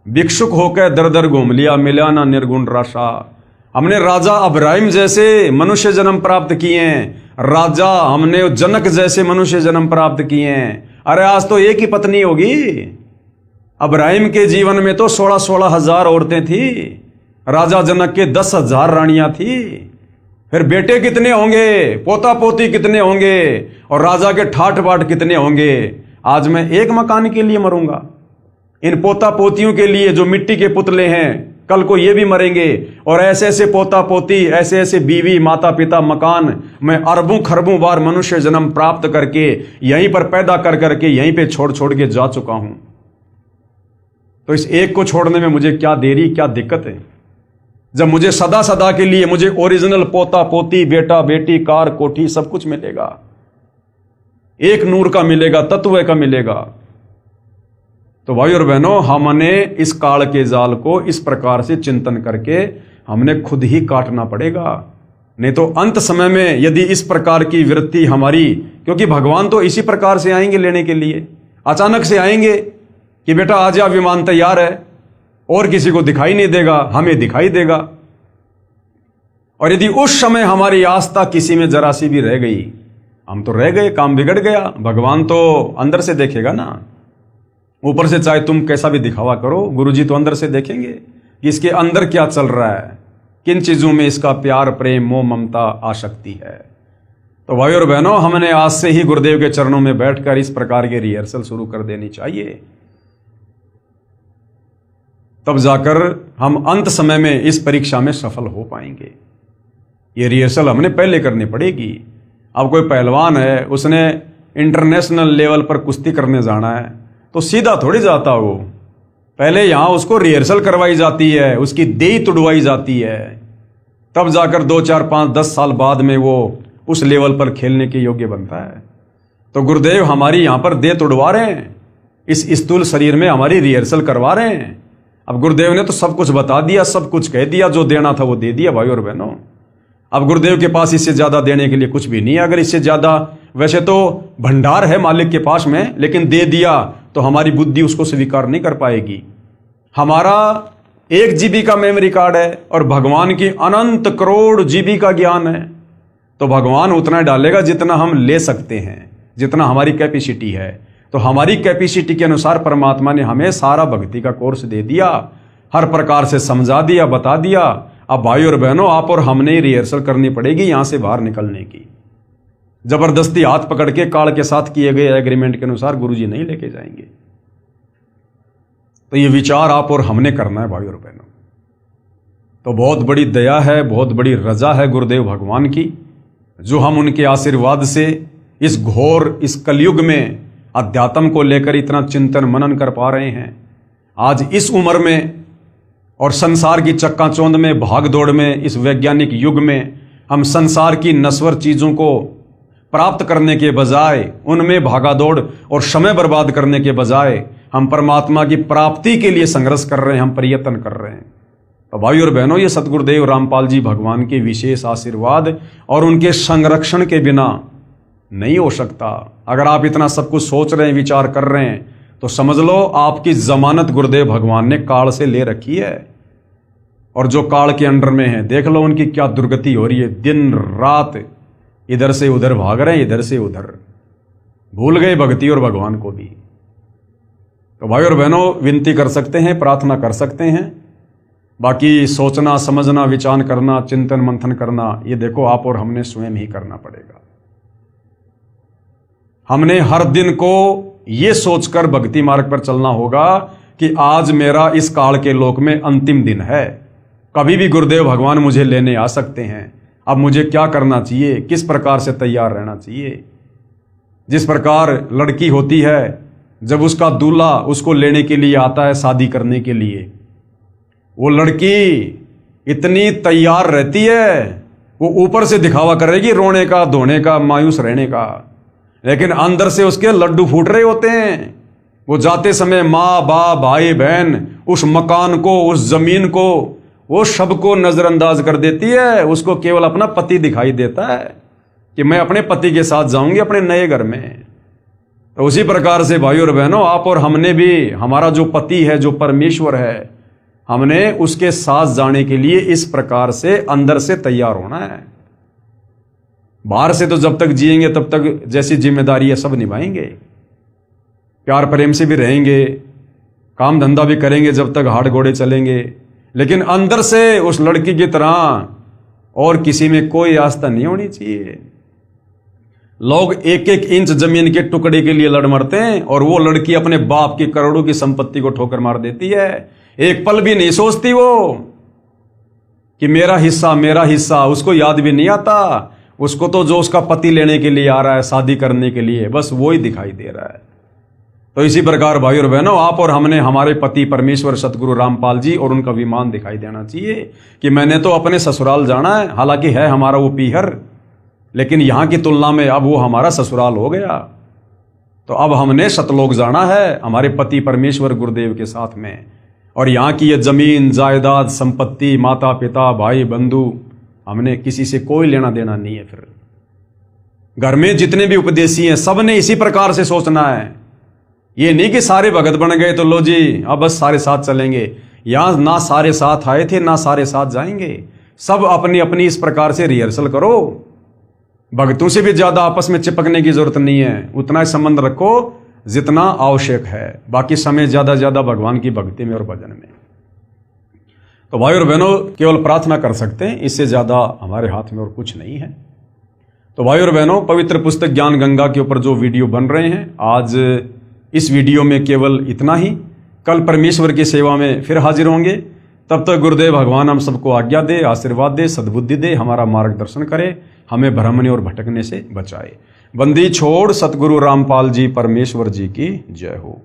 भिक्षुक होकर दर दर घूम लिया मिला ना निर्गुण राशा। हमने राजा अब्राहिम जैसे मनुष्य जन्म प्राप्त किए हैं, राजा हमने जनक जैसे मनुष्य जन्म प्राप्त किए हैं। अरे आज तो एक ही पत्नी होगी, अब्राहिम के जीवन में तो 16-16 हजार औरतें थी, राजा जनक के 10,000 रानियां थी। फिर बेटे कितने होंगे, पोता पोती कितने होंगे, और राजा के ठाट बाट कितने होंगे। आज मैं एक मकान के लिए मरूंगा, इन पोता पोतियों के लिए जो मिट्टी के पुतले हैं, कल को ये भी मरेंगे, और ऐसे ऐसे पोता पोती, ऐसे ऐसे बीवी, माता पिता, मकान, मैं अरबों खरबों बार मनुष्य जन्म प्राप्त करके यहीं पर पैदा कर करके यहीं पे छोड़ छोड़ के जा चुका हूं। तो इस एक को छोड़ने में मुझे क्या देरी, क्या दिक्कत है, जब मुझे सदा सदा के लिए मुझे ओरिजिनल पोता पोती, बेटा बेटी, कार कोठी सब कुछ मिलेगा, एक नूर का मिलेगा, तत्व का मिलेगा। तो भाई और बहनों, हमने इस काल के जाल को इस प्रकार से चिंतन करके हमने खुद ही काटना पड़ेगा। नहीं तो अंत समय में यदि इस प्रकार की वृत्ति हमारी, क्योंकि भगवान तो इसी प्रकार से आएंगे लेने के लिए, अचानक से आएंगे कि बेटा आ जा, विमान तैयार है, और किसी को दिखाई नहीं देगा, हमें दिखाई देगा। और यदि उस समय हमारी आस्था किसी में जरा सी भी रह गई, हम तो रह गए, काम बिगड़ गया। भगवान तो अंदर से देखेगा ना, ऊपर से चाहे तुम कैसा भी दिखावा करो, गुरुजी तो अंदर से देखेंगे कि इसके अंदर क्या चल रहा है, किन चीजों में इसका प्यार, प्रेम, मोह, ममता, आसक्ति है। तो भाई और बहनों, हमने आज से ही गुरुदेव के चरणों में बैठकर इस प्रकार के रिहर्सल शुरू कर देनी चाहिए, तब जाकर हम अंत समय में इस परीक्षा में सफल हो पाएंगे। ये रिहर्सल हमने पहले करनी पड़ेगी। अब कोई पहलवान है, उसने इंटरनेशनल लेवल पर कुश्ती करने जाना है, तो सीधा थोड़ी जाता हो, पहले यहां उसको रिहर्सल करवाई जाती है, उसकी देह तुड़वाई जाती है, तब जाकर 2, 4, 5, 10 साल बाद में वो उस लेवल पर खेलने के योग्य बनता है। तो गुरुदेव हमारी यहां पर देह तुड़वा रहे हैं, इस स्थूल शरीर में हमारी रिहर्सल करवा रहे हैं। अब गुरुदेव ने तो सब कुछ बता दिया, सब कुछ कह दिया, जो देना था वो दे दिया भाई और बहनों। अब गुरुदेव के पास इससे ज्यादा देने के लिए कुछ भी नहीं है। अगर इससे ज्यादा, वैसे तो भंडार है मालिक के पास में, लेकिन दे दिया तो हमारी बुद्धि उसको स्वीकार नहीं कर पाएगी। हमारा 1 GB का मेमोरी कार्ड है और भगवान की अनंत करोड़ GB का ज्ञान है, तो भगवान उतना डालेगा जितना हम ले सकते हैं, जितना हमारी कैपेसिटी है। तो हमारी कैपेसिटी के अनुसार परमात्मा ने हमें सारा भक्ति का कोर्स दे दिया, हर प्रकार से समझा दिया, बता दिया। अब भाई और बहनों, आप और हमने रिहर्सल करनी पड़ेगी यहां से बाहर निकलने की। जबरदस्ती हाथ पकड़ के काल के साथ किए गए एग्रीमेंट के अनुसार गुरुजी नहीं लेके जाएंगे। तो ये विचार आप और हमने करना है भाई और बहनों। तो बहुत बड़ी दया है, बहुत बड़ी रजा है गुरुदेव भगवान की, जो हम उनके आशीर्वाद से इस घोर, इस कलयुग में अध्यात्म को लेकर इतना चिंतन मनन कर पा रहे हैं। आज इस उम्र में और संसार की चक्काचौंध में, भाग दौड़ में, इस वैज्ञानिक युग में हम संसार की नश्वर चीजों को प्राप्त करने के बजाय, उनमें भागा दौड़ और समय बर्बाद करने के बजाय हम परमात्मा की प्राप्ति के लिए संघर्ष कर रहे हैं, हम प्रयत्न कर रहे हैं। तो भाई और बहनों, ये सतगुरुदेव रामपाल जी भगवान के विशेष आशीर्वाद और उनके संरक्षण के बिना नहीं हो सकता। अगर आप इतना सब कुछ सोच रहे हैं, विचार कर रहे हैं, तो समझ लो आपकी जमानत गुरुदेव भगवान ने काल से ले रखी है। और जो काल के अंडर में है, देख लो उनकी क्या दुर्गति हो रही है, दिन रात इधर से उधर भाग रहे हैं, इधर से उधर, भूल गए भक्ति और भगवान को भी। तो भाई और बहनों, विनती कर सकते हैं, प्रार्थना कर सकते हैं, बाकी सोचना, समझना, विचार करना, चिंतन मंथन करना, ये देखो आप और हमने स्वयं ही करना पड़ेगा। हमने हर दिन को ये सोचकर भक्ति मार्ग पर चलना होगा कि आज मेरा इस काल के लोक में अंतिम दिन है, कभी भी गुरुदेव भगवान मुझे लेने आ सकते हैं। अब मुझे क्या करना चाहिए, किस प्रकार से तैयार रहना चाहिए। जिस प्रकार लड़की होती है, जब उसका दूल्हा उसको लेने के लिए आता है शादी करने के लिए, वो लड़की इतनी तैयार रहती है, वो ऊपर से दिखावा करेगी रोने का, धोने का, मायूस रहने का, लेकिन अंदर से उसके लड्डू फूट रहे होते हैं। वो जाते समय माँ बाप, भाई बहन, उस मकान को, उस जमीन को, वो सबको नजरअंदाज कर देती है। उसको केवल अपना पति दिखाई देता है कि मैं अपने पति के साथ जाऊंगी अपने नए घर में। तो उसी प्रकार से भाई और बहनों, आप और हमने भी, हमारा जो पति है, जो परमेश्वर है, हमने उसके साथ जाने के लिए इस प्रकार से अंदर से तैयार होना है। बाहर से तो जब तक जिएंगे तब तक जैसी जिम्मेदारी है सब निभाएंगे, प्यार प्रेम से भी रहेंगे, काम धंधा भी करेंगे जब तक हाथ घोड़े चलेंगे, लेकिन अंदर से उस लड़की की तरह और किसी में कोई आस्था नहीं होनी चाहिए। लोग 1-1 इंच जमीन के टुकड़े के लिए लड़ मरते हैं, और वो लड़की अपने बाप की करोड़ों की संपत्ति को ठोकर मार देती है। एक पल भी नहीं सोचती वो कि मेरा हिस्सा, उसको याद भी नहीं आता। उसको तो जो उसका पति लेने के लिए आ रहा है, शादी करने के लिए, बस वो ही दिखाई दे रहा है। तो इसी प्रकार भाई और बहनों, आप और हमने हमारे पति परमेश्वर सतगुरु रामपाल जी और उनका विमान दिखाई देना चाहिए कि मैंने तो अपने ससुराल जाना है, हालांकि है हमारा वो पीहर, लेकिन यहां की तुलना में अब वो हमारा ससुराल हो गया। तो अब हमने सतलोक जाना है हमारे पति परमेश्वर गुरुदेव के साथ में। और यहाँ की ये जमीन जायदाद संपत्ति, माता पिता भाई बंधु, हमने किसी से कोई लेना देना नहीं है। फिर घर में जितने भी उपदेशी हैं, सब ने इसी प्रकार से सोचना है। ये नहीं कि सारे भगत बन गए तो लो जी अब बस सारे साथ चलेंगे। यहां ना सारे साथ आए थे, ना सारे साथ जाएंगे। सब अपनी अपनी इस प्रकार से रिहर्सल करो। भक्तों से भी ज्यादा आपस में चिपकने की जरूरत नहीं है, उतना ही संबंध रखो जितना आवश्यक है। बाकी समय ज्यादा भगवान की भक्ति में और भजन में। तो भाई और बहनों, केवल प्रार्थना कर सकते हैं, इससे ज्यादा हमारे हाथ में और कुछ नहीं है। तो भाई और बहनों, पवित्र पुस्तक ज्ञान गंगा के ऊपर जो वीडियो बन रहे हैं, आज इस वीडियो में केवल इतना ही। कल परमेश्वर की सेवा में फिर हाजिर होंगे। तब तक गुरुदेव भगवान हम सबको आज्ञा दे, आशीर्वाद दे, सद्बुद्धि दे, हमारा मार्गदर्शन करे, हमें भ्रमने और भटकने से बचाए। बंदी छोड़ सतगुरु रामपाल जी परमेश्वर जी की जय हो।